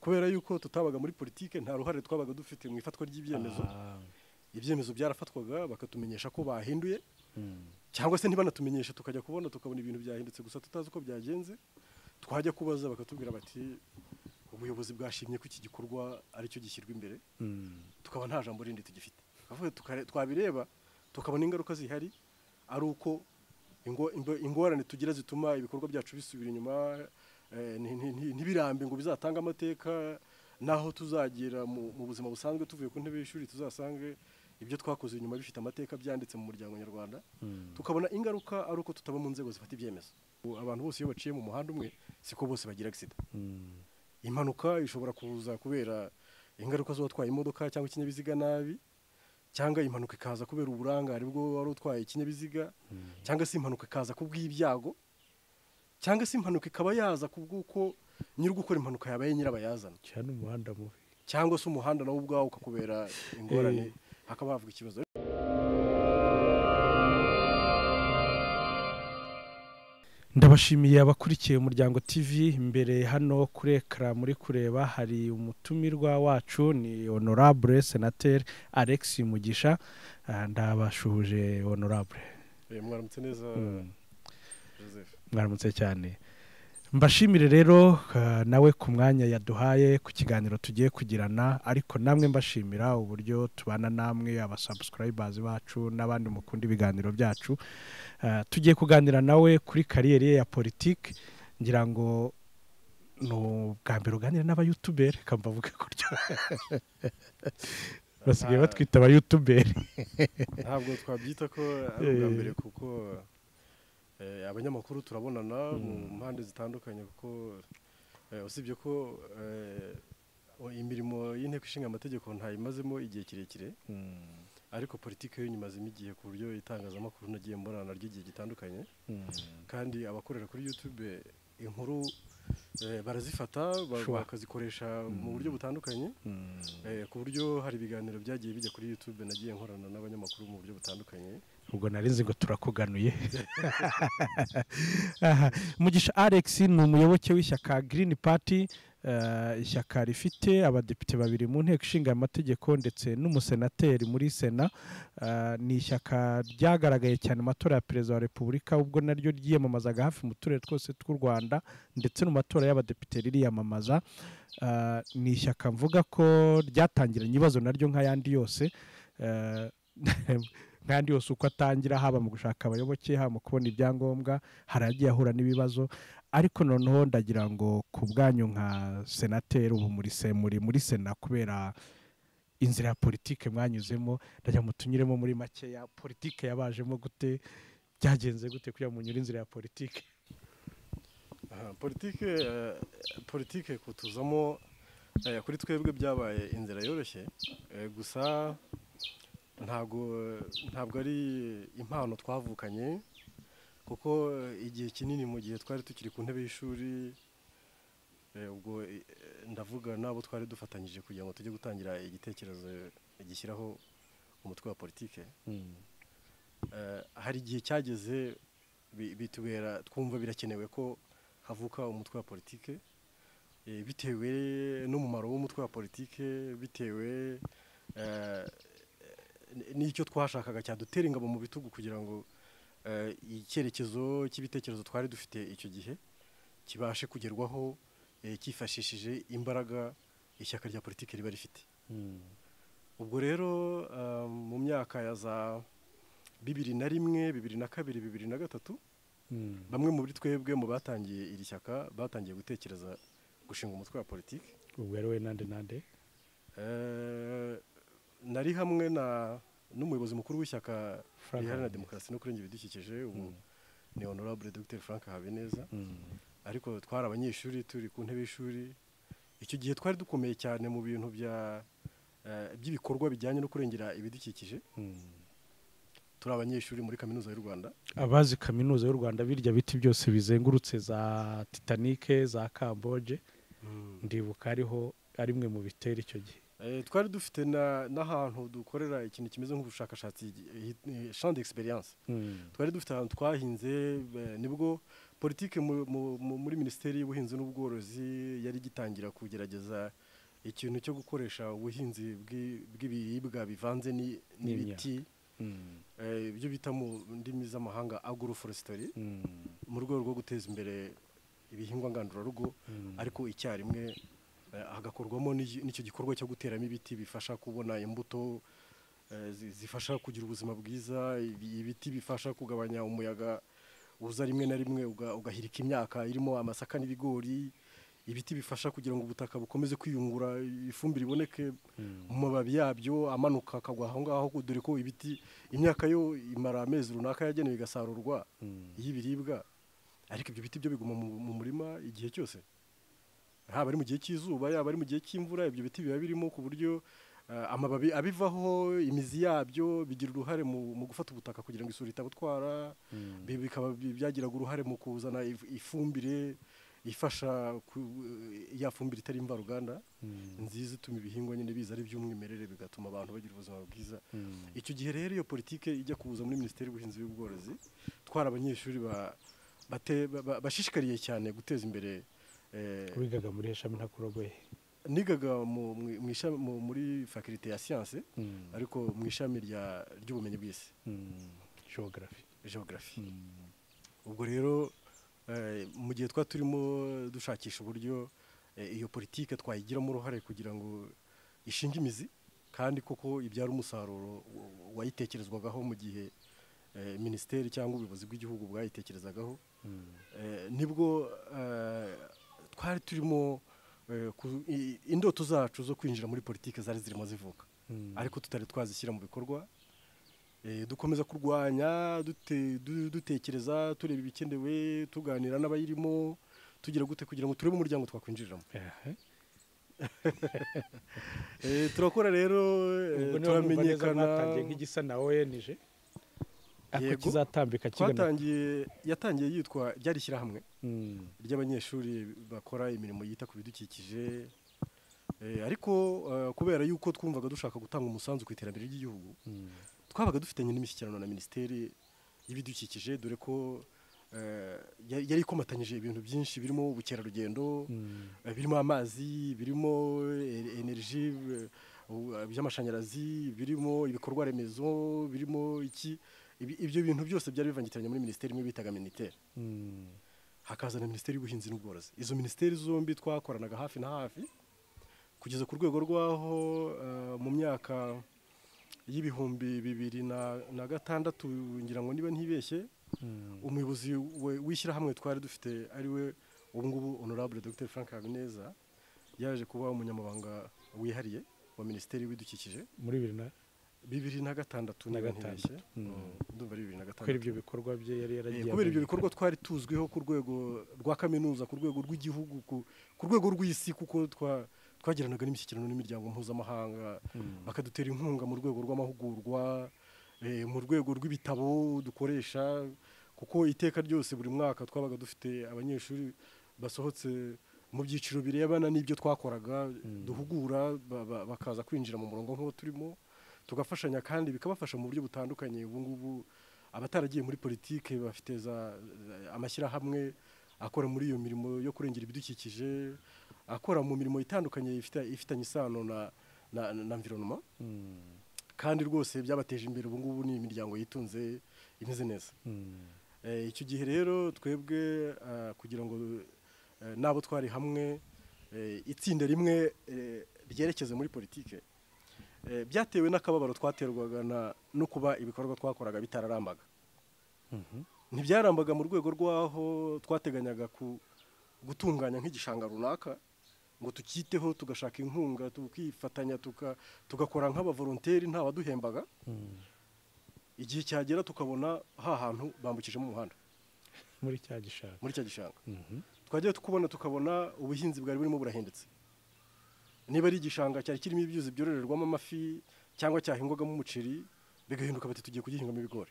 kubera yuko tutabaga muri politike nta ruhare twabaga dufite mu ifatwa ry'ibyemezo. Ibyemezo byarafatwaga bakatumenyesha ko bahinduye cyangwa se ntibanatumenyesha tukajya kubona tukabona ibintu byahindutse gusa tutazi uko byagenze. Twajya kubaza bakatubwira bati ubuyobozi bwashimye ko iki gikorwa ari cyo gishyirwa imbere, tukaba nta jambo rindi tugifite. Twabireba tukabona ingaruka zihari ari uko ingorane tugira zituma ibikorwa byacu bisubira inyuma, ntibirambe ngo bizatanga amateka naho tuzagera mu buzima busanzwe tuvuye ku ntebe y'ishuri tuzasange ibyo twakoze inyuma bifite amateka byanditse mu muryango nyarwanda. Tukabona ingaruka ari uko tutaba mu nzego zifata ibyemezo. Abantu bose iyo baciye mu muhanda umwe siko bose bagira accident. Impanuka ishobora kuza kubera ingaruka z'uwatwaye imodoka cyangwa ikinyabiziga nabi, cyangwa impanuka ikaza kubera uburangare bwo wari utwaye ikinyabiziga, cyangwa se impanuka ikaza kubw'ibyago, cyangwa se impanuka ikaba yaza kubw'uko nyiri gukora impanuka yabaye nyirabayazana cyane umuhanda mubi, cyangwa se umuhanda nawo ubwawo ukakubera ingorane hakaba havuga ikibazo. Ndabashimiye abakurikiye Umuryango TV. Imbere hano kuri ekara muri kureba hari umutumirwa wacu ni Honorable Senateur Alex Mugisha. Ndabashuje Honorable. Mwaramutse neza Joseph. Mwaramutse cyane. Mbashimire rero nawe ku mwanya yaduhaye ku kiganiro tugiye kugirana, ariko namwe mbashimira uburyo tubana namwe abasubscribers bacu n'abandi mukunda ibiganiro byacu. Tugiye kuganira nawe kuri kariyeri ye ya politiki. Ngira ngo no bwa mbere uganira n'aba YouTuber kambavuga kuryo basigaye batwita aba YouTuber. Ntabwo twabyita ko ari ubwa mbere kuko abanyamakuru turabonana mu mpande zitandukanye, kuko usibye ko imirimo y'inteko ishinga amategeko ntayimazemo igihe kirekire, ariko politiki yo nyimazemo igihe ku buryo itangazamakuru nagiye mbonana naryo igihe gitandukanye. Kandi abakorera kuri YouTube inkuru barazifata bakazikoresha mu buryo butandukanye, ku buryo hari ibiganiro byagiye bijya kuri YouTube nagiye nkorana n'abanyamakuru mu buryo butandukanye. Ubwo narinzi ngo turakuganuye. Mugisha Alex ni umuyoboke w'ishyaka Green Party, ishyaka rifite abadepite babiri mu nteko ishinga amategeko ndetse n'umusenateri muri Sena. Ni ishyaka ryagaragaye cyane amatora ya perezida wa Repubulika, ubwo naryo ryiyamamazaga hafi mu turere twose tw'u Rwanda ndetse no matora y'abadepite ririyamamaza. Ni ishyaka mvuga ko ryatangiranye ibibazo naryo nk'ayandi yose, kandi yose uko atangira, haba mu gushaka abayoboke, haba mu kubona ibyangombwa, haragiye ahura n'ibibazo. Ariko noneho ndagira ngo ku bwanyu nka senateri ubu muri Sena, kubera inzira ya politike mwanyuzemo, ndagira mutunyiremo muri make ya politike yabajemo gute, byagenze gute kugira ngo munyure inzira ya politike. Politike kutuzamo kuri twebwe byabaye inzira yoroshye, gusa ntabwo ari impano twavukanye, kuko igihe kinini mu gihe twari tukiri ku ntebe y'ishuri, ubwo ndavuga nabo twari dufatanyije kugira ngo tujye gutangira igitekerezo gishyiraho umutwe wa politike. Hari igihe cyageze bitubera twumva birakenewe ko havuka umutwe wa politike, bitewe n'umumaro w'umutwe wa politike, bitewe n'icyo twashakaga cyadutera ingabo mu bitugu kugira ngo icyerekezo cy'ibitekerezo twari dufite icyo gihe kibashe kugerwaho cyifashishije imbaraga ishyaka rya politike riba rifite. Ubwo rero mu myaka ya za 2001, 2002, 2003, bamwe muri twebwe mu batangiye iri shyaka batangiye gutekereza gushinga umutwe wa politike. Ubwo rero nande nari hamwe n'umuyobozi mukuru w'ishyaka riharanira demokarasi no kurengera ibidukikije, ubu ni Honorable Dr Frank Habineza. Ariko twari abanyeshuri turi ku ntebe y'ishuri. Icyo gihe twari dukomeye cyane mu bintu by'ibikorwa bijyanye no kurengera ibidukikije. Turi abanyeshuri muri kaminuza y'u Rwanda. Abazi kaminuza y'u Rwanda birya biti byose bizengurutse za Titanic, za Kamboje, ndibuka ariho ari mwe mu bitera icyo gihe. twari dufite n'ahantu dukorera ikintu kimeze nk'ubushakashatsi champ d'experience twari dufite ahantu twahinze nibwo politike muri minisiteri y'ubuhinzi n'ubworozi yari gitangira kugerageza ikintu cyo gukoresha ubuhinzi bw'ibiribwa bivanze n'ibiti ibyo bita mu ndimi z'amahanga agroforestry mu rwego rwo guteza imbere ibihingwa ngandurarugo ariko icyarimwe hagakorwamo n'icyo gikorwa cyo guteramo ibiti bifasha kubona imbuto zifasha kugira ubuzima bwiza, ibiti bifasha kugabanya umuyaga uza rimwe na rimwe ugahirika imyaka irimo amasaka n'ibigori, ibiti bifasha kugira ngo ubutaka bukomeze kwiyungura, ifumbire iboneke mu mababi yabyo amanuka akagwa aho ngaho, dore ko ibiti imyaka yo imara amezi runaka yagenewe igasarurwa y'ibiribwa, ariko ibyo biti byo biguma mu murima igihe cyose, haba ari mu gihe cy'izuba yaba ari mu gihe cy'imvura, ibyo biti biba birimo ku buryo amababi abivaho, imizi yabyo bigira uruhare mu gufata ubutaka kugira ngo isuri itabutwara, bikaba byagiraga uruhare mu kuzana ifumbire ifasha ya fumbire itari imvaruganda nziza ituma ibihingwa nyine biza ari by'umwimerere bigatuma abantu bagira ubuzima bwiza. Icyo gihe rero iyo politike ijya kuza muri Minisiteri y'Ubuhinzi n'Ubworozi, twari abanyeshuri bashishikariye cyane guteza imbere. Wigaga muri ishami ntakurogoye? Nigaga muri faculté ya science ariko mu ishami ry'ubumenyi bw'isi, geography. Ubwo rero mu gihe twa turimo dushakisha uburyo iyo politike twayigiramo uruhare kugira ngo ishinge imizi kandi koko ibyara umusaruro wayitekerezwagaho mu gihe minisiteri cyangwa ubuyobozi bw'igihugu bwayitekerezagaho, nibwo twari turimo indoto zacu zo kwinjira muri politike zari zirimo zivuka, ariko tutari twazishyira mu bikorwa. Dukomeza kurwanya dutekereza tureba ibikenewe, tuganira n'abayirimo, tugira gute kugira ngo turebe umuryango twakwinjiriramo. Turakora rero turamenyekana nk'igisa na ONG kizatambika yatangiye yitwa ryari ishyirahamwe ry'abanyeshuri bakora imirimo yita ku bidukikije, ariko kubera yuko twumvaga dushaka gutanga umusanzu ku iterambere ry'igihugu, twabaga dufitanye n'imishyikirano na Minisiteri y'Ibidukikije, dore ko yari ikomatanyije ibintu byinshi birimo ubukerarugendo, birimo amazi, birimo energy, by'amashanyarazi, birimo ibikorwa remezo, birimo ibyo bintu byose byari bivangitanye muri minisiteri imwe bitaga Miniteri, hakaza na Minisiteri y'Ubuhinzi n'Ubworozi. Izo minisiteri zombi twakoranaga hafi na hafi kugeza ku rwego rw'aho mu myaka y'ibihumbi 2006 ngira ngo niba ntibeshye, umuyobozi w'ishyirahamwe twari dufite ariwe ubu ngubu Honorable Dr Frank Habineza yaje kuba umunyamabanga wihariye wa Minisiteri y'Ibidukikije muri 2006 niba ntibeshye, ndumva ari 2006. Kubera ibyo bikorwa bye yari yaragiye, kubera ibyo bikorwa twari tuzwiho ku rwego rwa kaminuza, ku rwego rw'igihugu, ku rwego rw'isi, kuko twagiranaga n'imishyikirano n'imiryango mpuzamahanga, bakadutera inkunga mu rwego rw'amahugurwa, mu rwego rw'ibitabo dukoresha, kuko iteka ryose buri mwaka twabaga dufite abanyeshuri basohotse mu byiciro birebana n'ibyo twakoraga, duhugura bakaza kwinjira mu murongo nk'uwo turimo, tugafashanya kandi bikabafasha mu buryo butandukanye. Ubu ngubu abataragiye muri politike bafite amashyirahamwe akora muri iyo mirimo yo kurengera ibidukikije, akora mu mirimo itandukanye ifitanye isano na environnement, kandi rwose byabateje imbere. Ubu ngubu ni imiryango yitunze imeze neza. Icyo gihe rero twebwe kugira ngo nabo twari hamwe itsinda rimwe ryerekeze muri politike, byatewe n'akababaro twaterwaga no kuba ibikorwa twakoraga bitararambaga. Ntibyarambaga mu rwego rw'aho twateganyaga gutunganya nk'igishanga runaka ngo tukiteho, tugashaka inkunga, tukifatanya, tugakora nk'abavolonteri nta waduhembaga. Igihe cyagera tukabona hantu bambukijemo umuhanda muri cya gishanga, twagiye tukabona ubuhinzi bwari burimo burahindutse. Niba ari igishanga cyari kirimo ibyuzi byororerwamo amafi cyangwa cyahingwagamo umuceri, bigahinduka bati tugiye kugihingamo ibigori.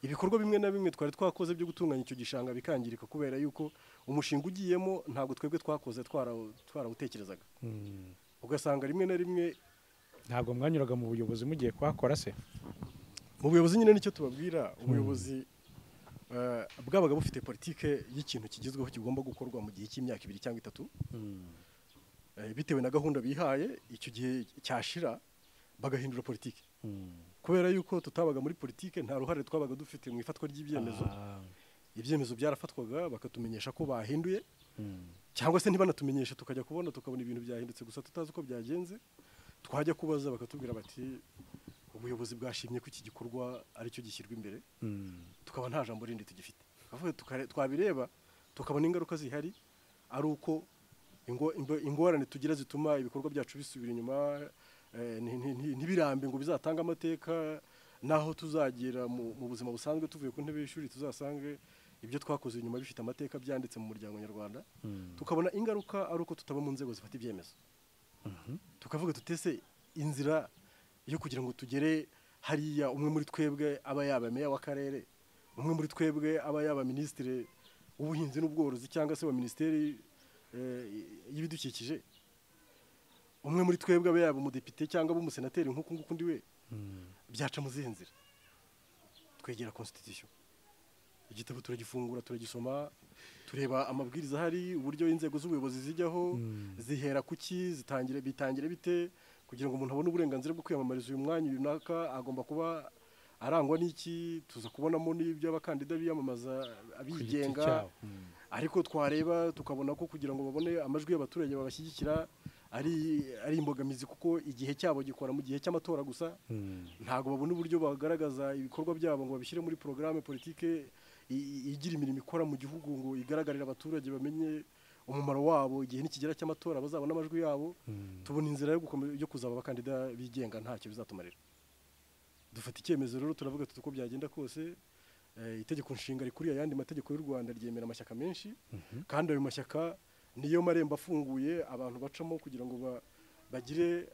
Ibikorwa bimwe na bimwe twari twakoze byo gutunganya icyo gishanga bikangirika kubera yuko umushinga ugiyemo ntabwo twebwe twakoze twarawutekerezaga. ugasanga rimwe na rimwe ntabwo mwanyuraga mu buyobozi mugiye kuhakora se? mu buyobozi nyine nicyo tubabwira, ubuyobozi bwabaga bufite politike y'ikintu kigezweho kigomba gukorwa mu gihe cy'imyaka 2 cyangwa 3 bitewe na gahunda bihaye. Icyo gihe cyashira bagahindura politike, kubera yuko tutabaga muri politike nta ruhare twabaga dufite mu ifatwa ry'ibyemezo. Ibyemezo byarafatwaga bakatumenyesha ko bahinduye, cyangwa se ntibanatumenyesha tukajya kubona tukabona ibintu byahindutse gusa tutazi uko byagenze. Twajya kubaza bakatubwira bati ubuyobozi bwashimye ko iki gikorwa aricyo gishyirwa imbere, tukaba nta jambo rindi tugifite. Twabireba tukabona ingaruka zihari ari uko ingorane tugira zituma ibikorwa byacu bisubira inyuma, ntibirambe ngo bizatanga amateka naho tuzagera mu buzima busanzwe tuvuye ku ntebe y'ishuri tuzasange ibyo twakoze inyuma bifite amateka byanditse mu muryango nyarwanda. Tukabona ingaruka ari uko tutaba mu nzego zifata ibyemezo. Tukavuga tutese inzira yo kugira ngo tugere hariya umwe muri twebwe aba yaba meya w'akarere, umwe muri twebwe aba yaba ministre w'ubuhinzi n'ubworozi cyangwa se wa ministeri y'ibidukikije, umwe muri twebwe aba yaba umudepite cyangwa umusenateri nk'uko nguko ndi we, byaca mu zihe nzira? Twegera constitution, igitabo turagifungura turagisoma, tureba amabwiriza ahari, uburyo inzego z'ubuyobozi zijyaho, zihera kuki, bitangire bite kugira ngo umuntu abone uburenganzira bwo kwiyamamariza uyu mwanya runaka, agomba kuba arangwa n'iki. Tuza kubonamo n'ibyo abakandida biyamamaza abigenga, ariko twareba tukabona ko kugira ngo babone amajwi y'abaturage babashyigikira ari imbogamizi, kuko igihe cyabo gikora mu gihe cy'amatora gusa. Ntago babona uburyo bagaragaza ibikorwa byabo ngo babishyire muri programme politike igira imirimo ikora mu gihugu ngo igaragarire abaturage bamenye umumaro wabo igihe nikigera cy'amatora bazabona amajwi yabo. Tubona inzira yo kuzaba abakandida bigenga ntacyo bizatumarira. Dufata icyemezo rero turavuga tuko byagenda kose, itegeko nshinga rikuriye ayandi mategeko y'u Rwanda ryemera amashyaka menshi, kandi ayo mashyaka niyo marembo afunguye abantu bacamo kugira ngo bagire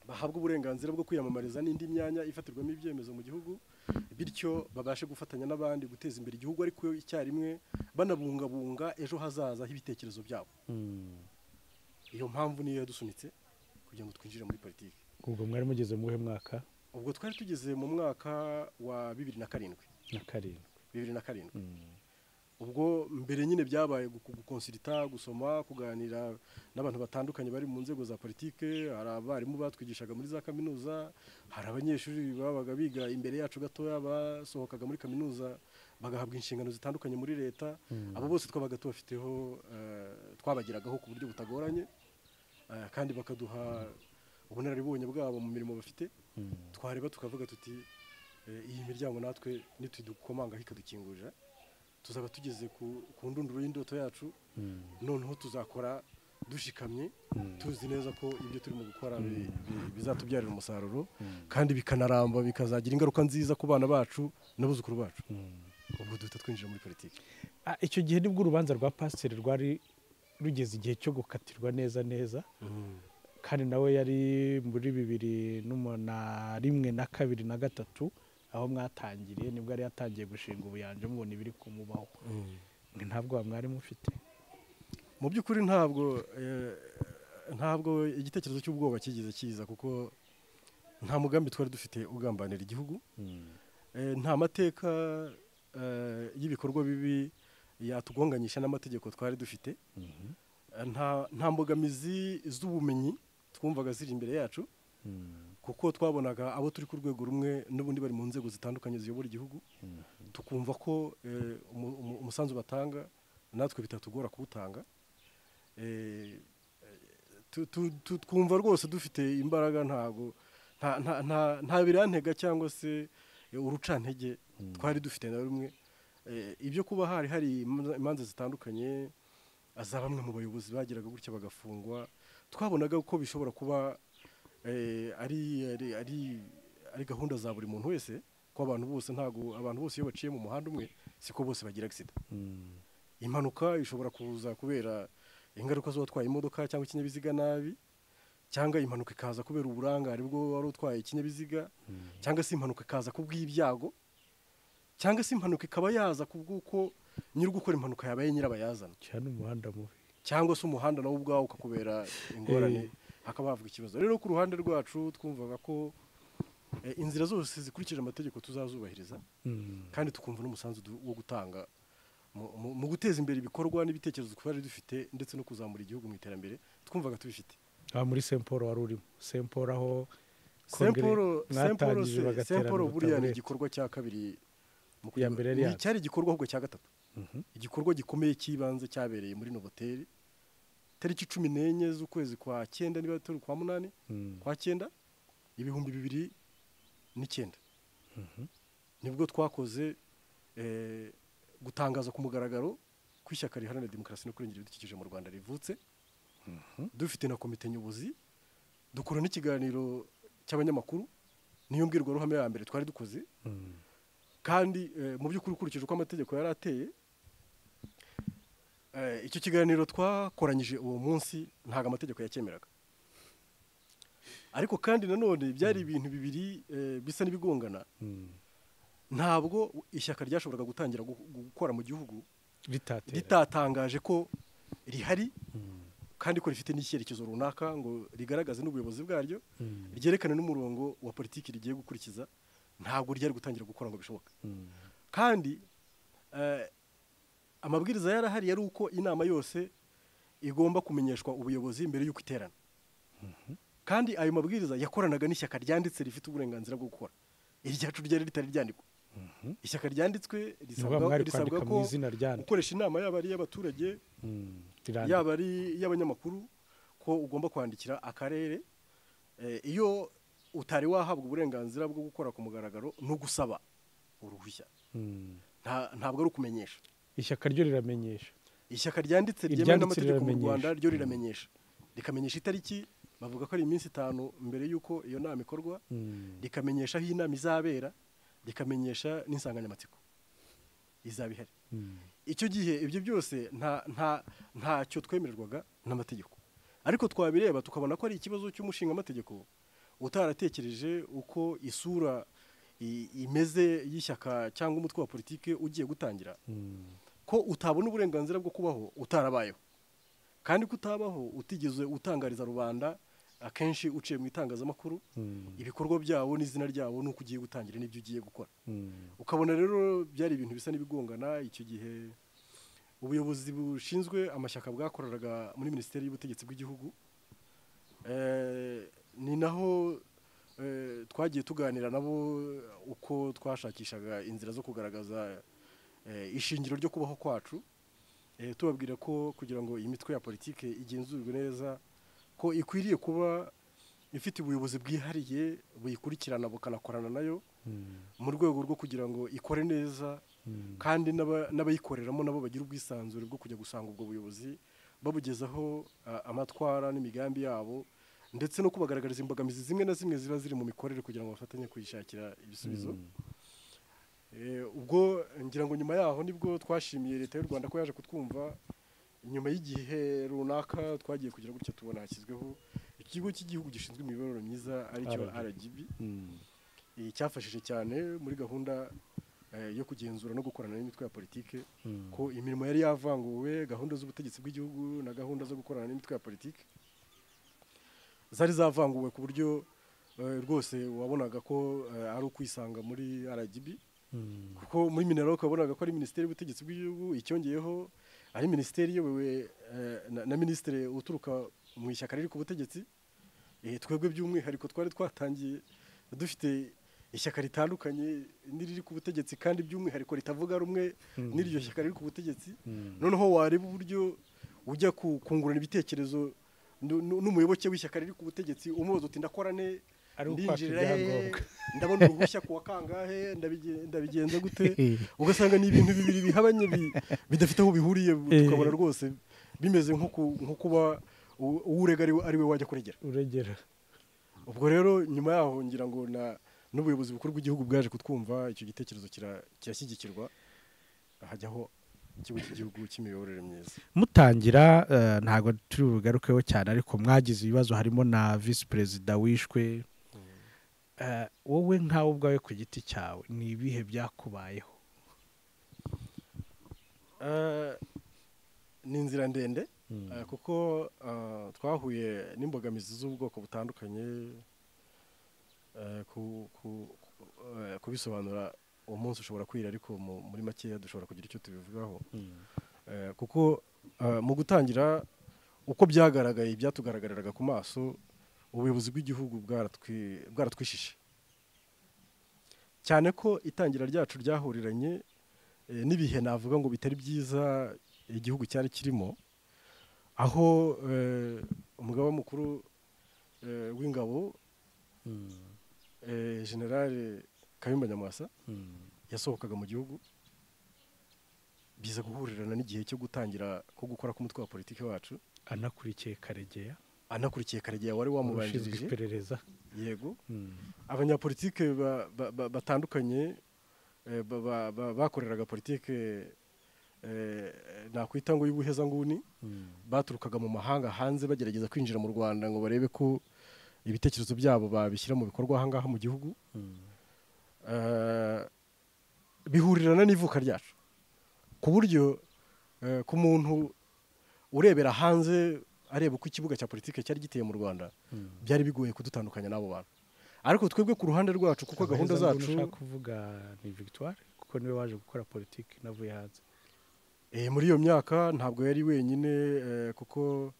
bahabwe uburenganzira bwo kwiyamamariza n'indi myanya ifatirwamo ibyemezo mu gihugu, bityo babashe gufatanya n'abandi guteza imbere igihugu, ariko icyarimwe banabungabunga ejo hazaza h'ibitekerezo byabo. Iyo mpamvu niyo yadusunitse kugira ngo twinjire muri politiki. Ubwo mwari mugeze mu mwaka? Ubwo twari tugeze mu mwaka wa 2007. Ubwo mbere nyine byabaye gukonsulta, gusoma, kuganira n'abantu batandukanye bari mu nzego za politike. Hari abarimu batwigishaga muri za kaminuza, hari abanyeshuri babaga biga imbere yacu gatoya basohokaga muri kaminuza bagahabwa inshingano zitandukanye muri leta. Abo bose twabaga tubafiteho twabagiragaho ku buryo butagoranye, kandi bakaduha ubunararibonye bwabo mu mirimo bafite. Twareba tukavuga tuti iyi miryango natwe nitudukomanga ikadukingurira tuzaba tugeze ku ndunduro y'indoto yacu. Noneho tuzakora dushikamye tuzi neza ko ibyo turimo gukora bizatubyarira umusaruro, kandi bikanaramba bikazagira ingaruka nziza ku bana bacu n'abuzukuru bacu. Ubwo duhita twinjira muri politiki. Icyo gihe nibwo urubanza rwa pasiteri rwari rugeze igihe cyo gukatirwa neza, kandi nawe yari muri 2001 na 2 na 3 aho mwatangiriye, nibwo yari yatangiye gushinga ubuyanja mubona ibiri kumubaho. Ntabwo mwari mufite? Mu by'ukuri ntabwo igitekerezo cy'ubwoba kigeze kiza, kuko nta mugambi twari dufite ugambanira igihugu. Nta mateka y'ibikorwa bibi yatugonganyisha n'amategeko twari dufite. Nta mbogamizi z'ubumenyi twumvaga ziri imbere yacu, kuko twabonaga abo turi ku rwego rumwe n'ubundi bari mu nzego zitandukanye ziyobora igihugu. Tukumva ko umusanzu batanga natwe bitatugora kuwutanga. Twumva rwose dufite imbaraga, nta birantega cyangwa se urucantege twari dufite na rumwe. Ibyo kuba hari imanza zitandukanye za bamwe mu bayobozi bageraga gutya bagafungwa, twabonaga ko bishobora kuba ari gahunda za buri muntu wese, ko abantu bose iyo baciye mu muhanda umwe siko bose bagira accident. Impanuka ishobora kuza kubera ingaruka z'uwatwaye imodoka cyangwa ikinyabiziga nabi, cyangwa impanuka ikaza kubera uburangare bwo wari utwaye ikinyabiziga, cyangwa se impanuka ikaza kubw'ibyago, cyangwa se impanuka ikaba yaza kubw'uko nyiri gukora impanuka yabaye nyirabayazana. Cyane umuhanda mubi. cyangwa se umuhanda nawo ubwawo ukakubera ingorane hakaba havuga ikibazo. Rero ku ruhande rwacu twumvaga ko inzira zose zikurikije amategeko tuzazubahiriza kandi tukumva n'umusanzu wo gutanga mu guteza imbere ibikorwa n'ibitekerezo twari dufite ndetse no kuzamura igihugu mu iterambere twumvaga tubifite. Muri Saint Paul wari urimo Saint Paul aho Saint Paul buriya ni igikorwa cya kabiri ya mbere yari cyari igikorwa ahubwo cya gatatu. Igikorwa gikomeye cy'ibanze cyabereye muri Novotel tariki 14 z'ukwezi kwa 9 niba turi kwa 8 kwa 9 2009 nibwo twakoze gutangaza ku mugaragaro kw'ishyaka riharanira demokarasi no kurengera ibidukikije mu Rwanda rivutse. Dufite na komite nyobozi dukora n'ikiganiro cy'abanyamakuru niyo mbwirwaruhame ya mbere twari dukoze. Kandi mu by'ukuri ukurikije uko amategeko yari ateye icyo kiganiro twakoranyije uwo munsi ntago amategeko yacyemeraga. Ariko kandi nanone byari ibintu bibiri bisa n'ibigongana. Ntabwo ishyaka ryashoboraga gutangira gukora mu gihugu ritatangaje ko rihari kandi ko rifite n'icyerekezo runaka ngo rigaragaze n'ubuyobozi bwaryo ryerekane n'umurongo wa politiki rigiye gukurikiza. Ntabwo ryari gutangira gukora ngo bishoboka. Kandi amabwiriza yarahari yari uko inama yose igomba kumenyeshwa ubuyobozi mbere y'uko iterana. Kandi ayo mabwiriza yakoranaga n'ishyaka ryanditse rifite uburenganzira bwo gukora. Iryacu ryari ritari ryandikwa. Ishyaka ryanditswe risabwa ko gukoresha inama yaba ari y'abaturage yaba ari y'abanyamakuru ko ugomba kwandikira akarere iyo utari wahabwa uburenganzira bwo gukora ku mugaragaro no gusaba uruhushya. Ntabwo ari ukumenyesha. Ishyaka ryo riramenyesha. Ishyaka ryanditse ryemewe n'amategeko mu Rwanda ryo riramenyesha. Rikamenyesha itariki bavuga ko ari iminsi 5 mbere y'uko iyo nama ikorwa. Rikamenyesha aho inama izabera. Rikamenyesha n'insanganyamatsiko izabihari. Icyo gihe ibyo byose ntacyo twemererwaga n'amategeko. Ariko twabireba tukabona ko ari ikibazo cy'umushinga amategeko utaratekereje uko isura imeze y'ishyaka cyangwa umutwe wa politike ugiye gutangira ko utabona uburenganzira bwo kubaho utarabayeho kandi kutabaho utigeze utangariza rubanda akenshi uciye mu itangazamakuru ibikorwa byabo n'izina ryabo nuko ugiye gutangira n'ibyo ugiye gukora. Ukabona rero byari ibintu bisa n'ibigongana. Icyo gihe ubuyobozi bushinzwe amashyaka bwakoreraga muri Minisiteri y'Ubutegetsi bw'Igihugu ni naho twagiye tuganira nabo uko twashakishaga inzira zo kugaragaza ishingiro ryo kubaho kwacu tubabwira ko kugira ngo iyi mitwe ya politike igenzurwe neza ko ikwiriye kuba ifite ubuyobozi bwihariye buyikurikirana bukanakorana nayo mu rwego rwo kugira ngo ikore neza kandi n'abayikoreramo nabo bagira ubwisanzure bwo kujya gusanga ubwo buyobozi babugezaho amatwara n'imigambi yabo ndetse no kubagaragariza imbogamizi zimwe na zimwe ziba ziri mu mikorere kugira ngo bafatanye kuyishakira ibisubizo. Ubwo ngira ngo nyuma yaho nibwo twashimiye leta y'u Rwanda ko yaje kutwumva. Nyuma y'igihe runaka twagiye kugira gutya tubona hashyizweho ikigo cy'igihugu gishinzwe imibereho myiza aricyo RGB. Cyafashije cyane muri gahunda yo kugenzura no gukorana n'imitwe ya politike ko imirimo yari yavanguwe gahunda z'ubutegetsi bw'igihugu na gahunda zo gukorana n'imitwe ya politike zari zavanguwe ku buryo rwose wabonaga ko ari ukwisanga muri RGB kuko muri minero ukabonaga ko ari Minisiteri y'Ubutegetsi bw'Igihugu icyongeyeho ari minisiteri iyobowe na minisitiri uturuka mu ishyaka riri ku butegetsi. Twebwe by'umwihariko twari twatangiye dufite ishyaka ritandukanye n'iriri ku butegetsi kandi by'umwihariko ritavuga rumwe n'iryo shyaka riri ku butegetsi. Noneho wareba uburyo ujya kungurana ibitekerezo n'umuyoboke w'ishyaka riri ku butegetsi umubaza uti ndakora ne ndinjira ndabona uruhushya kuwa kangahe ndabigenza gute ugasanga ni ibintu bibiri bihabanye bidafite aho bihuriye tukabona rwose bimeze nko kuba urega ari we wajya kuregera. Ubwo rero nyuma yaho ngira ngo n'ubuyobozi bukuru bw'igihugu bwaje kutwumva icyo gitekerezo kirashyigikirwa hajyaho ikigo cy'igihugu cy'imiyoborere myiza. Mutangira ntago turi bugarukeho cyane ariko mwagize ibibazo harimo na vice perezida wishwe. Wowe nkawe ubwawe ku giti cyawe ni ibihe byakubayeho? Ni inzira ndende kuko twahuye n'imbogamizi z'ubwoko butandukanye kubisobanura uwo munsi ushobora kwira ariko muri makeya dushobora kugira icyo tubivugaho kuko mu gutangira uko byagaragaye byatugaragariraga ku maso ubuyobozi bw'igihugu bwaratwishishe cyane ko itangira ryacu ryahuriranye n'ibihe navuga ngo bitari byiza igihugu cyari kirimo aho umugaba mukuru w'ingabo generale Kayumba Nyamwasa yasohokaga mu gihugu biza guhurirana n'igihe cyo gutangira ko gukora k'umutwe wa politiki wacu anakurikiye Karegeya wari wamubanjirije iperereza yego abanyapolitike batandukanye bakoreraga politike nakwita ngo y'ubuhezanguni baturukaga mu mahanga hanze bagerageza kwinjira mu Rwanda ngo barebe ko ibitekerezo byabo babishyira mu bikorwa ahangaha mu gihugu bihurirana n'ivuka ryacu ku buryo ku muntu urebera hanze areba uko ikibuga cya politike cyari giteye mu Rwanda byari bigoye kudutandukanya n'abo bantu ariko twebwe ku ruhande rwacu kuko gahunda zacu kuvuga ni Victoire kuko niwe waje gukora politike navuye hanze muri iyo myaka ntabwo yari wenyine kuko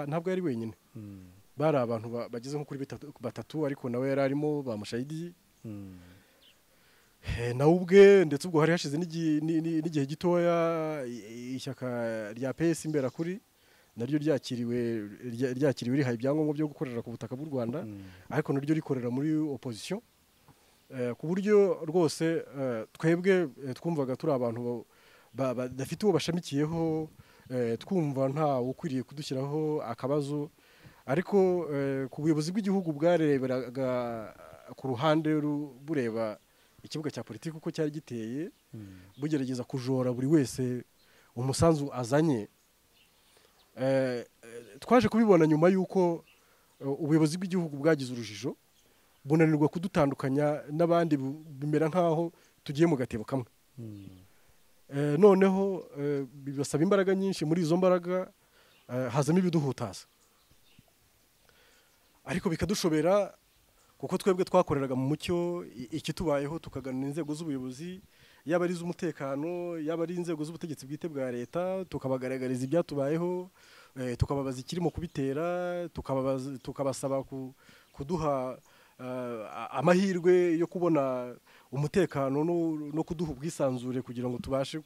ntabwo yari wenyine bari abantu bageze nko kuri batatu ariko nawe yari arimo ba Mushayidi nawe ubwe ndetse ubwo hari hashize n'igihe gitoya ishyaka rya PS Imberakuri naryo ryakiriwe rihaye ibyangombwa byo gukorera ku butaka bw'u Rwanda ariko naryo rikorera muri opposition ku buryo rwose twebwe twumvaga turi abantu badafite uwo bashamikiyeho twumva nta ukwiriye kudushyiraho akabazo ariko ku buyobozi bw'igihugu bwareberaga ku ruhande bureba ikibuga cya politiki uko cyari giteye bugerageza kujora buri wese umusanzu azanye twaje kubibona nyuma y'uko ubuyobozi bw'igihugu bwagize urujijo bunanirwa kudutandukanya n'abandi bimera nk'aho tugiye mu gatebo kamwe noneho bibasaba imbaraga nyinshi muri izo mbaraga hazamo ibiduhutaza ariko bikadushobera kuko twebwe twakoreraga mu mucyo ikitubayeho tukaganira inzego z'ubuyobozi yaba ari iz'umutekano yaba ari inzego z'ubutegetsi bwite bwa leta tukabagaragariza ibyatubayeho tukababaza ikirimo kubitera tukabasaba kuduha amahirwe yo kubona umutekano no kuduha ubwisanzure kugira ngo tubashe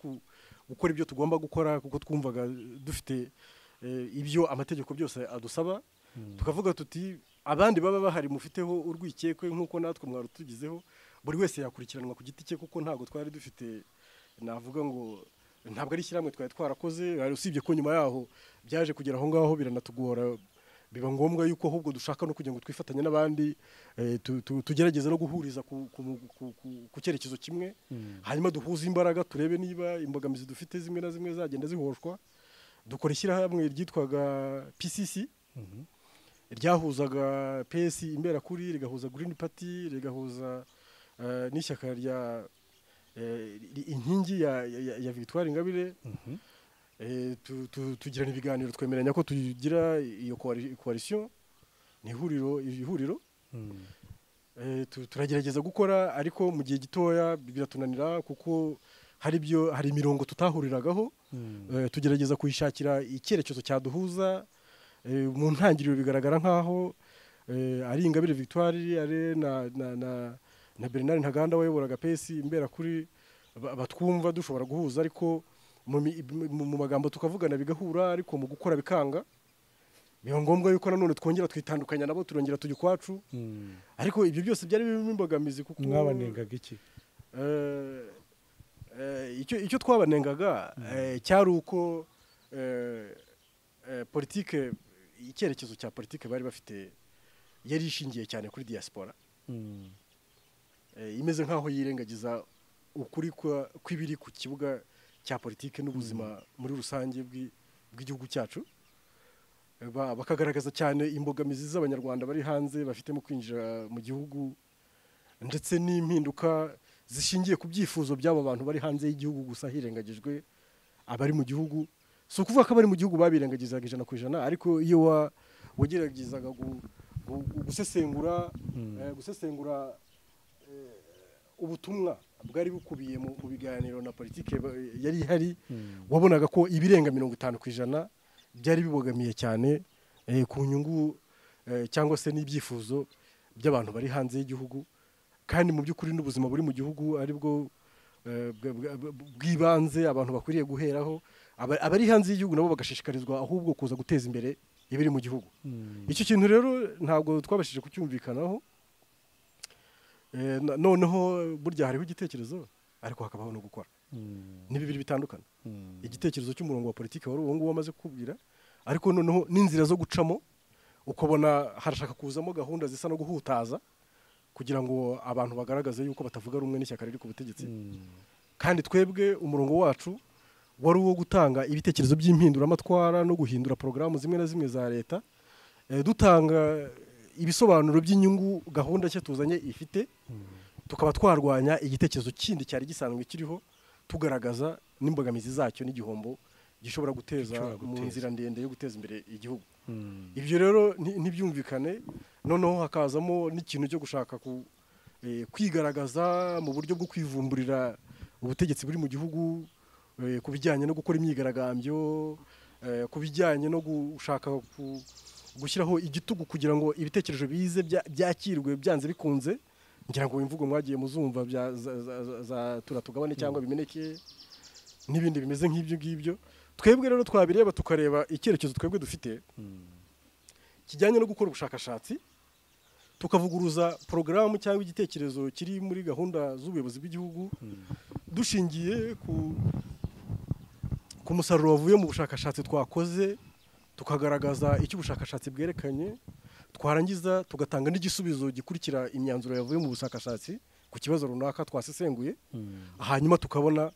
gukora ibyo tugomba gukora kuko twumvaga dufite ibyo amategeko byose adusaba tukavuga tuti abandi baba bahari mufiteho urwikekwe nk'uko natwe mwarutugizeho buri wese yakurikiranwa ku giti cye kuko ntabwo twari dufite navuga ngo ntabwo ari ishyirahamwe twari twarakoze usibye ko nyuma yaho byaje kugera aho ngaho biranatugora biba ngombwa yuko ahubwo dushaka no kugira ngo twifatanye n'abandi tugerageze no guhuriza ku cyerekezo kimwe hanyuma duhuze imbaraga turebe niba imbogamizi dufite zimwe na zimwe zagenda zihoshwa dukora ishyirahamwe ryitwaga PCC ryahuzaga PS Imberakuri rigahuza Green Party rigahuza n'ishyaka rya inkingi ya Victoire Ingabire tugirana ibiganiro twemeranya ko tugira iyo coalition ni ihuriro turagerageza gukora ariko mu gihe gitoya biratunanira kuko hari imirongo tutahuriragaho tugerageza kuyishakira icyerekezo cyaduhuza mu ntangiriro bigaragara nkaho ari Ingabire Victoire ari na Bernard Ntaganda wayoboraga PS Imberakuri batwumva dushobora guhuza ariko mu magambo tukavugana bigahura ariko mu gukora bikanga biba ngombwa yuko nanone twongera twitandukanya nabo turongera tujya ukwacu ariko ibyo byose byari birimo imbogamizi kuko mwabanengaga iki icyo twabanengaga cyari uko politike icyerekezo cya politike bari bafite yari ishingiye cyane kuri diaspora imeze nkaho yirengagiza ukuri kw'ibiri ku kibuga cya politike n'ubuzima muri rusange bw'igihugu cyacu bakagaragaza cyane imbogamizi z'abanyarwanda bari hanze bafitemo kwinjira mu gihugu ndetse n'impinduka zishingiye ku byifuzo by'abo bantu bari hanze y'igihugu gusa hirengagijwe abari mu gihugu si ukuvuga ko abari mu gihugu babirengagizaga 100%, ariko iyo wageragezaga gusesengura ubutumwa bwari bukubiye mu biganiro na politike yari ihari, wabonaga ko ibirenga 50% byari bibogamiye cyane ku nyungu cyangwa se n'ibyifuzo by'abantu bari hanze y'igihugu, kandi mu by'ukuri n'ubuzima buri mu gihugu aribwo bw'ibanze abantu bakwiriye guheraho. Abari hanze y'igihugu nabo bagashishikarizwa ahubwo kuza guteza imbere ibiri mu gihugu. Icyo kintu rero ntabwo twabashije kucyumvikanaho. Noneho burya hariho igitekerezo ariko hakabaho no gukora, ni bibiri bitandukana. Igitekerezo cy'umurongo wa politiki wari uwo nguwo wamaze kubwira, ariko noneho n'inzira zo gucamo ukabona harashaka kuzamo gahunda zisa no guhutaza kugira ngo abantu bagaragaze yuko batavuga rumwe n'ishyaka riri ku butegetsi. Kandi twebwe umurongo wacu wari uwo gutanga ibitekerezo by'impinduramatwara no guhindura porogaramu zimwe na zimwe za leta, dutanga ibisobanuro by'inyungu gahunda cyo tuzanye ifite, tukaba twarwanya igitekerezo kindi cyari gisanzwe kiriho, tugaragaza n'imbogamizi zacyo n'igihombo gishobora guteza mu nzira ndende yo guteza imbere igihugu. Ibyo rero ntibyumvikane, noneho hakazamo n'ikintu cyo gushaka kwigaragaza mu buryo bwo kwivumburira ubutegetsi buri mu gihugu, ku bijyanye no gukora imyigaragambyo, ku bijyanye no gushaka gushyiraho igitugu kugira ngo ibitekerezo bize byakirwe byanze bikunze. Ngira ngo imvugo mwagiye muzumva za turatugabane cyangwa bimeneke n'ibindi bimeze nk'ibyo ngibyo. Twebwe rero twabireba tukareba icyerekezo twebwe dufite kijyanye no gukora ubushakashatsi, tukavuguruza porogaramu cyangwa igitekerezo kiri muri gahunda z'ubuyobozi bw'igihugu, dushingiye ku musaruro wavuye mu bushakashatsi twakoze, tukagaragaza icyo ubushakashatsi bwerekanye, twarangiza tugatanga n'igisubizo gikurikira imyanzuro yavuye mu bushakashatsi ku kibazo runaka twasesenguye, hanyuma tukavuga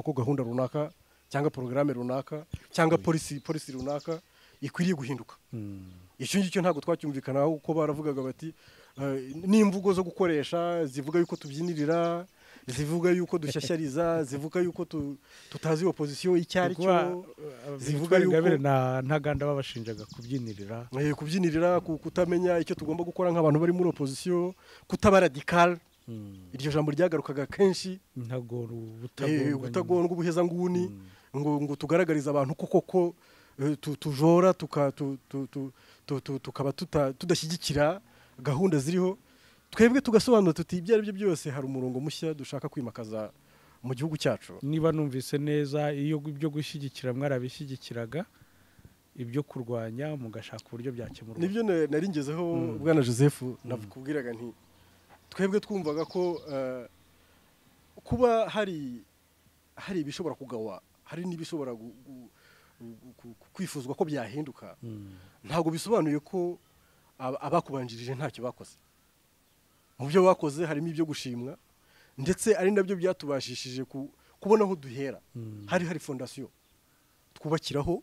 ko gahunda runaka cyangwa porogaramu runaka cyangwa polisi runaka ikwiriye guhinduka. Icyo ngicyo ntabwo twacyumvikanaho, kuko baravugaga bati n'imvugo zo gukoresha zivuga yuko tubyinirira, zivuga yuko dushyashyariza, zivuga yuko tutazi opozisiyo icyari cyo, zivuga yuko ntaganda babashinjaga kubyinirira, kutamenya icyo tugomba gukora nk'abantu bari muri opozisiyo, kutaba radical. Iryo jambo ryagarukaga kenshi, ubutagondwa, ubuhezanguni, ngo tugaragariza abantu koko tujora tukaba tudashyigikira gahunda ziriho. Twebwe tugasobanura tuti ibyo ari byo byose hari umurongo mushya dushaka kwimakaza mu gihugu cyacu. Niba numvise neza, iyo ibyo gushyigikira mwarabishyigikiraga, ibyo kurwanya mugashaka uburyo byakemurwa. Nibyo nari ngezeho bwana Joseph, nakubwiraga nti twebwe twumvaga ko kuba hari ibishobora kugawa, hari n'ibishobora kwifuzwa ko byahinduka, ntabwo bisobanuye ko abakubanjirije ntacyo bakoze. Mu byo bakoze harimo ibyo gushimwa, ndetse ari nabyo byatubashishije kubona aho duhera. Hari fondasiyo twubakiraho,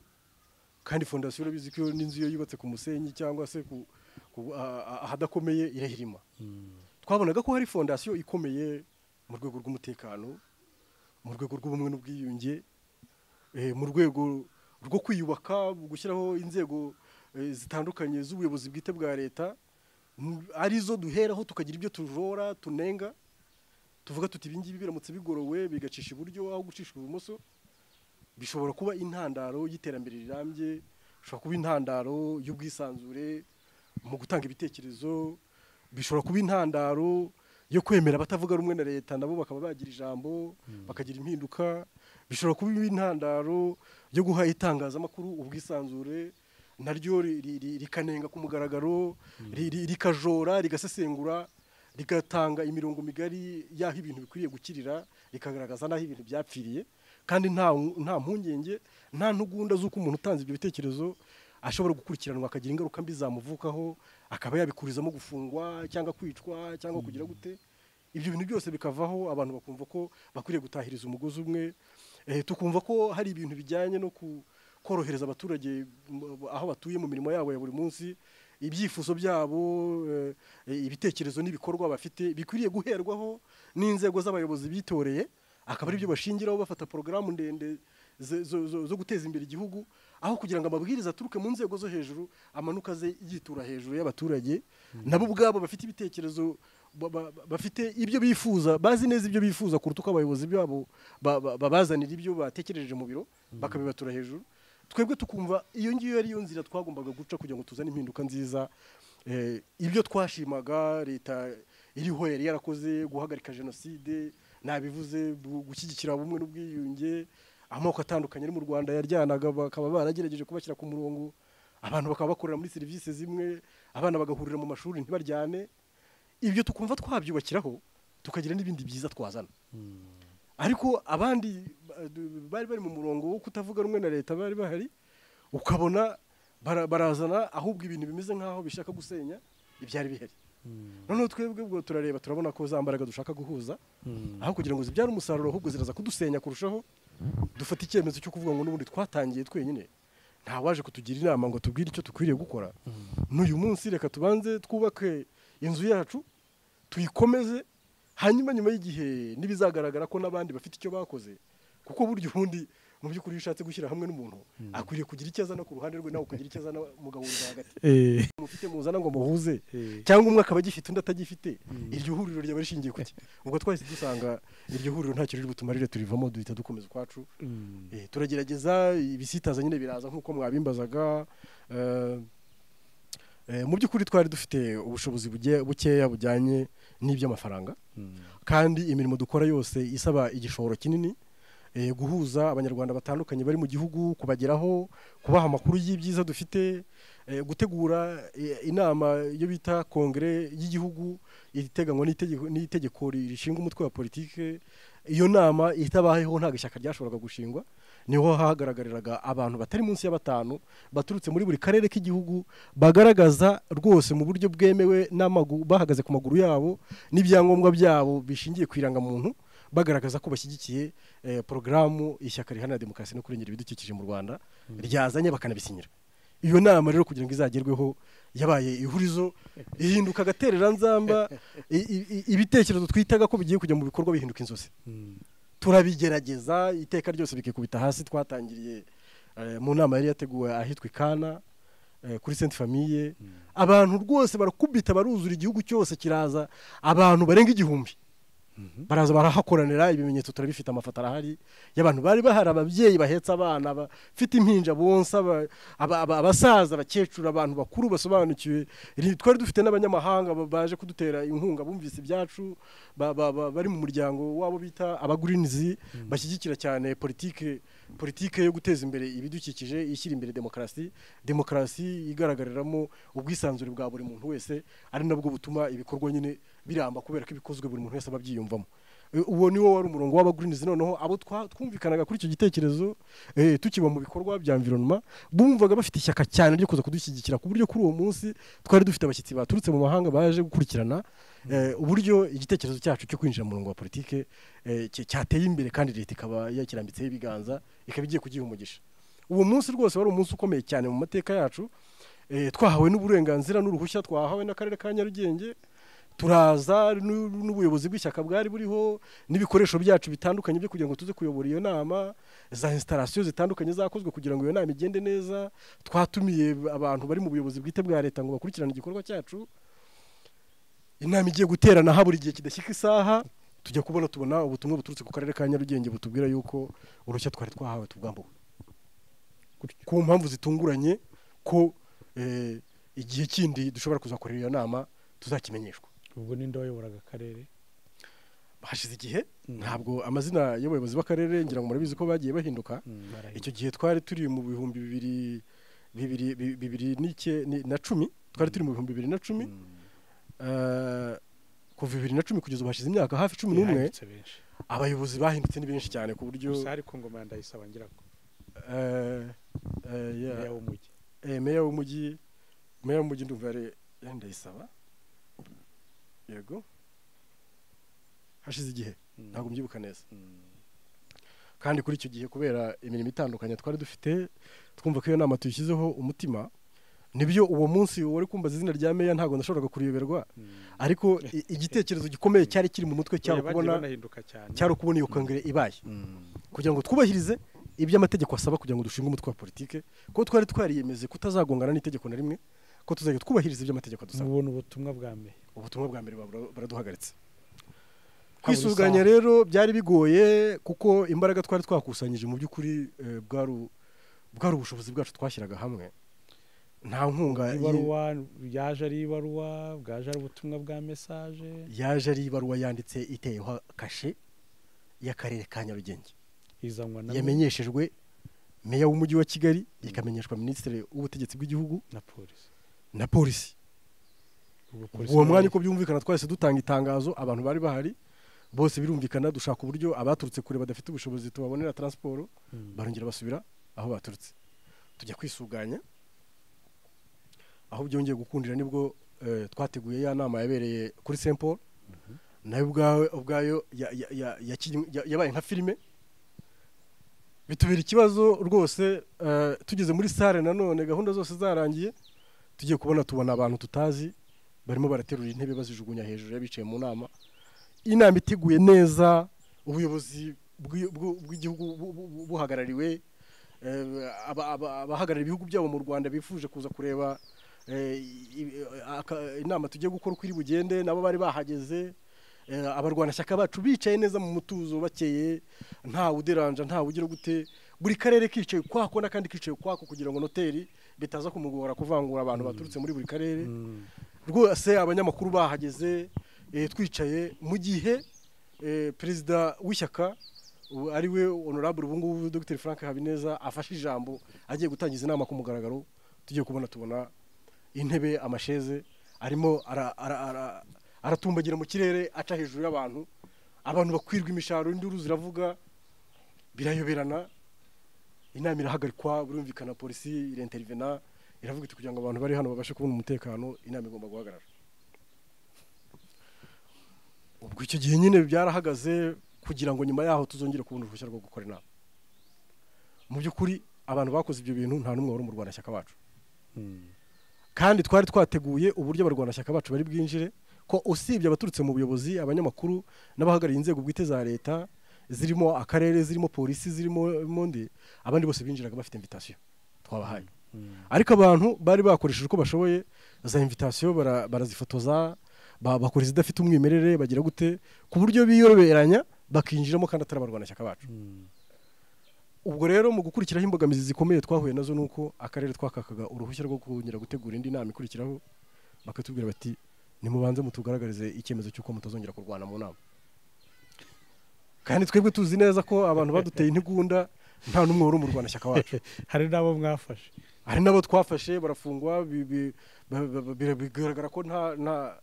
kandi fondasiyo urabizi ko n'inzu iyo yubatse ku musenyi cyangwa se ahadakomeye irahirima. Twabonaga ko hari fondasiyo ikomeye mu rwego rw'umutekano, mu rwego rw'ubumwe n'ubwiyunge, mu rwego rwo kwiyubaka, gushyiraho inzego zitandukanye z'ubuyobozi bwite bwa leta, arizo duheraho tukagira ibyo tujora tunenga, tuvuga tuti ibi ngibi biramutse bigorowe bigacisha iburyo aho gucisha ibumoso, bishobora kuba intandaro y'iterambere rirambye, bishobora kuba intandaro y'ubwisanzure mu gutanga ibitekerezo, bishobora kuba intandaro yo kwemera abatavuga rumwe na leta nabo bakaba bagira ijambo, bakagira impinduka, bishobora kuba intandaro yo guha itangazamakuru ubwisanzure, naryo rikanenga ku mugaragaro, rikajora, rigasesengura, rigatanga imirongo migari y'aho ibintu bikwiriye gukirira, rikagaragaza n'aho ibintu byapfiriye, kandi nta mpungenge, nta ntugunda z'uko umuntu utanze ibyo bitekerezo ashobora gukurikiranwa akagira ingaruka mbi zamuvukaho, akaba yabikurizamo gufungwa cyangwa kwicwa cyangwa kugira gute. Ibyo bintu byose bikavaho, abantu bakumva ko bakwiriye gutahiriza umugozi umwe, tukumva ko hari ibintu bijyanye no korohereza abaturage aho batuye mu mirimo yabo ya buri munsi, ibyifuzo byabo, ibitekerezo n'ibikorwa bafite bikwiriye guherwaho n'inzego z'abayobozi bitoreye, akaba ari byo bashingiraho bafata porogaramu ndende zo guteza imbere igihugu, aho kugira ngo amabwiriza aturuke mu nzego zo hejuru amanuka ze yitura hejuru y'abaturage. Nabo ubwabo bafite ibitekerezo, bafite ibyo bifuza, bazi neza ibyo bifuza kuruta uko abayobozi babo babazanira ibyo batekereje mu biro bakabibatura hejuru. Twebwe tukumva iyo ngiyo yari yo nzira twagombaga guca kugira ngo tuzane impinduka nziza. Ibyo twashimaga leta iriho yari yarakoze, guhagarika jenoside, nabivuze, gushyigikira ubumwe n'ubwiyunge, amoko atandukanye ari mu Rwanda yaryanaga bakaba baragerageje kubashyira ku murongo, abantu bakaba bakorera muri serivisi zimwe, abana bagahurira mu mashuri ntibaryane. Ibyo tukumva twabyubakiraho tukagira n'ibindi byiza twazana. Ariko abandi bari mu murongo wo kutavuga rumwe na leta bari bahari, ukabona barazana ahubwo ibintu bimeze nk'aho bishaka gusenya ibyari bihari. Noneho twebwe ubwo turareba turabona ko za mbaraga dushaka guhuza, aho kugira ngo zibyare umusaruro ahubwo ziraza kudusenya kurushaho. Dufata icyemezo cyo kuvuga ngo n'ubundi twatangiye twenyine, nta waje kutugira inama ngo tubwire icyo dukwiriye gukora. N'uyu munsi reka tubanze twubake inzu yacu, tuyikomeze, hanyuma nyuma y'igihe nibizagaragara ko n'abandi bafite icyo bakoze, kuko buryo ubundi mu by'ukuri ushatse gushyira hamwe n'umuntu akwiriye kugira icyo azana ku ruhande rwe, nawe ukagira icyo azana mugahuriza hagati. Mufite muzana ngo muhuze, cyangwa umwe akaba agifite undi atagifite, iryo huriro ryaba rishingiye kuki? Ubwo twahise dusanga iryo huriro ntacyo riri butumarire, turivamo duhita dukomeza ukwacu. Turagerageza, ibisitaza nyine biraza nk'uko mwabimbazaga. Mu by'ukuri twari dufite ubushobozi bukeya bujyanye n'iby'amafaranga, kandi imirimo dukora yose isaba igishoro kinini. Guhuza abanyarwanda batandukanye bari mu gihugu, kubageraho, kubaha amakuru y'ibyiza dufite, gutegura inama yo bita kongere y'igihugu iteganywa n'itegeko rishinga umutwe wa politike. Iyo nama itabayeho ntabwo ishyaka ryashoboraga gushingwa. Niho hagaragariraga abantu batari munsi ya 5 baturutse muri buri karere k'igihugu, bagaragaza rwose mu buryo bwemewe bahagaze ku maguru yabo n'ibyangombwa byabo bishingiye ku irangamuntu, bagaragaza ko bashyigikiye porogaramu ishyaka riharanira demokarasi no kurengera ibidukikije mu Rwanda ryazanye, bakanabisinyira. Iyo nama rero kugira ngo izagerweho yabaye ihurizo, ihinduka agatereranzamba. Ibitekerezo twitaga ko bigiye kujya mu bikorwa bihinduka inzozi. Turabigerageza, iteka ryose bikikubita hasi. Twatangiriye mu nama yari yateguwe ahitwa Ikana kuri Sainte Famille. Abantu rwose barakubita baruzura, igihugu cyose kiraza, abantu barenga 1000 baraza barahakoranira. Ibimenyetso turabifite, amafoto arahari y'abantu bari bahari, ababyeyi bahetse abana, bafite impinja bonsa, abasaza, abakecuru, abantu bakuru basobanukiwe. Twari dufite n'abanyamahanga baje kudutera inkunga, bumvise ibyacu, bari mu muryango wabo bita abagurinizi, bashyigikira cyane politike yo guteza imbere ibidukikije, ishyira imbere demokarasi igaragariramo ubwisanzure bwa buri muntu wese, ari nabwo butuma ibikorwa nyine biramba, kubera ko ibikozwe buri muntu wese ababyiyumvamo. Uwo niwo wari umurongo w'abagurinizi. Noneho abo twumvikanaga kuri icyo gitekerezo, tukiba mu bikorwa bya environment, bumvaga bafite ishyaka cyane ryo kuza kudushyigikira, ku buryo kuri uwo munsi twari dufite abashyitsi baturutse mu mahanga baje gukurikirana uburyo igitekerezo cyacu cyo kwinjira mu murongo wa politike cyateye imbere, kandi leta ikaba yakirambitseho ibiganza, ikaba igiye kugiha umugisha. Uwo munsi rwose wari umunsi ukomeye cyane mu mateka yacu. Twahawe n'uburenganzira n'uruhushya twahawe n'akarere ka Nyarugenge, turaza n'ubuyobozi bw'ishyaka bwari buriho, n'ibikoresho byacu bitandukanye byo kugira ngo tuze kuyobora iyo nama, za installation zitandukanye zakozwe kugira ngo iyo nama igende neza. Twatumiye abantu bari mu buyobozi bwite bwa leta ngo bakurikirane igikorwa cyacu. Inama igiye guterana habura igihe kidashyika isaha, tujya tubona ubutumwa buturutse ku karere ka Nyarugenge butubwira yuko uruhushya twari twahawe tubwambuwe, ku mpamvu zitunguranye, ko igihe kindi dushobora kuzakorera iyo nama tuzakimenyeshwa. Ubwo ninde wayoboraga akarere? Hashize igihe, ntabwo amazina y'abayobozi b'akarere ngira ngo murabizi ko bagiye bahinduka. Icyo gihe twari turi mu bihumbi 2010, twari turi mu bihumbi 2010. Kuva 2010 kugeza ubu hashize imyaka hafi 11. Abayobozi bahindutse ni benshi cyane ku buryo ari ku ngoma ya Ndayisaba ngira ko meya w'umujyi ndumva yari Ndayisaba. Yego, hashize igihe, ntabwo mbyibuka neza. Kandi kuri icyo gihe kubera imirimo itandukanye twari dufite, twumva ko iyo nama tuyishyizeho umutima. Nibyo uwo munsi wari kumbaza izina rya meya ntabwo ndashoboraga kuriyoberwa, ariko igitekerezo gikomeye cyari kiri mu mutwe cyari kubona iyo kongere ibaye, kugira ngo twubahirize iby'amategeko asaba kugira ngo dushinge umutwe wa politike ko twari twariyemeze kutazagongana n'itegeko na rimwe ko tuzajya twubahiriza iby'amategeko adusaba. mubona ubutumwa bwa mbere baraduhagaritse. Kwisuganya rero byari bigoye kuko imbaraga twari twakusanyije mu by'ukuri bwari ubushobozi bwacu twashyiraga hamwe. Nta nkunga ibaruwa yaje ari ibaruwa, bwaje ari ubutumwa bwa message, yaje ari ibaruwa yanditse iteyeho kashe y'akarere ka Nyarugenge, yamenyeshejwe meya w'umujyi wa Kigali, ikamenyeshwa minisitiri w'ubutegetsi bw'igihugu na polisi. Uwo mwanya uko byumvikana twese dutanga itangazo, abantu bari bahari bose birumvikana, dushaka uburyo abaturutse kure badafite ubushobozi tubabonera transport, barongera basubira aho baturutse, tujya kwisuganya. Aho byongeye gukundira nibwo twateguye ya nama yabereye kuri Saint Paul, nayo ubwayo yabaye nka filime, bitubera ikibazo rwose. Tugeze muri sale nanone gahunda zose zarangiye, tugiye tubona abantu tutazi barimo baraterura intebe bazijugunya hejuru y'abicaye mu nama. Inama iteguye neza, ubuyobozi bw'igihugu buhagarariwe, abahagarariye ibihugu byabo mu Rwanda bifuje kuza kureba inama tugiye gukora uko iri bugende, nabo bari bahageze. Abarwanashyaka bacu bicaye neza mu mutuzo, bakeye, nta uderanja, nta ugira gute, buri karere kicaye kwako n'akandi kicaye kwako, kugira ngo noteri bitaza kumugora kuvangura abantu baturutse muri buri karere. Rwose abanyamakuru bahageze, twicaye mu gihe perezida w'ishyaka ari we honorable ubungubu Dr Frank Habineza afashe ijambo agiye gutangiza inama ku mugaragaro. Tugiye tubona intebe, amasheze arimo aratumbagira mu kirere, aca hejuru y'abantu, abantu bakwirwa imisharo, induru ziravuga, birayoberana. Inama irahagarikwa, burumvikana polisi irintervena, iravuga iti kugira ngo abantu bari hano babashe kubona umutekano, inama igomba guhagarara. Ubwo icyo gihe nyine byarahagaze kugira ngo nyuma yaho tuzongere kubona uruhushya rwo gukora inama. Mu by'ukuri abantu bakoze ibyo bintu nta n'umwe wari mu Rwanashyaka bacu, kandi twari twateguye uburyo abarwanashyaka bacu bari bwinjire, ko usibye abaturutse mu buyobozi, abanyamakuru n'abahagarariye inzego bwite za leta, zirimo akarere, zirimo polisi, zirimo monde, abandi bose binjiraga bafite invitation twabahaye. Ariko abantu bari bakoresheje uko bashoboye za invitation, barazifotoza, bakora izidafite umwimerere, bagira gute, ku buryo biyoroberanya bakinjiramo kandi atari abarwanashyaka bacu. Ubwo rero mu gukurikiraho imbogamizi zikomeye twahuye nazo, nuko akarere twakakaga uruhushya rwo kongera gutegura indi nama ikurikiraho, bakatubwira bati nimubanze mutugaragarize icyemezo cy'uko mutazongera kurwana mu nama. Kandi twebwe tuzi neza ko abantu baduteye intigunda nta n'umwe wari mu Rwanashyaka wacu. Hari nabo mwafashe, hari nabo twafashe barafungwa, bigaragara ko nta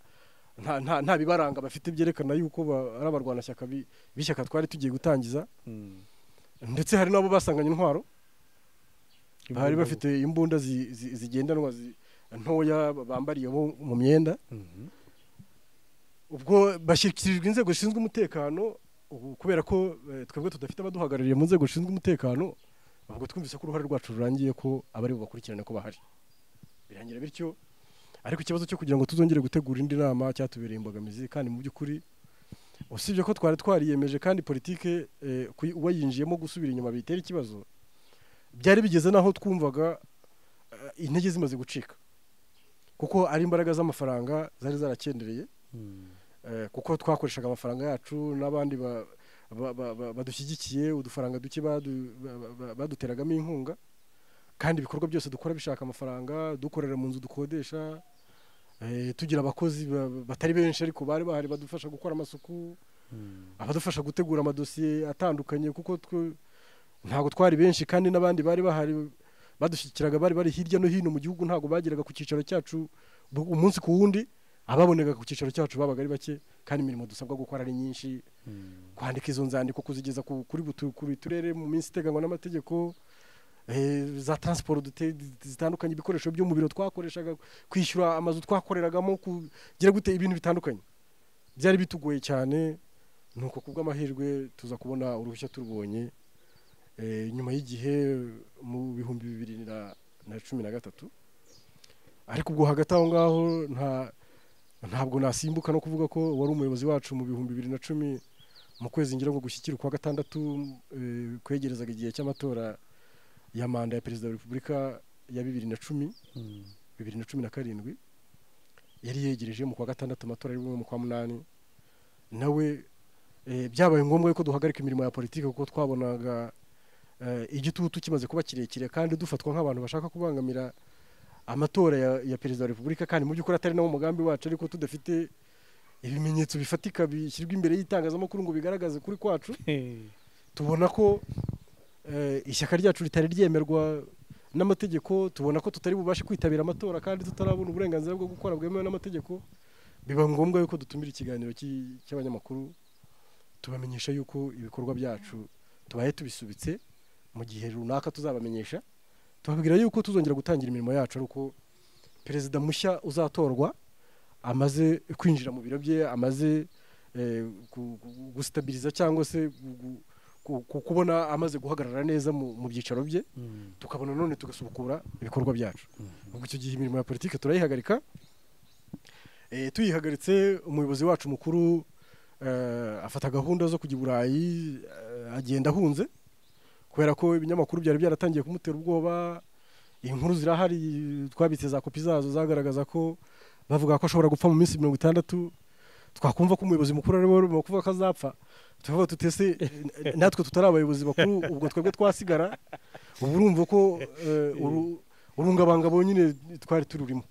bibaranga bafite byerekana yuko ari abarwanashyaka b'ishyaka twari tugiye gutangiza. Ndetse hari nabo basanganye intwaro, bari bafite imbunda zigendanwa ntoya bambariye mu myenda. Ubwo bashyikirijwe inzego zishinzwe umutekano, kubera ko twebwe tudafite abaduhagarariye mu nzego zishinzwe umutekano. Ubwo twumvise ko uruhare rwacu rurangiye, ko abari bubakurikirane ko bahari, birangira bityo. Ariko ikibazo cyo kugira ngo tuzongere gutegura indi nama cyatubereye imbogamizi, kandi mu by'ukuri usibye ko twari twariyemeje, kandi politike wayinjiyemo gusubira inyuma bitera ikibazo, byari bigeze naho twumvaga intege zimaze gucika, kuko ari imbaraga z'amafaranga zari zarakendereye, kuko twakoreshaga amafaranga yacu n'abandi badushyigikiye, udufaranga duke baduteragamo inkunga, kandi ibikorwa byose dukora bishaka amafaranga, dukorera mu nzu dukodesha, tugira abakozi batari benshi ariko bari bahari badufasha gukora amasuku, abadufasha gutegura amadosiye atandukanye, kuko ntago twari benshi, kandi n'abandi bari bahari badushyikiraga bari hirya no hino mu gihugu, ntago bageraga ku cyicaro cyacu umunsi ku wundi. Ababoneka ku cyicaro cyacu babaga ari bake, kandi imirimo dusabwa gukora ari nyinshi, kwandika izo nzandiko, kuzigeza kuri turere mu minsi iteganywa n'amategeko, za transport zitandukanye, ibikoresho byo mu biro twakoreshaga, kwishyura amazu twakoreragamo, kugira gute ibintu bitandukanye, byari bitugoye cyane. Nuko kubw'amahirwe tuza kubona uruhushya turubonye nyuma y'igihe mu 2013. Ariko ubwo hagati aho ngaho ntabwo nasimbuka no kuvuga ko wari umuyobozi wacu mu 2010 mu kwezi ngira ngo gushyikira kwa gatandatu kwegerezaga igihe cy'amatora ya manda ya perezida wa repubulika ya 2017 yari yegereje mu kwa gatandatu amatora ari mu kwa munani nawe byabaye ngombwa yuko duhagarika imirimo ya politiki kuko twabonaga igitutu kimaze kuba kirekire kandi dufatwa nk'abantu bashaka kubangamira amatora ya perezida wa repubulika kandi mu by'ukuri atari nawo umugambi wacu ariko tudafite ibimenyetso bifatika bishyirwa imbere y'itangazamakuru ngo bigaragaze kuri kwacu tubona ko ishyaka ryacu ritari ryemerwa n'amategeko tubona ko tutari bubashe kwitabira amatora kandi tutarabona uburenganzira bwo gukora bwemewe n'amategeko biba ngombwa yuko dutumira ikiganiro cy'abanyamakuru tubamenyesha yuko ibikorwa byacu tubaye tubisubitse mu gihe runaka tuzabamenyesha tubabwira yuko tuzongera gutangira imirimo yacu ariko perezida mushya uzatorwa amaze kwinjira mu biro bye amaze gustabiriza cyangwa se kubona amaze guhagarara neza mu byicaro bye tukabona none tugasubukura ibikorwa byacu ubwo icyo gihe imirimo ya politiki turayihagarika tuyihagaritse umuyobozi wacu mukuru afata gahunda zo kujya i Burayi agenda ahunze kubera ko ibinyamakuru byari byaratangiye kumutera ubwoba inkuru zirahari twabitse za kopi zazo zagaragaza ko bavuga ko ashobora gupfa mu minsi 60 twakumva ko umuyobozi mukuru ari we kuvuga ko azapfa tuvuga tutese natwe tutari abayobozi bakuru ubwo twebwe twasigara ubu urumva ko urungabangabo nyine twari tururimo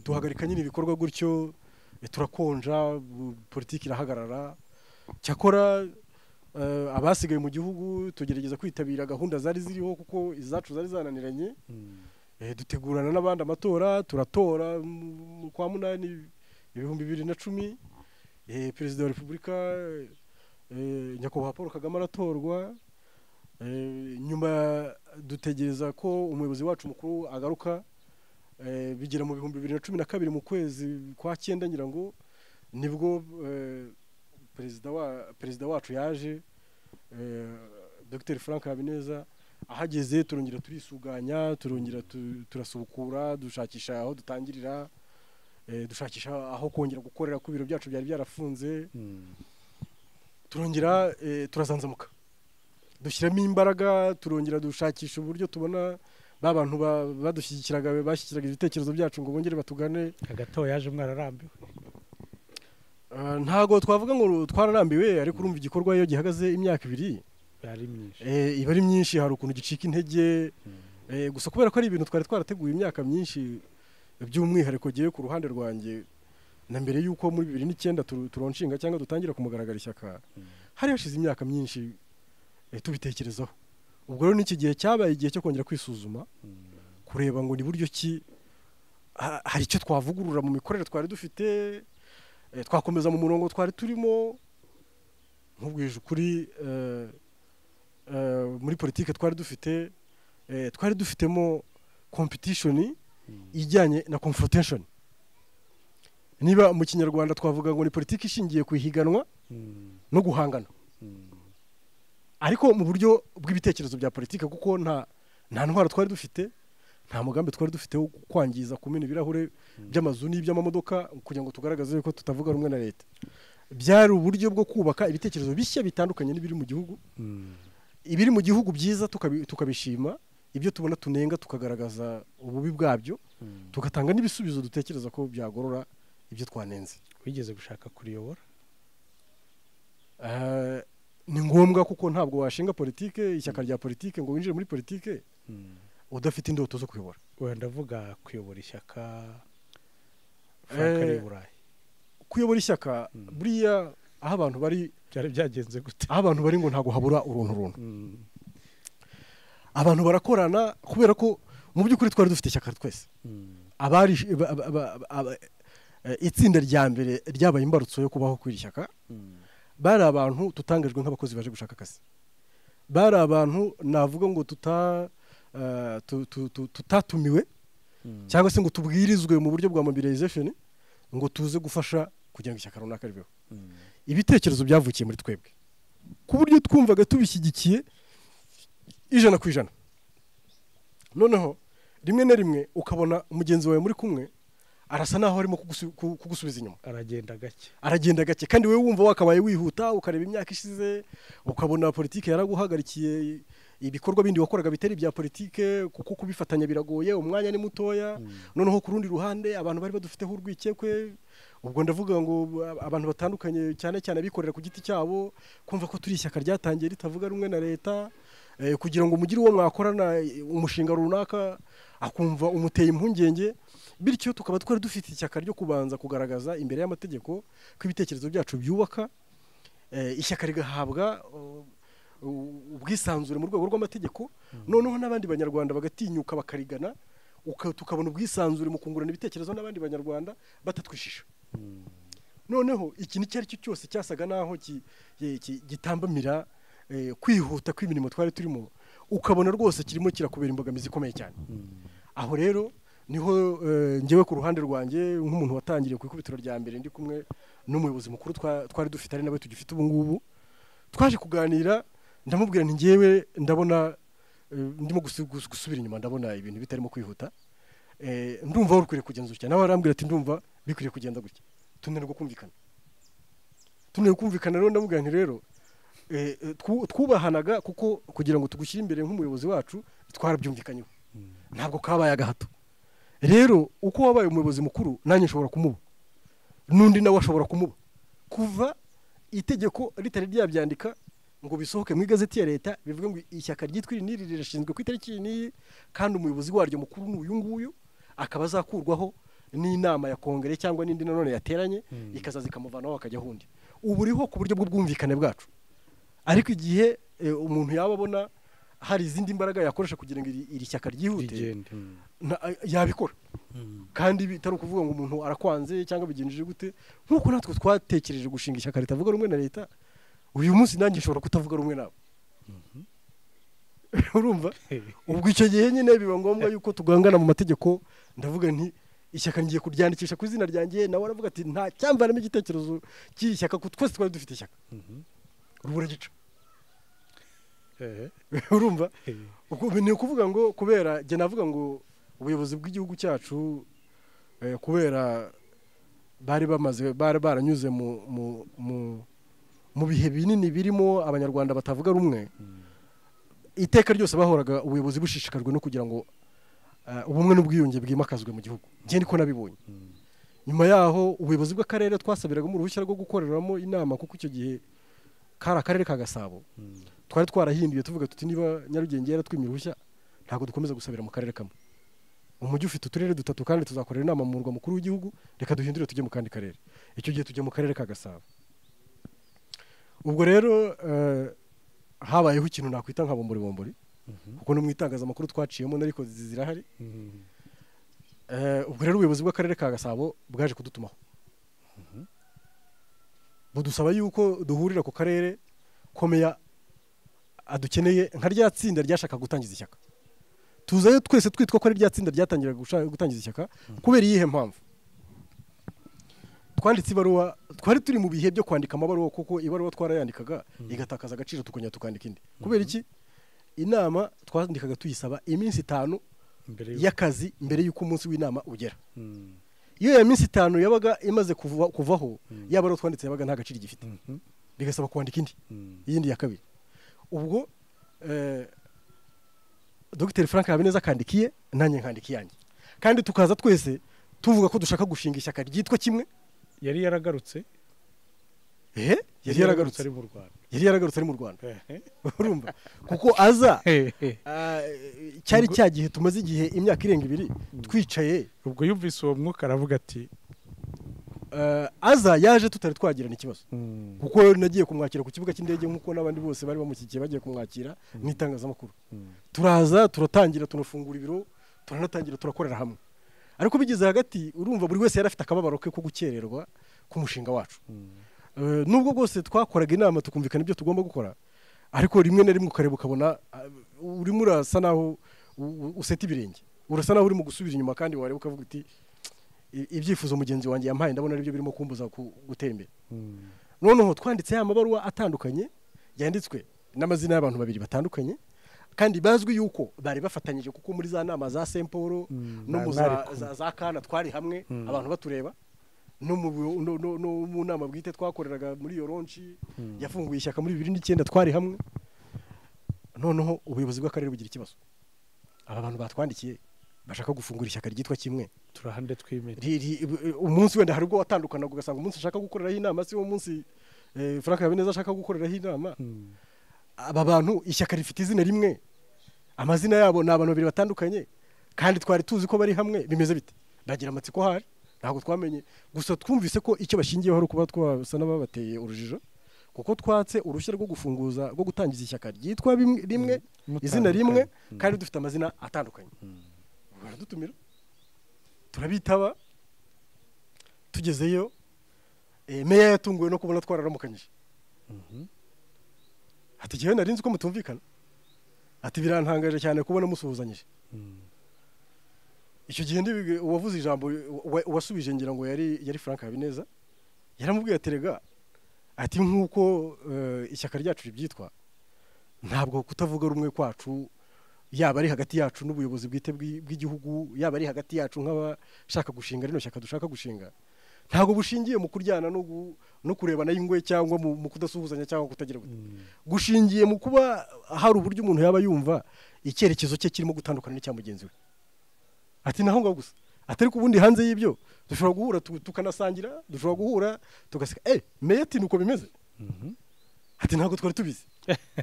duhagarika nyine ibikorwa gutyo turakonja politiki irahagarara cyakora abasigaye mu gihugu tugerageza kwitabira gahunda zari ziriho kuko izacu zari zananiranye dutegurana n'abandi amatora turatora mu kwa munani 2010 perezida wa repubulika nyakubahwa Paul Kagame aratorwa nyuma dutegereza ko umuyobozi wacu mukuru agaruka bigera mu 2012 mu kwezi kwa 9 ngira ngo nibwo perezida wacu yaje Dr Frank Habineza ahageze turongera turisuganya turongera turasubukura dushakisha aho dutangirira dushakisha aho kongera gukorera ku biro byacu byari byarafunze turongera turazanzamuka dushyiramo imbaraga turongera dushakisha uburyo tubona babantu badushyigikiraga bashyikiraga ibitekerezo byacu ngo bongere batugane hagati yaje mwararambiwe ntago twavuga ngo twararambiwe ariko urumva igikorwa iyo gihagaze imyaka 2 iba ari myinshi hari ukuntu gicika intege gusa kubera ko ari ibintu twari twarateguye imyaka myinshi by'umwihariko giye ku ruhande rwanjye na mbere yuko muri 2009 turonshinga cyangwa dutangira kumugaragara ishyaka hari hashize imyaka myinshi tubitekerezaho ubwo rero n'iki gihe cyabaye igihe cyo kongera kwisuzuma kureba ngo ni buryo ki hari icyo twavugurura mu mikorere twari dufite twakomeza mu murongo twari turimo nk'ubwije ukuri muri politike twari dufitemo competition ijyanye na confrontation niba mu kinyarwanda twavuga ngo ni politiki ishingiye ku ihiganwa no guhangana ariko mu buryo bw'ibitekerezo bya politike kuko nta ntwaro twari dufite nta mugambi twari dufite wo kwangiza kumena ibirahure by'amazu n'iby'amamodoka kugira ngo tugaragaze ko tutavuga rumwe na leta byari uburyo bwo kubaka ibitekerezo bishya bitandukanye n'ibiri mu gihugu ibiri mu gihugu byiza tukabishima ibyo tubona tunenga tukagaragaza ububi bwabyo tugatanga n'ibisubizo dutekereza ko byagorora ibyo twanenze wigeze gushaka kuriyobora ni ngombwa kuko ntabwo washinga politike ishyaka rya politike ngo winjire muri politike udafite indoto zo kuyobora wenda ndavuga kuyobora ishyaka Frank Burayi kuyobora ishyaka buriya aho abantu bari byari byagenze gute aho abantu bari ngo ntago habura uruntu abantu barakorana kubera ko mu by'ukuri twari dufite ishyaka twese abari itsinda rya mbere ryabaye imbarutso yo kubaho kw'iri shyaka bari abantu tutangajwe nk'abakozi baje gushaka akazi bari abantu navuga ngo tutatumiwe cyangwa se ngo tubwirizwe mu buryo bwa mobilization ngo tuze gufasha kugira ngo ishyaka runaka ribeho ibitekerezo byavukiye muri twebwe ku buryo twumvaga tubishyigikiye 100%. Noneho rimwe na rimwe ukabona umugenzi wawe muri kumwe arasa naho arimo kugusubiza inyuma, aragenda gake kandi wowe wumva wakabaye wihuta ukareba imyaka ishize ukabona politike yaraguhagarikiye, ibikorwa bindi wakoraga bitari bya politike kuko kubifatanya biragoye, umwanya ni mutoya. Noneho ku rundi ruhande abantu bari badufiteho urwikekwe, ubwo ndavuga ngo abantu batandukanye cyane cyane abikorera ku giti cyabo, kumva ko turi ishyaka ryatangiye ritavuga rumwe na leta, kugira ngo mugire uwo mwakorana umushinga runaka akumva umuteye impungenge. Bityo tukaba twari dufite ishyaka ryo kubanza kugaragaza imbere y'amategeko ko ibitekerezo byacu byubaka, ishyaka rigahabwa ubwisanzure mu rwego rw'amategeko, noneho n'abandi banyarwanda bagatinyuka bakarigana, tukabona ubwisanzure mu kungurana ibitekerezo n'abandi banyarwanda batatwishisha. Noneho ikintu icyo ari cyo cyose cyasaga naho gitambamira kwihuta kw'imirimo twari turimo, ukabona rwose kirimo kirakubera imbogamizi ikomeye cyane. Aho rero niho ngewe ku ruhande rwanjye nk'umuntu watangiriye ku ikubitiro rya mbere ndi kumwe n'umuyobozi mukuru twari dufite ari nawe tugifite ubu ngubu, twaje kuganira, ndamubwira nti ngewe ndabona ndimo gusubira inyuma, ndabona ibintu bitarimo kwihuta, ndumva wari ukwiriye kugenza gutya. Nawe arambwira ati ndumva bikwiriye kugenda gutya. Tunanirwa kumvikana rero ndamubwira nti rero twubahanaga kuko kugira ngo tugushyire imbere nk'umuyobozi wacu twarabyumvikanyeho, ntabwo kabaye agahato. Rero uko wabaye umuyobozi mukuru nanjye nshobora kumuba, n'undi nawe ashobora kumuba, kuva itegeko ritari ryabyandika ngo bisohoke mu igazeti ya leta bivuga ngo ishyaka ryitwa iri rirashinzwe ku itariki n'iyi, kandi umuyobozi waryo mukuru ni uyu nguyu, akaba azakurwaho n'inama ya kongere cyangwa n'indi nanone yateranye ikazaza ikamuvanaho akajyaho undi. Ubu uriho ku buryo bw'ubwumvikane bwacu, ariko igihe umuntu yaba abona hari izindi mbaraga yakoresha kugira ngo iri shyaka ryihute yabikora, kandi bitari ukuvuga ngo umuntu arakwanze cyangwa bigenjeje gute. Nk'uko natwe twatekereje gushinga ishyaka ritavuga rumwe na leta, uyu munsi nanjye nshobora kutavuga rumwe nawe. Urumva? Ubwo icyo gihe nyine biba ngombwa yuko tugangana mu mategeko. Ndavuga nti ishyaka ngiye kuryandikisha ku izina ryanjye, nawe aravuga ati nta cyamvanamo igitekerezo cy'iri shyaka, twese twari dufite ishyaka, rubura gica. Urumva? Ni ukuvuga ngo kubera jye navuga ngo ubuyobozi bw'igihugu cyacu kubera bari baranyuze mu bihe binini birimo abanyarwanda batavuga rumwe, iteka ryose bahoraga ubuyobozi bushishikajwe no kugira ngo ubumwe n'ubwiyunge bwimakazwe mu gihugu. Njye niko nabibonye. Nyuma yaho ubuyobozi bw'akarere twasabiragamo uruhushya rwo gukoreramo inama, kuko icyo gihe kari akarere ka Gasabo, twari twarahinduye tuvuga tuti niba Nyarugenge yaratwimye uruhushya ntabwo dukomeza gusabira mu karere kamwe. Umujyi ufite uturere dutatu kandi tuzakorera inama mu murwa mukuru w'igihugu, reka duhindure tujye mu kandi karere. Icyo gihe tujye mu karere ka Gasabo. Ubwo rero habayeho ikintu nakwita nka bombori, kuko no mu itangazamakuru twaciyemo nariko zirahari. Ubwo rero ubuyobozi bw'akarere ka Gasabo bwaje kudutumaho, budusaba yuko duhurira ku karere komeya adukeneye nka rya tsinda ryashaka gutangiza ishyaka. Tuzayo twese twitwa ko ari rya tsinda ryatangira gutangiza ishyaka. Kubera iyihe mpamvu? Twanditse ibaruwa, twari turi mu bihe byo kwandika amabaruwa, kuko ibaruwa twarayandikaga igatakaza agaciro tukongera tukandika indi. Kubera iki? Inama twandikaga tuyisaba iminsi 5 y'akazi mbere y'uko umunsi w'inama ugera. Iyo ya minsi 5 yabaga imaze kuvaho, yabaruwa twanditse yabaga nta gaciro gifite, bigasaba kwandika iyindi ya kabiri. Ubwo Dr. Frank Habineza kandikiye, nanjye nkandikiye yanjye, kandi tukaza twese tuvuga ko dushaka gushinga ishyaka ryitwa kimwe. Yari yaragarutse ari mu Rwanda. Urumva? Kuko aza cyari cyagihe tumaze igihe imyaka irenga 2 twicaye. Ubwo yumvise uwo mwuka aravuga ati aza yaje tutari twagirana ikibazo, kuko nagiye kumwakira ku kibuga cy'indege nk'uko n'abandi bose bari bamukikiye bagiye kumwakira mu itangazamakuru. Turaza turatangira tunafungura ibiro, turanatangira turakorera hamwe. Ariko bigeze hagati, urumva buri wese yari afite akababaro ke ko gukererwa ku mushinga wacu. Nubwo rwose twakoraga inama tukumvikana ibyo tugomba gukora, ariko rimwe na rimwe ukareba ukabona urimo urasa naho useta ibirenge, urasa naho urimo gusubira inyuma, kandi wareba ukavuga uti ibyifuzo mugenzi wanjye yampaye ndabona aribyo birimo kumbuza gutera imbere. Noneho twanditse ya mabaruwa atandukanye, yanditswe n'amazina y'abantu babiri batandukanye, kandi bazwi yuko bari bafatanyije kuko muri za nama za Saint Paul no mu za Kana twari hamwe abantu batureba no mu nama bwite twakoreraga muri iyo ronchi yafunguye ishyaka muri 2009 twari hamwe. Noneho ubuyobozi bw'akarere bugira ikibazo, aba bantu batwandikiye bashaka gufungura ishyaka ryitwa kimwe turahande twimere umunsi wenda hari ubwo watandukana ugasanga umunsi ashaka gukoreraho inama si wo munsi Frank Habineza ashaka gukoreraho inama. Aba bantu ishyaka rifite izina rimwe, amazina yabo ni abantu babiri batandukanye, kandi twari tuzi ko bari hamwe. Bimeze bite? Bagira amatsiko hari, ntabwo twamenye. Gusa twumvise ko icyo bashingiyeho ari kuba twasa n'ababateye urujijo, kuko twatse uruhushya rwo gufunguza rwo gutangiza ishyaka ryitwa rimwe, izina rimwe, kandi dufite amazina atandukanye. Baradutumira turabitaba, tugezeyo meya yatunguwe no kubona twararamukanyije. Ati gihe narinzi ko mutumvikana, ati birantangaje cyane kubona musuhuzanyije. Icyo gihe ndi uwavuze ijambo wasubije ngira ngo yari Frank Habineza, yaramubwiye aterega ati nkuko ishyaka ryacu ribyitwa, ntabwo kutavuga rumwe kwacu yaba ari hagati yacu n'ubuyobozi bwite bw'igihugu, yaba ari hagati yacu nk'abashaka gushinga rino shyaka dushaka gushinga, ntabwo bushingiye mu kuryana no kurebana y'ingwe cyangwa mu kudasuhuzanya cyangwa kutagira gute. Gushingiye mu kuba hari uburyo umuntu yaba yumva icyerekezo cye kirimo gutandukana n'icya mugenzi we. Ati naho ngaho gusa, atari ku bundi hanze y'ibyo dushobora guhura tukanasangira, dushobora guhura tugaseka meya ati nuko bimeze. Ati ntabwo twari tubizi,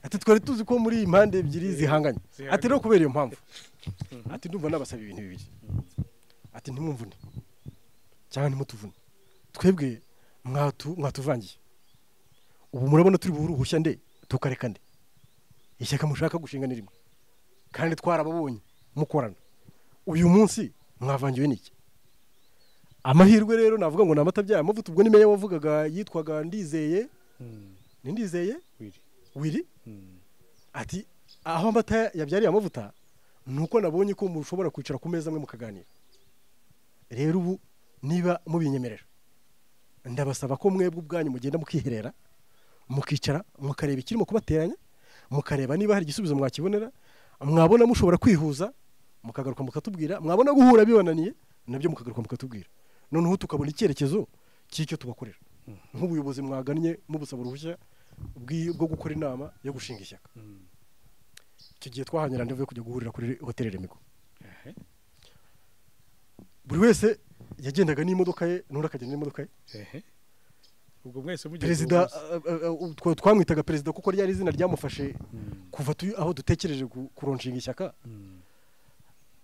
ati twari tuzi ko muri impande ebyiri zihanganye. Ati rero kubera iyo mpamvu, ati ndumva nabasaba ibintu bibiri. Ati ntimwumvune cyangwa ntimutuvune, twebwe mwatuvangiye. Ubu murabona turi buhuru uruhushya nde tukareka nde? Ishyaka mushaka gushinga ni rimwe, kandi twarababonye mukorana. Uyu munsi mwavangiwe n'iki? Amahirwe rero navuga ngo namatabyaye amavuta. Ubwo ni meya wavugaga yitwaga Ndizeye, ni Ndizeye Wiri. Ati aho amata yabyariye amavuta nuko nabonye ko mushobora kwicara ku meza amwe mukaganira. Rero ubu niba mubinyemerera, ndabasaba ko mwebwe ubwanyu mugenda mukiherera, mukicara mukareba ikirimo kubateranya, mukareba niba hari igisubizo mwakibonera, mwabona mushobora kwihuza mukagaruka mukatubwira, mwabona guhura bibananiye nabyo mukagaruka mukatubwira. Noneho tukabona icyerekezo cy'icyo tubakorera. Nk'ubuyobozi mwagannye mubusaba uruhushya bwo gukora inama yo gushinga ishyaka. Icyo gihe twahanyira ndivuye kujya guhurira kuri hoteli Remigo. Buri wese yagendaga n'imodoka ye, n'undi akagenda n'imodoka ye. Ubwo mwese mugiye perezida twamwitaga perezida kuko ryari izina ryamufashe kuva aho dutekereje kuronshinga ishyaka.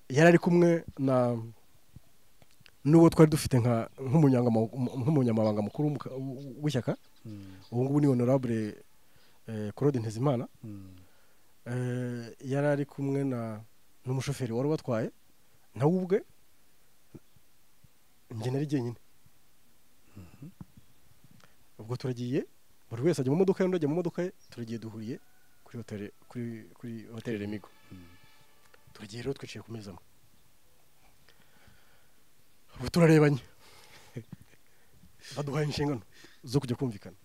Yari ari kumwe n'uwo twari dufite nk'umunyamabanga mukuru w'ishyaka. Ubu ngubu ni honorable Claude Ntezimana. Yari ari kumwe n'umushoferi wari watwaye, nawe ubwe, njye nari jyenyine. Ubwo turagiye, buri wese ajya mu modoka ye, undi ajya mu modoka ye, turagiye duhuriye kuri hoteli Remigo. Turagiye rero twicaye ku meza amwe, ubu turarebanye, baduhaye inshingano zo kujya kumvikana.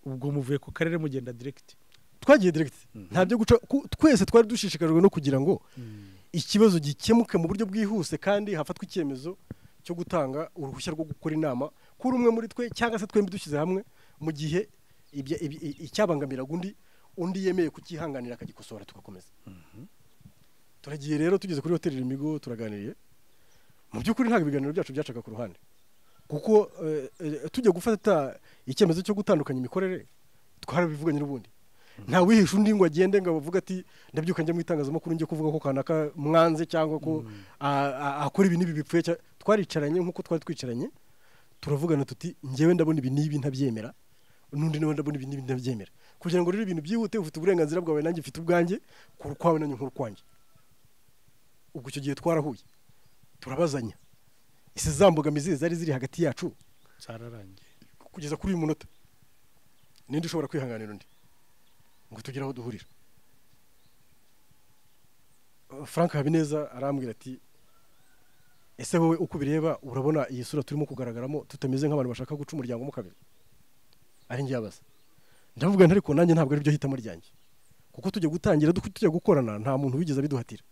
Ubwo muvuye ku karere mugenda direct? Twagiye direct, nta byo guca. Twese twari dushishikajwe no kugira ngo ikibazo gikemuke mu buryo bwihuse, kandi hafatwa icyemezo cyo gutanga uruhushya rwo gukora inama kuri umwe muri twe, cyangwa se twembi dushyize hamwe, mu gihe icyabangamiraga undi yemeye kukihanganira akagikosora tugakomeza. Turagiye rero tugeze kuri hoteli Remigo, turaganiriye. Mu by'ukuri ntabwo ibiganiro byacu byacaga ku ruhande, kuko tujya gufata icyemezo cyo gutandukanya imikorere twarabivuganye n'ubundi. Nta wihisha undi ngo agende ngo avuga ati ndabyuka njya mu itangazamakuru njye kuvuga ko kanaka mwanze cyangwa ko akora ibi n'ibi bipfuye. Twaricaranye nk'uko twari twicaranye, turavugana tuti njyewe ndabona ibi n'ibi ntabyemera, n'undi nawe ndabona ibi n'ibi ntabyemera. Kugira ngo rero ibintu byihute, ufite uburenganzira bwawe nanjye mfite ubwanjye, kwawe nanjye nk'urukwanjye. Ubwo icyo gihe twarahuye, turabazanya. Ese za mbogamizi zari ziri hagati yacu zararangiye kugeza kuri uyu munota. Ninde ushobora kwihanganira undi ngo tugire aho duhurira? Frank Habineza arambwira ati ese wowe uko bireba urabona iyi sura turimo kugaragaramo tutameze nk'abantu bashaka guca umuryango mu kabiri? Ari njye yabaza. Ndavuga ntariko nanjye ntabwo ari byo hitamo ryanjye, kuko tujya gutangira tujya gukorana nta muntu wigeze abiduhatira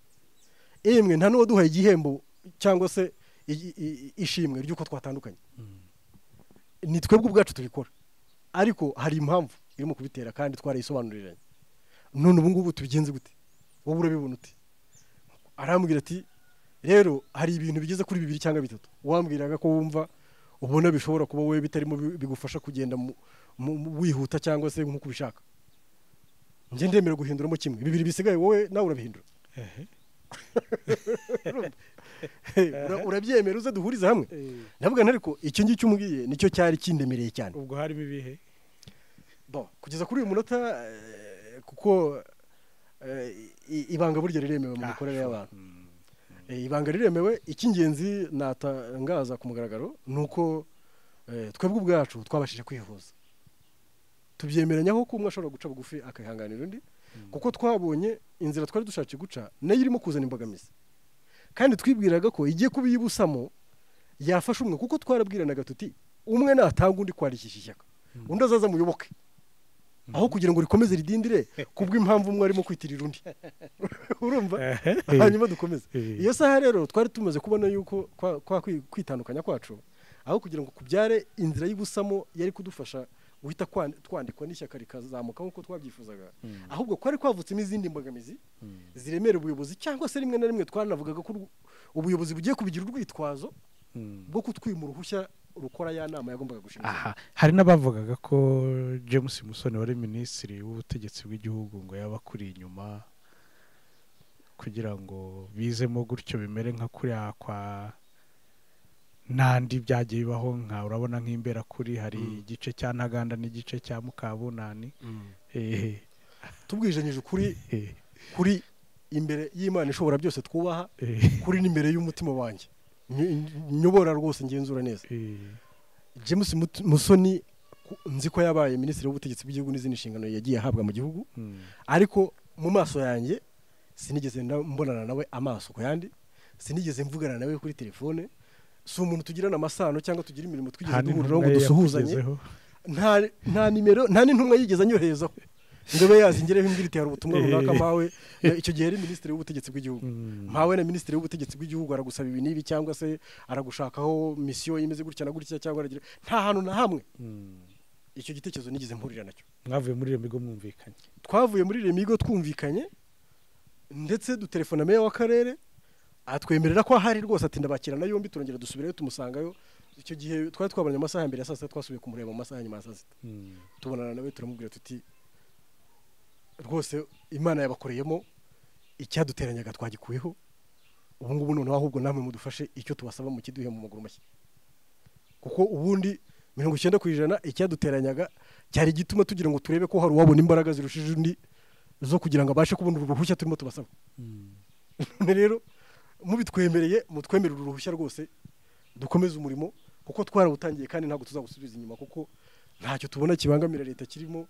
emwe nta n'uwaduhaye igihembo cyangwa se ishimwe ry'uko twatandukanye ni twebwe ubwacu tubikora ariko hari impamvu irimo kubitera kandi twarayisobanuriranye none ubu ngubu tubigenze gute wowe urabibona uti arambwira ati rero hari ibintu bigeze kuri 2 cyangwa 3 wambwiraga ko wumva ubona bishobora kuba wowe bitarimo bigufasha kugenda wihuta cyangwa se nk'uko ubishaka nje ndemera guhinduramo kimwe 2 bisigaye wowe nawe urabihindura urabyemera uze duhuriza hamwe ndavuga ariko icyo ngicyo umubwiye nicyo cyari kindemereye cyane ubwo harimo ibihe kugeza kuri uyu munota kuko ibanga burya riremewe mu mikorere y'abantu ibanga riremewe icy'ingenzi natangaza ku mugaragaro nuko twebwe ubwacu twabashije kwihuza tubyemeranyaho ko umwe ashobora guca bugufi akayihanganira undi kuko twabonye inzira twari dushakiye guca nayo irimo kuzana imbogamizi kandi twibwiraga ko igiye kubiyibusamo yafasha umwe kuko twarabwiranaga tuti umwe natanga undi kwandikisha ishyaka undi azaza muyoboke aho kugira ngo rikomeze ridindire kubw'impamvu umwe arimo kwitirira undi urumva hanyuma dukomeze iyo saha rero twari tumaze kubona yuko kwitandukanya kwacu aho kugira ngo kubyare inzira y'ibusamo yari kudufasha guhita twandikwa n'ishyaka rikazamuka nk'uko twabyifuzaga ahubwo kwari kwavutsemo izindi mbogamizi ziremera ubuyobozi cyangwa se rimwe na rimwe twanavugaga ko ubuyobozi bugiye kubigira urwitwazo bwo kutwima uruhushya rukora ya nama yagombaga gushinga hari n'abavugaga ko James Musoni wari minisitiri w'ubutegetsi bw'igihugu ngo yaba akuri inyuma kugira ngo bizemo gutyo bimere nka kuriya kwa nandi byagiye bibaho nka urabona nk'imbera kuri hari igice cya Ntaganda n'igice cya Mukabunani tubwijanyije kuri imbere y'Imana ishobora byose twubaha kuri n'imbere y'umutima wanjye nyobora rwose ngenzura neza James Musoni nzi ko yabaye minisitiri w'ubutegetsi bw'igihugu n'izindi nshingano yagiye ahabwa mu gihugu ariko mu maso yanjye sinigeze mbonana nawe amaso ku yandi sinigeze mvugana nawe kuri telefone si umuntu tugirana amasano cyangwa tugira imirimo twigeze duhuriraho ngo dusuhuzanye nta nimero nta n'intumwa yigeze anyoherezaho ngabe yazingereho imbwirite hari ubutumwa runaka mpawe icyo gihe ari minisitiri w'ubutegetsi bw'igihugu mpawe na minisitiri w'ubutegetsi bw'igihugu aragusaba ibi n'ibi cyangwa se aragushakaho misiyo imeze gutya na gutya cyangwa nta hantu na hamwe icyo gitekerezo nigeze mpurira nacyo mwavuye muri Remigo mwumvikanye twavuye muri Remigo twumvikanye ndetse dutelefona meya w'akarere atwemerera ko ahari rwose ati ndabakirana yombi turongera dusubirayo tumusangayo icyo gihe twari twabonye amasaha mbere ya saa sita twasubiye kumureba mu masaha nyuma ya saa sita tubonana nawe turamubwira tuti rwose Imana yabakoreyemo icyaduteranyaga twagikuyeho ubu ngubu noneho ahubwo namwe mudufashe icyo tubasaba mu kiduhe mu maguru mashya kuko ubundi 90% icyaduteranyaga cyari gituma tugira ngo turebe ko hari uwabona imbaraga zirushije undi zo kugira ngo abashe kubona uruhushya turimo tubasaba rero mubitwemereye mutwemerera uruhushya rwose dukomeze umurimo kuko twarawutangiye kandi ntabwo tuzagusubiza inyuma kuko ntacyo tubona kibangamira leta kirimo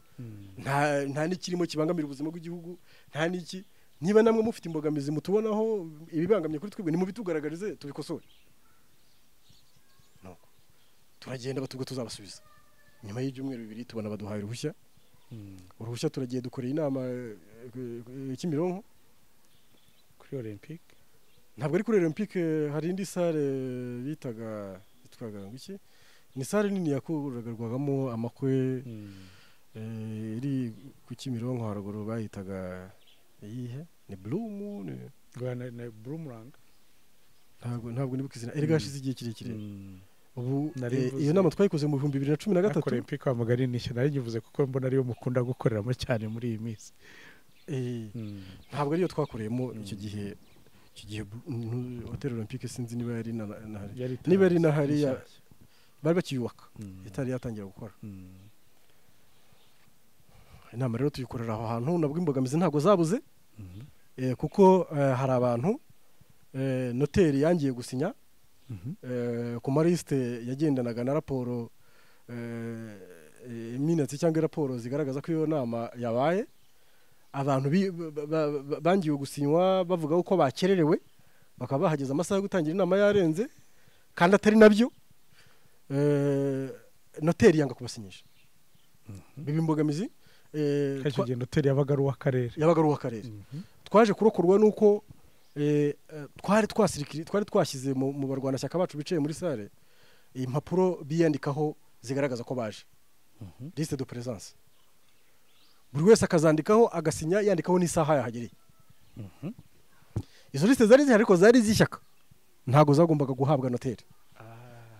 nta n'ikirimo kibangamira ubuzima bw'igihugu nta n'iki niba namwe mufite imbogamizi mutubonaho ibibangamye kuri twebwe nimubitugaragarize tubikosore turagenda batubwo tuzabasubiza nyuma y'ibyumweru 2 tubona baduhaye uruhushya turagiye dukoreye inama Kimironko kuri Olympique ntabwo ari kuri Olympique hari indi salle bitaga itwaga ngiki ni salle nini yakorerwagamo amakwe iri ku Kimironko haruguru bayitaga iyihe ni Blue Moon na Bloomerang ntabwo nibuka izina ergashize igihe kirekire ubu iyo nama twayikoze mu 2013 Olympique wa Mugari nishye nari nyivuze kuko mbona ariyo mukunda gukoreramo cyane muri iyi minsi ntabwo ariyo twakoreyemo icyo gihe Hotel Olympique sinzi niba yari niba yari nahari bari bakiyubaka itari yatangira gukora inama rero tuyikorera aho hantu nabwo imbogamizi ntago zabuze kuko hari abantu noteri yangiye gusinya ku mariste yagendanaga na raporo minutes cyangwa raporo zigaragaza ko iyo nama yabaye abantu bangiye gusinywa bavuga uko bakererewe bakaba bahageze amasaha yo gutangira inama yarenze kandi atari nabyo noteri yanga kubasinyisha biba imbogamizi icyo gihe noteri yabaga ari uw'akarere twaje kurokorwa nuko twari twashyize mu barwanashyaka bacu bicaye muri sale impapuro biyandikaho zigaragaza ko baje liste de présence buri wese akazandikaho agasinya yandikaho n'isaha yahagereye izo liste zari zihari ariko zari z'ishyaka ntabwo zagombaga guhabwa noteri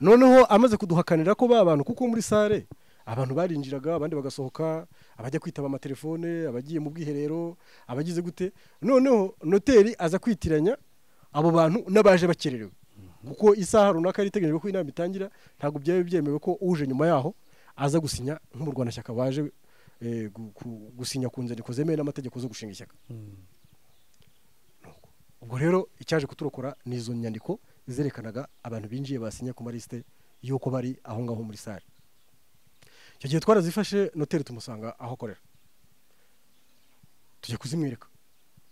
noneho amaze kuduhakanira ko ba bantu kuko muri sale abantu barinjiraga abandi bagasohoka abajya kwitaba amatelefone abagiye mu bwiherero abagize gute noneho noteri aza kwitiranya abo bantu n'abaje bakererewe kuko isaha runaka yari iteganyijwe ko inama itangira ntabwo byari byemewe ko uje nyuma yaho aza gusinya nk'umurwanashyaka waje gusinya ku nzandiko zemewe n'amategeko zo gushinga ishyaka ubwo rero icyaje kuturokora ni izo nyandiko zerekanaga abantu binjiye basinye ku malisite y'uko bari aho ngaho muri sale icyo gihe twarazifashe noteri tumusanga aho akorera tujya kuzimwereka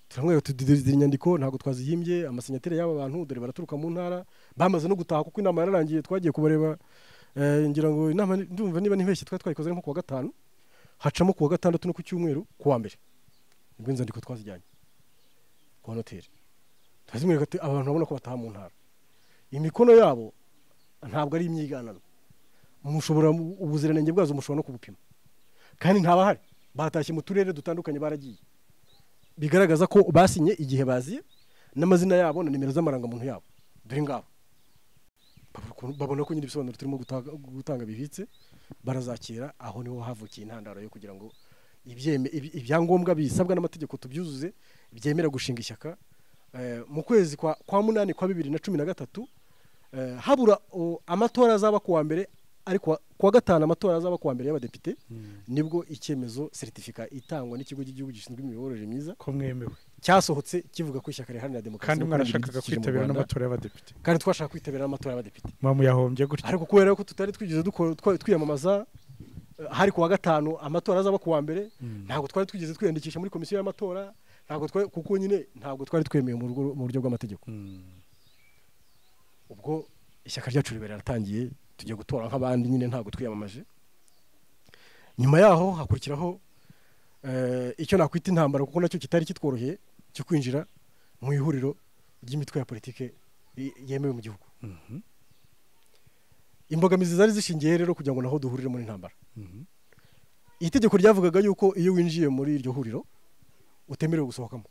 turamwereka tudidiriza inyandiko ntabwo twazihimbye amasinyatere y'aba bantu dore baraturuka mu ntara bamaze no gutaha kuko inama yararangiye twagiye kubareba ngira ngo inama ndumva niba ntibeshye twayikoze nko kuwa gatanu hacamo kuwa gatandatu no ku cyumweru kuwa mbere nibwo inzandiko twazijyanye kwa noteri turazimwereka ati aba bantu babona ko bataha mu ntara imikono yabo ntabwo ari imyiganano mushobora ubuziranenge bwazo mushobora no kubupima kandi ntabahari batashye mu turere dutandukanye baragiye bigaragaza ko basinye igihe baziye n'amazina yabo na nimero z'amarangamuntu yabo dore ngabo babona ko nyine ibisobanuro turimo gutanga bibitse barazakira aho niho havukiye intandaro yo kugira ngo ibyangombwa bisabwa n'amategeko tubyuzuze byemera gushinga ishyaka mu kwezi kwa munani kwa 2013 habura amatora azaba kuwa mbere ariko kuwa gatanu amatora azaba kuwa mbere y'abadepite nibwo icyemezo certificat itangwa n'ikigo cy'igihugu gishinzwe imiyoborere myiza ko mwemewe cyasohotse kivuga ko ishyaka riharanira demokarasi kandi mwarashakaga kwitabira n'amatora y'abadepite kandi twashaka kwitabira n'amatora y'abadepite mwamuyahombye gutyo ariko kubera ko tutari twigeze twiyamamaza hari kuwa gatanu amatora azaba kuwa mbere ntabwo twari twigeze twiyandikisha muri komisiyo y'amatora kuko nyine ntabwo twari twemeye mu buryo bw'amategeko ubwo ishyaka ryacu riratangiye tujya gutora nk'abandi nyine ntabwo twiyamamaje nyuma yaho hakurikiraho icyo nakwita intambara kuko nacyo kitari kitworoheye cyo kwinjira mu ihuriro ry'imitwe ya politike yemewe mu gihugu imbogamizi zari zishingiye rero kugira ngo naho duhurire muri intambara itegeko ryavugaga yuko iyo winjiye muri iryo huriro utemerewe gusohokamo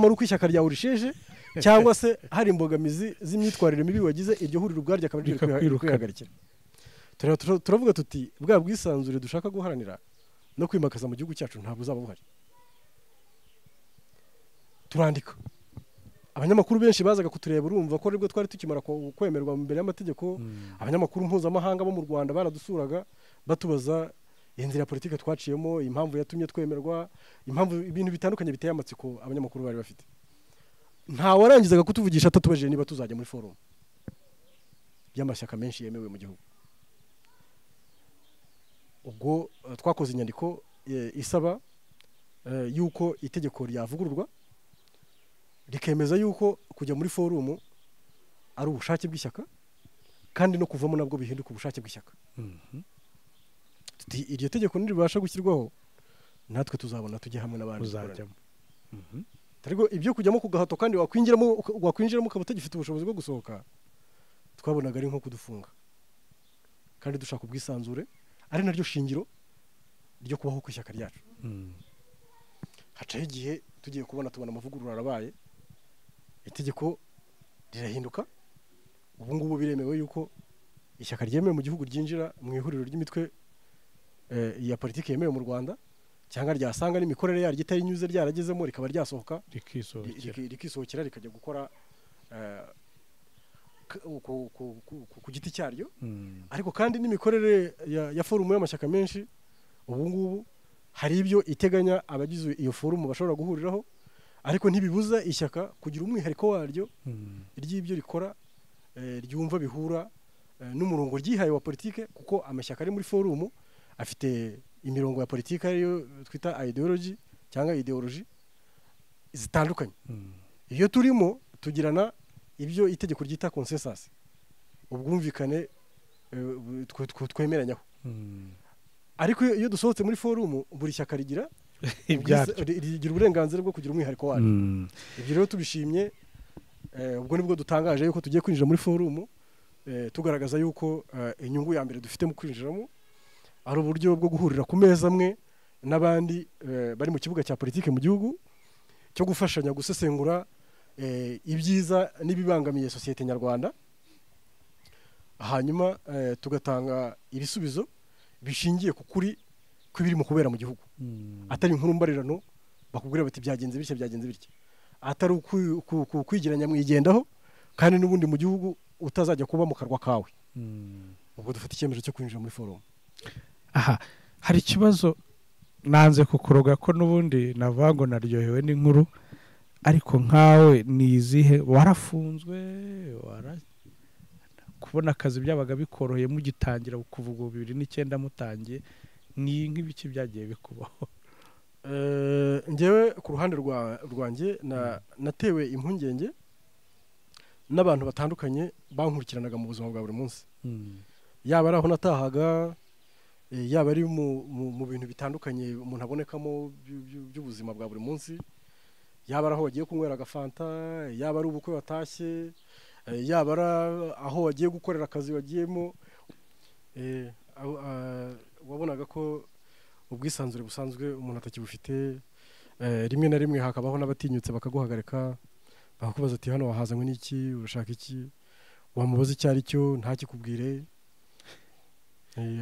ari uko ishyaka ryawe urisheje cyangwa se hari imbogamizi z'imyitwarire mibi wagize iryo huriro ubwaryo akaba riri kwihagarikira turavuga tuti bwa bwisanzure dushaka guharanira no kwimakaza mu gihugu cyacu ntabwo uzaba buhari turandika abanyamakuru benshi bazaga kutureba urumva ko aribwo twari tukimara kwemerwa mbere y'amategeko abanyamakuru mpuzamahanga bo mu Rwanda baradusuraga batubaza inzira politike twaciyemo impamvu yatumye twemerwa impamvu ibintu bitandukanye biteye amatsiko abanyamakuru bari bafite nta warangizaga kutuvugisha atatubajije niba tuzajya muri forum y'amashyaka menshi yemewe mu gihugu ubwo twakoze inyandiko isaba yuko itegeko ryavugururwa rikemeza yuko kujya muri forum ari ubushake bw'ishyaka kandi no kuvamo nabwo bihinduka ubushake bw'ishyaka iryo tegeko niribasha gushyirwaho natwe tuzabona tujye hamwe n'abandi uzajyamo ariko ibyo kujyamo ku gahato kandi wakwinjiramo ukaba utagifite ubushobozi bwo gusohoka twabonaga ari nko kudufunga kandi dushaka ubwisanzure ari naryo shingiro ryo kubaho ku ishyaka ryacu hacaho igihe tugiye tubona amavugurura arabaye itegeko rirahinduka ubu ngubu biremewe yuko ishyaka ryemewe mu gihugu ryinjira mu ihuriro ry'imitwe ya politiki yemewe mu Rwanda cyangwa ryasanga n'imikorere yaryo itarinyuze ryaragezemo rikaba ryasohoka rikisohokera rikajya gukora ku giti cyaryo ariko kandi n'imikorere ya forumu y'amashyaka menshi ubu ngubu hari ibyo iteganya abagize iyo forumu bashobora guhuriraho ariko ntibibuza ishyaka kugira umwihariko waryo ry'ibyo rikora ryumva bihura n'umurongo ryihaye wa politike kuko amashyaka ari muri forumu afite imirongo ya politike ariyo twita ideology cyangwa ideology zitandukanye iyo turimo tugirana ibyo itegeko ryita consensus ubwumvikane twemeranyaho ariko iyo dusohotse muri forumu buri shyaka rigira uburenganzira bwo kugira umwihariko waryo. Ibyo rero tubishimye, ubwo nibwo dutangaje yuko tugiye kwinjira muri forumu, tugaragaza yuko inyungu ya mbere dufite mu kwinjiramo ari uburyo bwo guhurira ku meza amwe n'abandi bari mu kibuga cya politike mu gihugu, cyo gufashanya gusesengura ibyiza n'ibibangamiye sosiyete nyarwanda, hanyuma tugatanga ibisubizo bishingiye ku kuri kw'ibirimo kubera mu gihugu, atari inkuru mbarirano bakubwira bati byagenze bitya, atari ukwigeranya mwigendaho kandi n'ubundi mu gihugu utazajya kuba mu karwa kawe. Ubwo dufite icyemezo cyo kwinjira muri forumu. Aha, hari ikibazo nanze kukuroga ko n'ubundi navuga ngo naryohewe n'inkuru, ariko nkawe ni izihe? Warafunzwe, kubona akazi byabaga bikoroheye mugitangira kuvuga 2009 mutangiye, ni nk'ibiki byagiye bikubaho? Njyewe ku ruhande rwanjye natewe impungenge n'abantu batandukanye bankurikiranaga mu buzima bwa buri munsi, yaba ari aho natahaga, yaba ari mu bintu bitandukanye umuntu abonekamo by'ubuzima bwa buri munsi, yaba ari aho wagiye kunywera agafanta, yaba ari ubukwe watashye, yaba ari aho wagiye gukorera akazi wagiyemo, wabonaga ko ubwisanzure busanzwe umuntu atakibufite. Rimwe na rimwe hakabaho n'abatinyutse bakaguhagarika bakakubaza ati hano wahazanywe n'iki, urashaka iki, wamubaza icyo ari cyo ntakikubwire,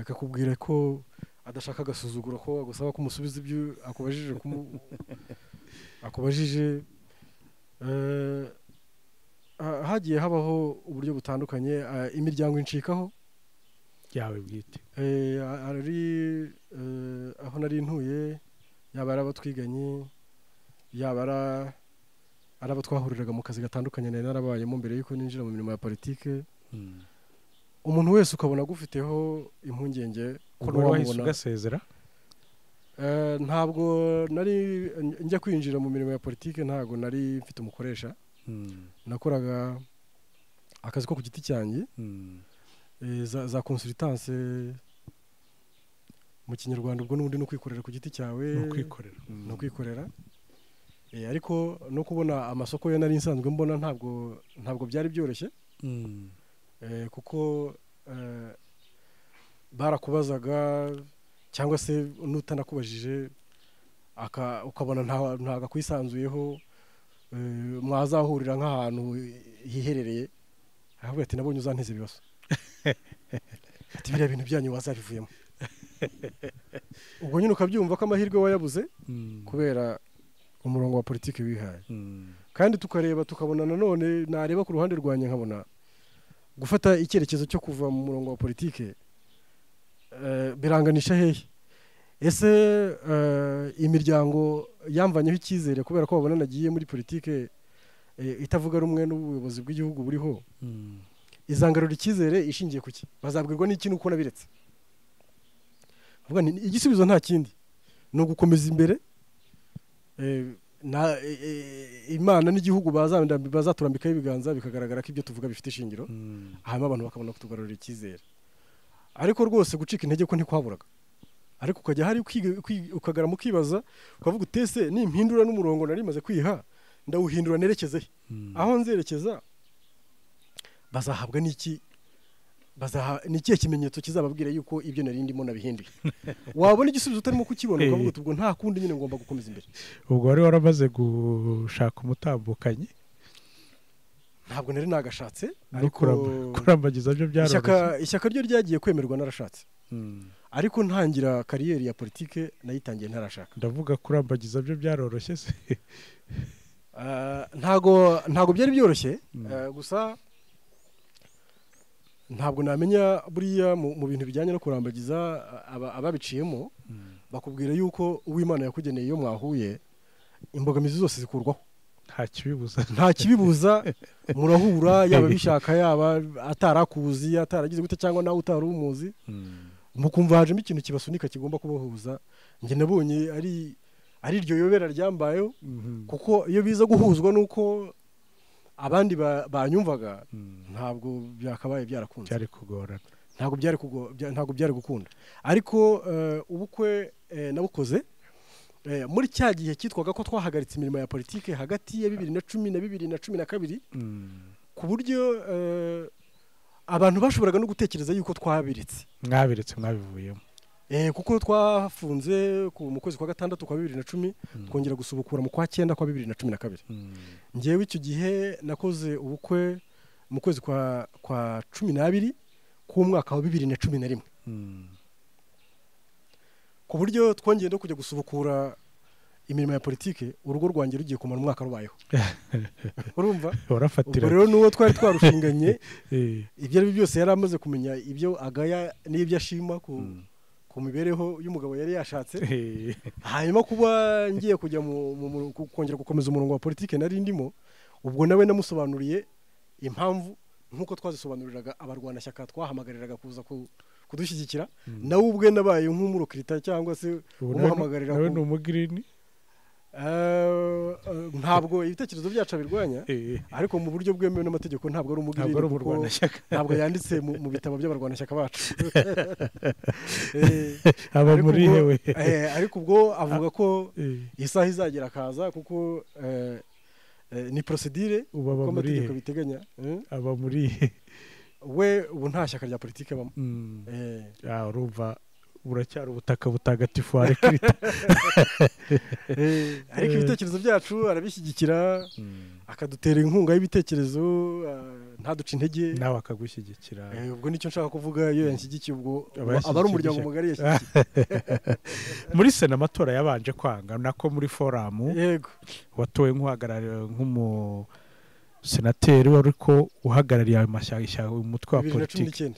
akakubwira ko adashaka agasuzuguro, ko agusaba kumusubiza ibyo akubajije. Hagiye habaho uburyo butandukanye, imiryango incikaho yawe bwite, ari aho nari ntuye, yaba ari abo twiganye, yaba ari abo twahuriraga mu kazi gatandukanye nari narabayemo mbere y'uko ninjira mu mirimo ya politike. Umuntu wese ukabona gufiteho impungenge ko wahise ugasezera. Ntabwo nari njya kwinjira mu mirimo ya politike, ntabwo nari mfite umukoresha, nakoraga akazi ko ku giti cyanjye, za consultance mu kinyarwanda, ubwo n'ubundi no kwikorera ku giti cyawe, no kwikorera. Ariko no kubona amasoko yo nari nsanzwe mbona ntabwo byari byoroshye, kuko barakubazaga cyangwa se nutanakubajije ukabona ntago akwisanzuyeho, mwazahurira nk'ahantu hiherereye, avuga ati nabonye uzanteze ibibazo, ati biriya bintu byanyu wazabivuyemo. Ubwo nyine ukabyumva ko amahirwe wayabuze kubera umurongo wa politiki wihaye. Kandi tukareba tukabona nanone, nareba ku ruhande rwanjye nkabona gufata icyerekezo cyo kuva mu murongo wa politiki biranganisha hehe. Ese imiryango yamvanyeho icyizere kubera ko babona nagiye muri politiki itavuga rumwe n'ubuyobozi bw'igihugu buriho, izangarura icyizere ishingiye kuki? Bazabwirwa n'iki nuko nabiretse? Igisubizo nta kindi, ni ugukomeza imbere, Imana n'igihugu bazaturambikaho ibiganza bikagaragara ko ibyo tuvuga bifite ishingiro, hanyuma abantu bakabona kutugarurira icyizere. Ariko rwose gucika intege ko ntikwaburaga, ariko ukajya hari ukagarama ukibaza, ukavuga utese nimpindura n'umurongo nari maze kwiha ndawuhindura nerekeze aho nzerekeza, bazahabwa n'iki? N'ikihe kimenyetso kizababwira yuko ibyo nari ndimo nabihinduye? Wabona igisubizo utarimo kukibona, ukavuga ubwo nta kundi nyine ngomba gukomeza imbere. Ubwo wari waramaze gushaka umutambukanyi? Ntabwo nari nagashatse, ariko kurambagiza byo byaroroshye. Ishyaka ryo ryagiye kwemerwa narashatse, ariko ntangira kariyeri ya politike nayitangiye ntarashaka. Ndavuga kurambagiza byo byaroroshye se? Ntago byari byoroshye, gusa ntabwo namenya buriya mu bintu bijyanye no kurambagiza, ababiciyemo bakubwira yuko uw'Imana yakugeneye iyo mwahuye imbogamizi zose zikurwaho, nta kibibuza murahura, yaba bishaka yaba atarakuzi, ataragize gute, cyangwa nawe utari umuzi, mukumva hajemo ikintu kibasunika kigomba kubahuza. Njye nabonye ari iryo yobera ryambayeho, kuko iyo biza guhuzwa nuko abandi banyumvaga, ntabwo byakabaye byarakunze, cyari kugorana. ntabwo byari gukunda ariko ubukwe nabukoze muri cya gihe cyitwaga ko twahagaritse imirimo ya politike hagati ya 2010 na 2012 ku buryo abantu bashoboraga no gutekereza yuko twabiretse mwabivuyemo kuko twafunze mu kwezi kwa gatandatu kwa 2010 twongera gusubukura mu kwa 9 kwa 2012 ngewe icyo gihe nakoze ubukwe mu kwezi kwa 12 ku mwaka wa 2011 ku buryo twongeye no kujya gusubukura imirimo ya politike urugo rwanjye rugiye kumara umwaka rubayeho urumva urafatira rero nuwo twari twarushinganye ibyo ari byose yari amaze kumenya ibyo agaya n'ibyo ashima ku mibereho y'umugabo yari yashatse hanyuma kuba ngiye kujya kongera gukomeza umurongo wa politike nari ndimo ubwo nawe namusobanuriye impamvu nkuko twazisobanuriraga abarwanashyaka twahamagariraga kuza kudushyigikira nawe ubwe nabaye nk'umurokirita cyangwa se umuhamagarira nawe ni umugirini ntabwo ibitekerezo byacu birwanya ariko mu buryo bwemewe n'amategeko ntabwo ari umugirini ntabwo yanditse mu bitabo by'abarwanashyaka bacu aba muri hewe ariko ubwo avuga ko isaha izagera akaza kuko ni procedure uko amategeko biteganya aba muri we ubu nta shyaka rya politike bamo urumva buracyari ubutaka butagatifu arekirita ariko ibitekerezo byacu arabishyigikira akadutera inkunga y'ibitekerezo ntaduce intege nawe akagushyigikira ubwo nicyo nshaka kuvuga iyo yanshyigikiye ubwo aba ari umuryango mugari yashyigikiye muri sena amatora yabanje kwanga nako muri foramu yego watowe nk'uhagarariye nk'umusenateri wari ko uhagarariye amashyaka umutwe wa politiki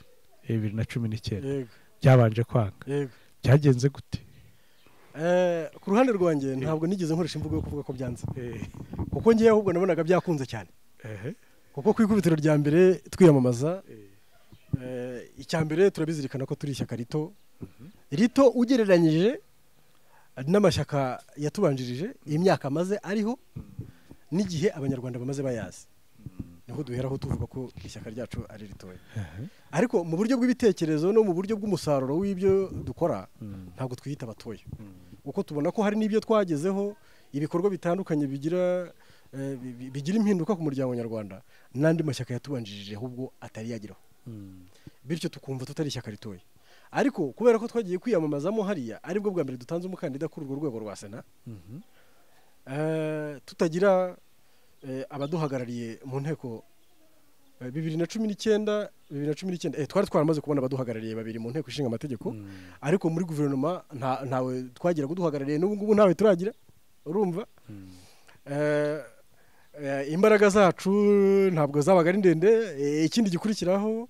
2019 yego byabanje kwanga byagenze gute ku ruhande rwanjye ntabwo nigeze nkoresha imvugo yo kuvuga ko byanze kuko ngiye ahubwo nabonaga byakunze cyane kuko ku ikubitiro rya mbere twiyamamaza icya mbere turabizirikana ko turi ishyaka rito ugereranyije n'amashyaka yatubanjirije imyaka amaze ariho n'igihe abanyarwanda bamaze bayazi niho duheraho tuvuga ko ishyaka ryacu ari ritoya ariko mu buryo bw'ibitekerezo no mu buryo bw'umusaruro w'ibyo dukora ntabwo twiyita abatoya kuko tubona ko hari n'ibyo twagezeho ibikorwa bitandukanye bigira impinduka ku muryango nyarwanda n'andi mashyaka yatubanjirije ahubwo atari yageraho bityo tukumva tutari ishyaka ritoya ariko kubera ko twagiye kwiyamamazamo hariya aribwo bwa mbere dutanze umukandida kuri urwo rwego rwa sena tutagira abaduhagarariye mu nteko 2019 twari twaramaze kubona abaduhagarariye babiri mu nteko ishinga amategeko ariko muri guverinoma ntawe twagira kuduhagarariye n'ubu ngubu ntawe turagira urumva imbaraga zacu ntabwo zabaga ari ndende ikindi gikurikiraho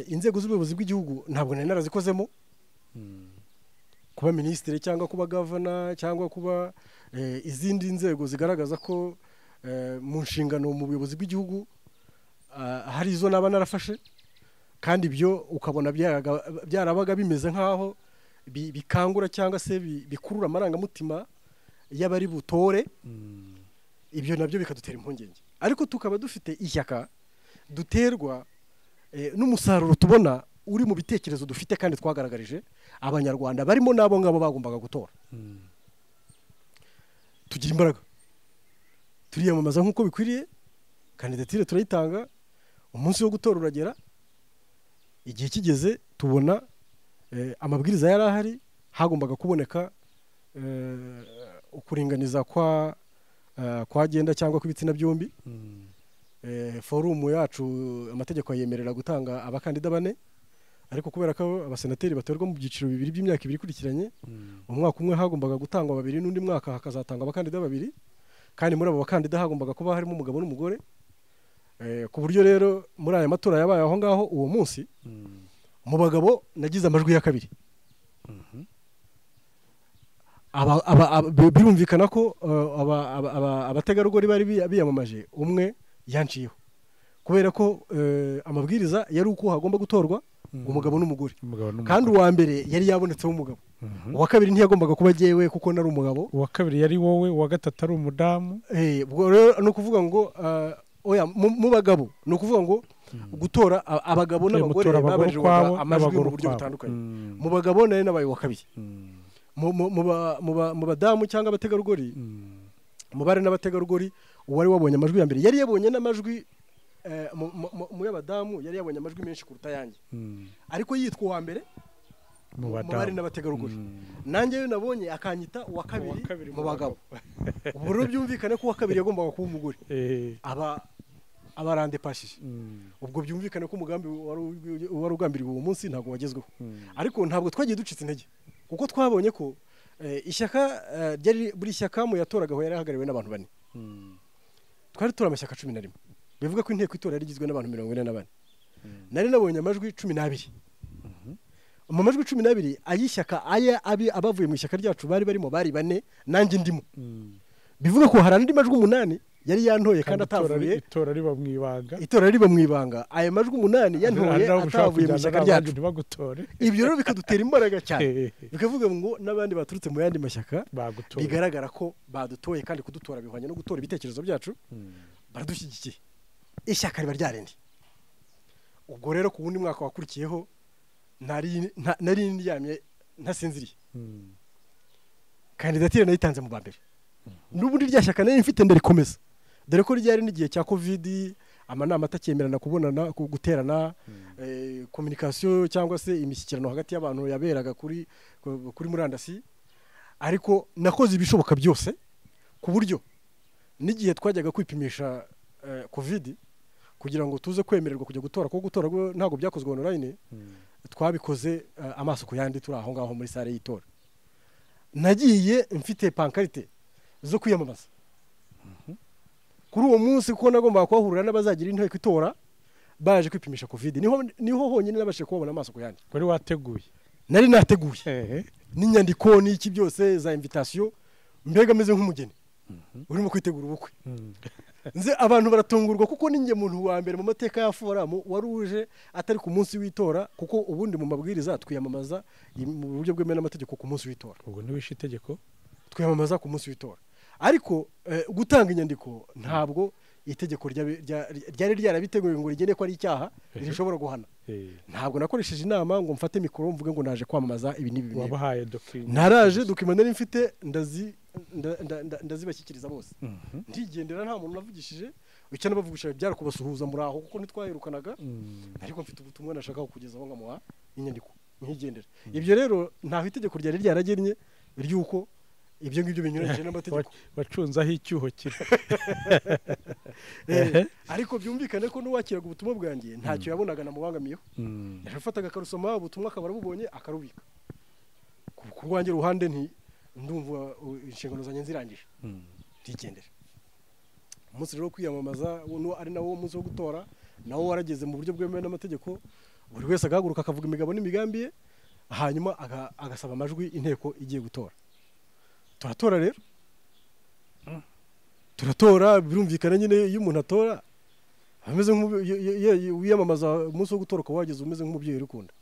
inzego z'ubuyobozi bw'igihugu ntabwo nari narazikozemo kuba minisitiri cyangwa kuba gavana cyangwa kuba izindi nzego zigaragaza ko mu nshingano mu buyobozi bw'igihugu hari izo naba narafashe kandi ibyo ukabona byarabaga bimeze nk'aho bikangura cyangwa se bikurura amarangamutima y'abari butore ibyo nabyo bikadutera impungenge ariko tukaba dufite ishyaka duterwa n'umusaruro tubona uri mu bitekerezo dufite kandi twagaragarije abanyarwanda barimo n'abo ngabo bagombaga gutora tugira imbaraga turiyamamaza nk'uko bikwiriye kandidatire turayitanga umunsi wo gutora uragera igihe kigeze tubona amabwiriza yari ahari hagombaga kuboneka ukuringaniza kwagenda cyangwa kw'ibitsina byombi forumu yacu amategeko yemerera gutanga abakandida 4 ariko kubera ko abasenateri batorwa mu byiciro bibiri by'imyaka ibiri ikurikiranye umwaka umwe hagombaga gutangwa 2 n'undi mwaka hakazatanga abakandida 2 kandi muri abo bakandida hagombaga kuba harimo umugabo n'umugore ku buryo rero muri aya matora yabaye aho ngaho uwo munsi mu bagabo nagize amajwi ya kabiri birumvikana ko abategarugori bari biyamamaje umwe yanciyeho kubera ko amabwiriza yari uko hagomba gutorwa umugabo n'umugore kandi uwa mbere yari yabonetseho umugabo uwa kabiri ntiyagombaga kuba agiyewe kuko nari umugabo uwa kabiri yari wowe uwa gatatu ari umudamu ubwo rero no kuvuga ngo oya mu bagabo ni ukuvuga ngo gutora abagabo n'abagore babarirwa amajwi mu buryo butandukanye mu bagabo nari nabaye wa kabiri mu badamu cyangwa abategarugori mu bari n'abategarugori uwari wabonye amajwi ya mbere yari yabonye n'amajwi mu y'abadamu yari yabonye amajwi menshi kuruta yanjye ariko yitwa uwa mbere mu bari n'abategarugori nanjye yo nabonye akanyita uwa kabiri mu bagabo ubu rero byumvikane ko uwa kabiri yagombaga kuba umugore abarande pashije ubwo byumvikane ko umugambi wari ugambiriwe uwo munsi ntabwo wagezweho ariko ntabwo twagiye ducitse intege kuko twabonye ko ishyaka buri shyaka mu yatoragaho yari ahagariwe n'abantu bane twari tura amashyaka 11 bivuga ko inteko itora yari igizwe n'abantu 44 nari nabonye amajwi 12 mu majwi 12 ayishyaka abavuye mu ishyaka ryacu bari barimo bari bane nanjye ndimo bivuga ko hari andi majwi 8 yari yantoye kandi atavuye itora riba mu ibanga aya majwi 8 yantoye atavuye mu ishyaka ryacu ibyo rero bikadutera imbaraga cyane bikavuga ngo n'abandi baturutse mu yandi mashyaka bigaragara ko badutoye kandi kudutora bihwanye no gutora ibitekerezo byacu baradushyigikiye ishyaka riba ryarindi ubwo rero ku wundi mwaka wakurikiyeho nari ndyamye ntasinziriye kandidatire nayitanze mu bambere n'ubundi rya shyaka nari mfite ndarikomeza dore ko ryari n'igihe cya covid amanama atakemerana kubonana guterana communication cyangwa se imishyikirano hagati y'abantu yaberaga kuri murandasi ariko nakoze ibishoboka byose ku buryo n'igihe twajyaga kwipimisha covid kugira ngo tuze kwemererwa kujya gutora kuko gutora ntabwo byakozwe online twabikoze amaso ku yandi turi aho ngaho muri sare y'itora nagiye mfite pankarite zo kwiyamamaza kuri uwo munsi ko nagomba kwahurira n'abazagira inteko itora baje kwipimisha covid niho honyine nabashe kubona amaso ku yandi wari wateguye nari nateguye n'inyandiko n'iki byose za invitation mbega meze nk'umugeni urimo kwitegura ubukwe nze abantu baratungurwa kuko ninjye muntu wa mbere mu mateka ya forum waruje atari ku munsi w'itora kuko ubundi mu mabwiriza twiyamamaza mu buryo bwemewe n'amategeko ku munsi w'itora ubwo ntiwishe itegeko twiyamamaza ku munsi w'itora ariko gutanga inyandiko ntabwo itegeko ryari ryarabiteguye ngo rigene ko ari icyaha rishobora guhana ntabwo nakoresheje inama ngo mfate mikoro mvuge ngo naje kwamamaza ibi n'ibi wabahaye document naraje document nari mfite ndazibashyikiriza bose ndigendera nta muntu navugishije icyo nabavugisha byara kubasuhuza muri aho kuko nitwahirukanaga ariko mfite ubutumwa nashaka kugezaho ngamuha inyandiko nkigendera ibyo rero ntaho itegeko ryari ryaragennye ryuko ibyo ngibyo binyuranyije n'amategeko wacunzaho icyuho kiri ariko byumvikane ko n'uwakiraga ubutumwa bwanjye ntacyo yabonaga namubangamiyeho yafataga akarusoma ubutumwa akaba bubonye akarubika ku rwanjye ruhande ndumva inshingano zanjye nzirangije ndigendera umunsi rero kwiyamamaza ari nawo umunsi wo gutora nawo warageze mu buryo bwemewe n'amategeko buri wese agahaguruka akavuga imigabo n'imigambi ye hanyuma agasaba amajwi inteko igiye gutora turatora rero turatora birumvikana nyine iyo umuntu atora ameze nk'uwiyamamaza umunsi wo gutora ukaba wageze umeze nk'umubyeyi urikunda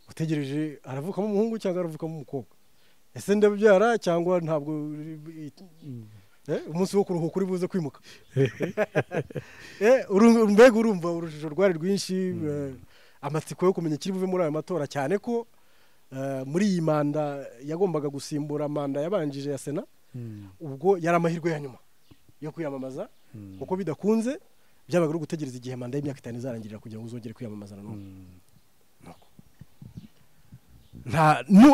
utegereje aravukamo umuhungu cyangwa aravukamo umukobwa ese ndabyara cyangwa ntabwo umunsi wo kuruhuka uri buze kwimuka mbega urumva urujijo rwari rwinshi amatsiko yo kumenya kiri buve muri ayo matora cyane ko muri iyi manda yagombaga gusimbura manda yabanjije ya Sena ubwo yari amahirwe ya nyuma yo kwiyamamaza kuko bidakunze byabaga ari gutegereza igihe manda y'imyaka 5 izarangirira kugira ngo uzongere kwiyamamaza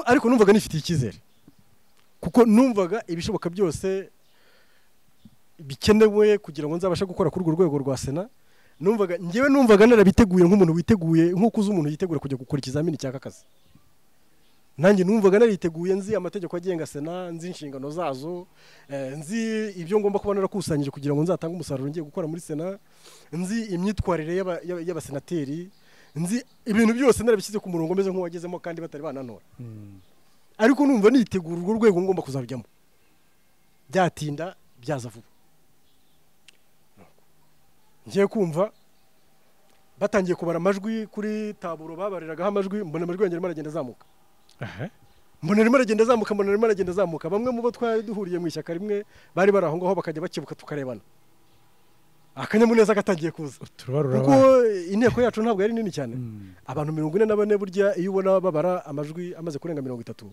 ariko numvaga nifitiye icyizere kuko numvaga ibishoboka byose bikenewe kugira ngo nzabashe gukora kuri urwo rwego rwa Sena numvaga narabiteguye nk'umuntu witeguye nk'uko uzi umuntu yitegura kujya gukora ikizamini cy'aka kazi nanjye numvaga nariteguye nzi amategeko agenga Sena nzi inshingano zazo nzi ibyo ngomba kuba narakusanyije kugira ngo nzatange umusaruro ngiye gukora muri Sena nzi imyitwarire y'abasenateri nzi ibintu byose narabishyize ku murongo meze nk'uwagezemo kandi batari bananora ariko numva nitegura urwo rwego ngomba kuzarujyamo byatinda byaza vuba ngiye kumva batangiye kubara amajwi kuri taburo babariragaho amajwi mbona amajwi yanjye aragenda azamuka mbona aragenda azamuka bamwe mu bo twari duhuriye mu ishyaka rimwe bari bari aho ngaho bakajya bakebuka tukarebana akanyamuneza gatangiye kuza kuko inteko yacu ntabwo yari nini cyane abantu 44 burya iyo ubona babara amajwi amaze kurenga 30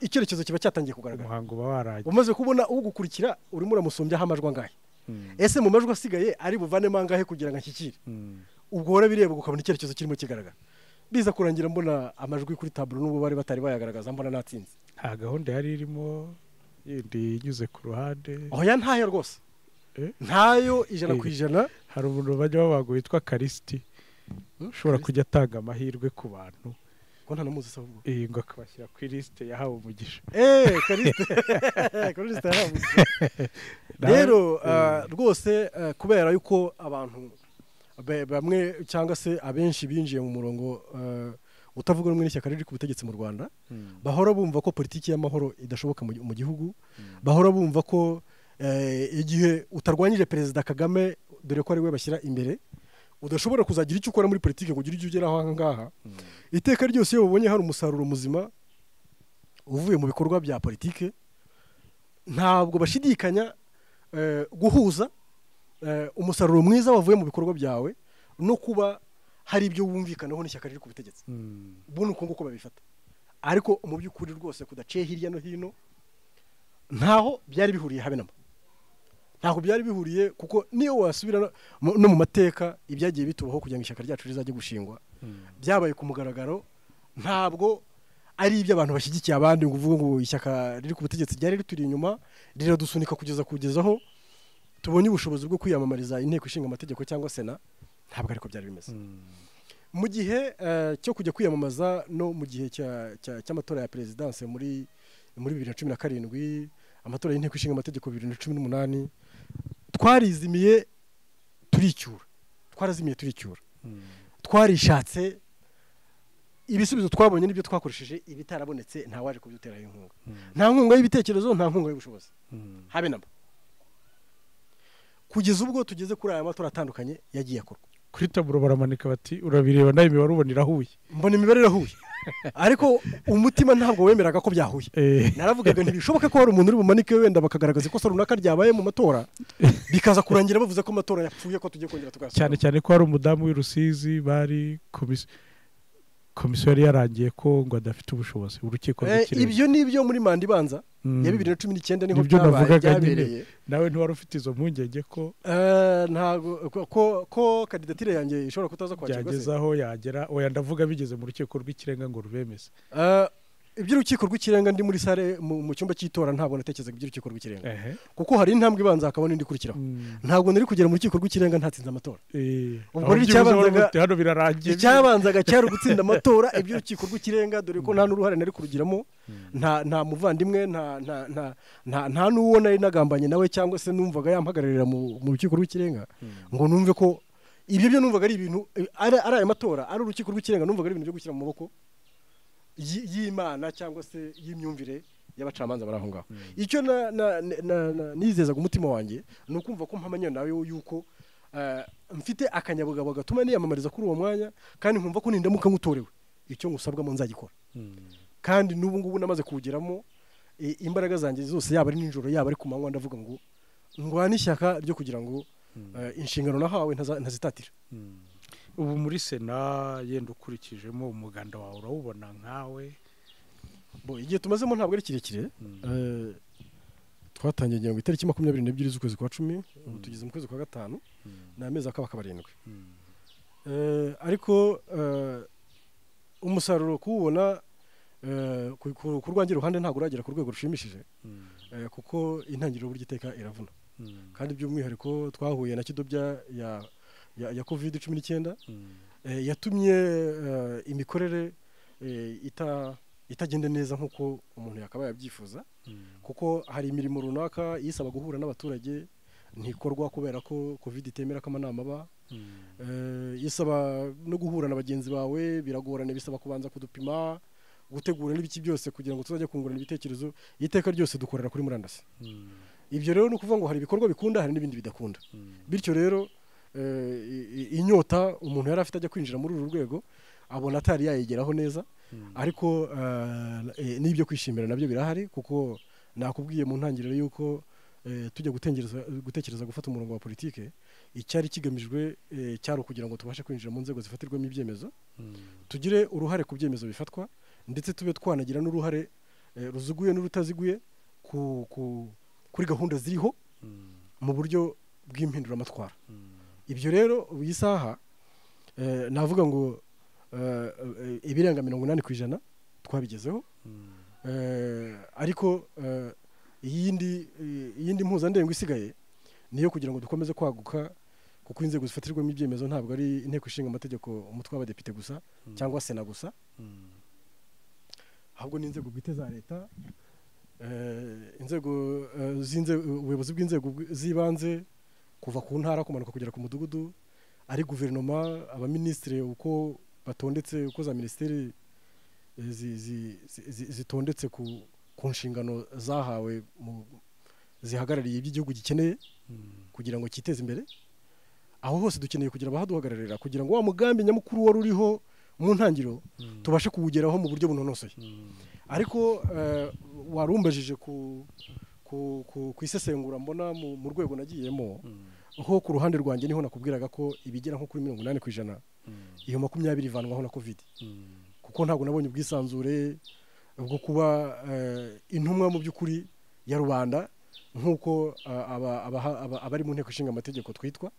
icyerekezo kiba cyatangiye kugaragara umuhango bawaraje umaze kubona ugukurikira urimo uramusumbya amajwi angahe ese mu majwi asigaye ari buvanemo angahe kugira ngo ashyikire ubwo wora bireba ukabona icyerekezo kirimo kigaragara biza kurangira mbona amajwi kuri tableau n'ubu bari batari bayagaragaza mbona natsinze nta gahunda yari irimo yindi inyuze ku ruhande oya ntayo rwose ntayo 100%. hari umuntu bajya babago witwa Karisti ushobora kujya atanga amahirwe ku bantu ko nta namuzi savubwo ngo akabashyira ku liste yahawe umugisha Karisti yahawe umugisha rero rwose kubera yuko abantu bamwe cyangwa se abenshi binjiye mu murongo utavuga rumwe n'ishyaka riri ku butegetsi mu Rwanda bahora bumva ko politiki y'amahoro idashoboka mu gihugu bahora bumva ko igihe utarwanyije Perezida Kagame dore ko ari we bashyira imbere udashobora kuzagira icyo ukora muri politiki ngo ugire icyo ugeraho aha ngaha iteka ryose iyo ubonye hari umusaruro muzima uvuye mu bikorwa bya politiki ntabwo bashidikanya guhuza umusaruro mwiza wavuye mu bikorwa byawe no kuba hari ibyo wumvikanaho n'ishyaka riri ku butegetsi buno uko nguko babifata ariko mu by'ukuri rwose kudaciye hirya no hino ntaho byari bihuriye habe namo ntaho byari bihuriye kuko niyo wasubira no mu mateka ibyagiye bitubaho kugira ngo ishyaka ryacu rizajye gushingwa byabaye ku mugaragaro ntabwo ari ibyo abantu bashyigikiye abandi ngo uvuge ngo ishyaka riri ku butegetsi ryari rituri inyuma riradusunika kugezaho tubonye ubushobozi bwo kwiyamamariza inteko ishinga amategeko cyangwa sena ntabwo ariko byari bimeze mu gihe cyo kujya kwiyamamaza no mu gihe cy'amatora ya presidence muri 2017 amatora y'inteko ishinga amategeko 2018 twarizimiye turicyura twarishatse ibisubizo twabonye nibyo twakoresheje ibitarabonetse nta waje kubyutera inkunga nta nkunga y'ibitekerezo nta nkunga y'ubushobozi habe namba kugeza ubwo tugeze kuri aya matora atandukanye yagiye akorwa kuri taburo baramanika bati urabireba nayo imibare ubona irahuye mbona imibare irahuye ariko umutima ntabwo wemeraga ko byahuye naravugaga ntibishoboke ko hari umuntu uri bumanike wenda bakagaragaza ikosa runaka ryabaye mu matora bikaza kurangira bavuze ko amatora yapfuye ko tugiye kongera tugasubira cyane ko hari umudamu w'Irusizi bari komisiyo yari yarangiye ko ngo adafite ubushobozi urukiko rw'ikirenga ibyo nibyo muri manda ibanza ya 2019 niho byabereye nawe ntiwari ufite izo mpungenge ko ntago ko kandidatire yanjye ishobora kutaza kwakirwa byagezaho yagera oya ndavuga bigeze mu rukiko rw'ikirenga ngo rubemeze iby'urukiko rw'ikirenga ndi muri sare mu cyumba cy'itora ntabwo natekerezaga iby'urukiko rw'ikirenga kuko hari intambwe ibanza hakaba n'indi kurikiraho ntabwo nari kugera mu rukiko rw'ikirenga ntatsinze amatora ubwo hano birarangiye icyabanzaga cyari ugutsinda amatora iby'urukiko rw'ikirenga dore ko nta n'uruhare nari kurugiramo nta muvandimwe nta n'uwo nari nagambanye nawe cyangwa se numvaga yampagararira mu rukiko rw'ikirenga ngo numve ko ibyo byo numvaga ari ibintu ari aya matora ari urukiko rw'ikirenga numvaga ari ibintu byo gushyira mu maboko y'Imana cyangwa se y'imyumvire y'abacamanza bari aho ngaho icyo nizezaga umutima wanjye ni ukumva ko mpamanya nawe yuko mfite akanyabugabo gatuma niyamamariza kuri uwo mwanya kandi nkumva ko nindamuka ngutorewe icyo ngusabwamo nzagikora kandi n'ubu ngubu namaze kuwugeramo imbaraga zanjye zose yaba ari nijoro yaba ari ku manywa ndavuga ngo ngwane ishyaka ryo kugira ngo inshingano nahawe ntazitatira ubu muri sena yenda ukurikijemo umuganda wawe urawubona nkawe igihe tumazemo ntabwo ari kirekire twatangiye ngira ngo itariki 22 z'ukwezi kwa 10 ubu tugeze mu kwezi kwa 5 ni amezi akaba 7 ariko umusaruro kuwubona ku rwangira ruhande ntabwo uragera ku rwego rushimishije kuko intangiriro burya iravuna kandi by'umwihariko twahuye na kidobya ya COVID-19 yatumye imikorere itagenda neza nk'uko umuntu yakabaye abyifuza kuko hari imirimo runaka yisaba guhura n'abaturage ntikorwa kubera ko COVID itemera ko amanama aba yisaba no guhura na bagenzi bawe biragorana bisaba kubanza kudupima gutegura n'ibiki byose kugira ngo tuzajye kungurana ibitekerezo iteka ryose dukorera kuri murandasi ibyo rero ni ukuvuga ngo hari ibikorwa bikunda hari n'ibindi bidakunda bityo rero inyota umuntu yari afite ajya kwinjira muri uru rwego abona atari yayigeraho neza ariko n'ibyo kwishimira nabyo birahari kuko nakubwiye mu ntangiriro yuko tujya gutekereza gufata umurongo wa politike icyari kigamijwe cyari ukugira ngo tubashe kwinjira mu nzego zifatirwamo ibyemezo tugire uruhare ku byemezo bifatwa ndetse tube twanagira n'uruhare ruziguye n'urutaziguye kuri gahunda ziriho mu buryo bw'impinduramatwara. Ibyo rero iyi saha navuga ngo ibirenga 80% twabigezeho, ariko iyindi mpuzandengo isigaye niyo kugira ngo dukomeze kwaguka, kuko inzego zifatirwamo ibyemezo ntabwo ari inteko ishinga amategeko umutwe w'abadepite gusa cyangwa sena gusa, ahubwo ni inzego bwite za leta, ubuyobozi bw'inzego z'ibanze kuva ku ntara kumanuka kugera ku mudugudu, ari guverinoma, abaminisitiri uko batondetse, uko za minisiteri zitondetse ku nshingano zahawe zihagarariye iby'igihugu gikeneye kugira ngo kiteze imbere. Aho hose dukeneye kugira abahaduhagararira kugira ngo wa mugambi nyamukuru wari uriho mu ntangiriro tubashe kuwugeraho mu buryo bunonosoye. Ariko warumbajije ku isesengura mbona mu rwego nagiyemo, ho ku ruhande rwanjye niho nakubwiraga ko ibigera nko kuri 80% iyo 20 ivanwaho na covid, kuko ntabwo nabonye ubwisanzure bwo kuba intumwa mu by'ukuri ya rubanda nk'uko abari mu nteko ishinga amategeko twitwa.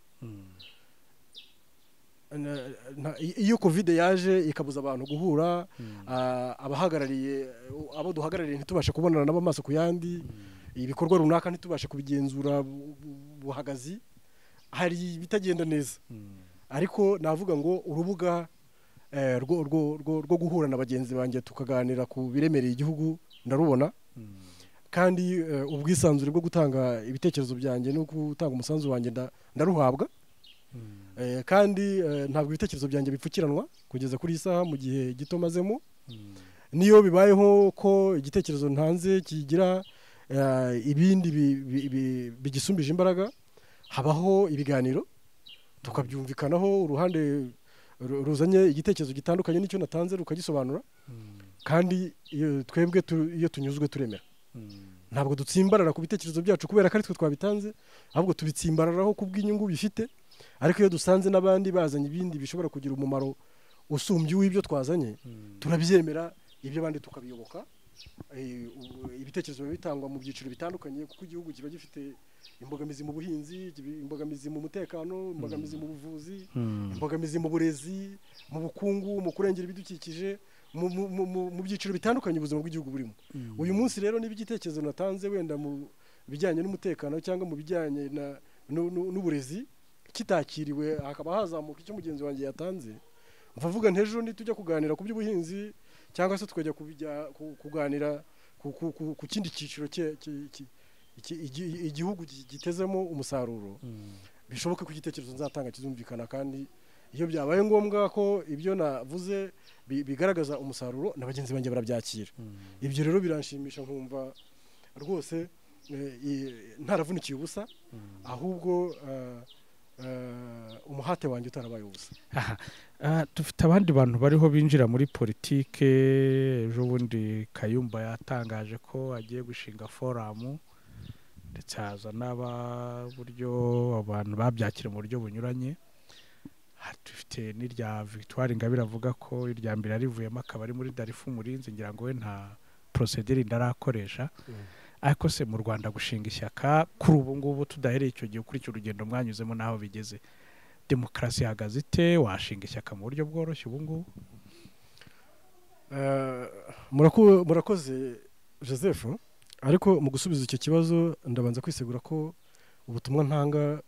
Iyo covid yaje ikabuza abantu guhura, abo duhagarariye ntitubashe kubonana nabo amaso ku yandi, ibikorwa runaka ntitubashe kubigenzura buhagazi, hari bitagenda neza. Ariko navuga ngo urubuga rwo guhura na bagenzi banjye tukaganira ku biremereye igihugu ndarubona, kandi ubwisanzure bwo gutanga ibitekerezo byanjye no gutanga umusanzu wanjye ndaruhabwa, kandi ntabwo ibitekerezo byanjye bipfukiranwa kugeza kuri isaha mu gihe gito mazemo. Niyo bibayeho ko igitekerezo ntanze kigira ibindi bigisumbije imbaraga, habaho ibiganiro tukabyumvikanaho, uruhande ruzanye igitekerezo gitandukanye n'icyo natanze rukagisobanura, kandi twebwe iyo tunyuzwe turemera. Ntabwo dutsimbarara ku bitekerezo byacu kubera ko ari twe twabitanze, ahubwo tubitsimbararaho ku bw'inyungu bifite. Ariko iyo dusanze n'abandi bazanye ibindi bishobora kugira umumaro usumbye w'ibyo twazanye, turabyemera, ibyo abandi tukabiyoboka. Ibitekerezo biba bitangwa mu byiciro bitandukanye, kuko igihugu kiba gifite imbogamizi mu buhinzi, imbogamizi mu mutekano, imbogamizi mu buvuzi, imbogamizi mu burezi, mu bukungu, mu kurengera ibidukikije, mu byiciro bitandukanye ubuzima bw'igihugu burimo. Uyu munsi rero niba igitekerezo natanze wenda mu bijyanye n'umutekano cyangwa mu bijyanye n'uburezi kitakiriwe, hakaba hazamuka icyo mugenzi wanjye yatanze, mvavuga ntejo nitujya kuganira ku by'ubuhinzi cyangwa se tukajya kuganira ku kindi cyiciro igihugu gitezemo umusaruro, bishoboke ko igitekerezo nzatanga kizumvikana, kandi iyo byabaye ngombwa ko ibyo navuze bigaragaza umusaruro na bagenzi banjye barabyakira. Ibyo rero biranshimisha, nkumva rwose ntaravunikiye ubusa, ahubwo umuhate wanjye utarabaye ubusa. Dufite abandi bantu bariho binjira muri politike. Ejo bundi Kayumba yatangaje ko agiye gushinga foramu, ndetse haza n'aburyo abantu babyakira mu buryo bunyuranye. Dufite n'irya Victoire Ingabire avuga ko irya mbere arivuyemo akaba ari muri Darifu Murinzi, ngira ngo we nta procedure ndarakoresha. Ariko se mu Rwanda gushinga ishyaka kuri ubu ngubu tudahereye icyo gihe kuri icyo rugendo mwanyuzemo naho bigeze, demokarasi ihagaze ite? Washinga ishyaka mu buryo bworoshye ubu ngubu? Murakoze Joseph, ariko mu gusubiza icyo kibazo ndabanza kwisegura ko ubutumwa ntanga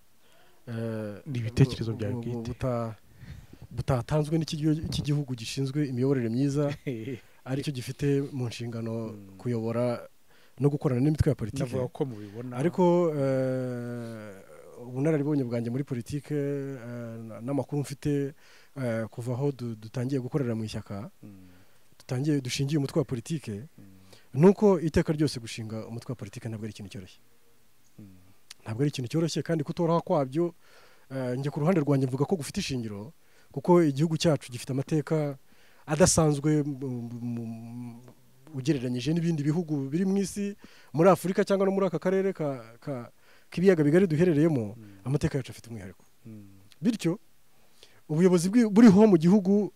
n'ibitekerezo byawe bwite butatanzwe n'ikigihugu gishinzwe imiyoborere myiza, aricyo gifite mu nshingano kuyobora no gukorana n'imitwe ya politike. Ndavuga ko mubibona, ariko ubunararibonye bwanjye muri politike n'amakuru mfite kuva aho dutangiye gukorera mu ishyaka, dushingiye umutwe wa politike, nuko iteka ryose gushinga umutwe wa politike ntabwo ari ikintu cyoroshye. Ntabwo ari ikintu cyoroshye, kandi kutoroha kwabyo njye ku ruhande rwanjye mvuga ko gufite ishingiro, kuko igihugu cyacu gifite amateka adasanzwe ugereranyije n'ibindi bihugu biri mu isi, muri Afurika cyangwa no muri aka karere k'ibiyaga bigari duherereyemo. Amateka yacu afite umwihariko. bityo ubuyobozi buriho mu gihugu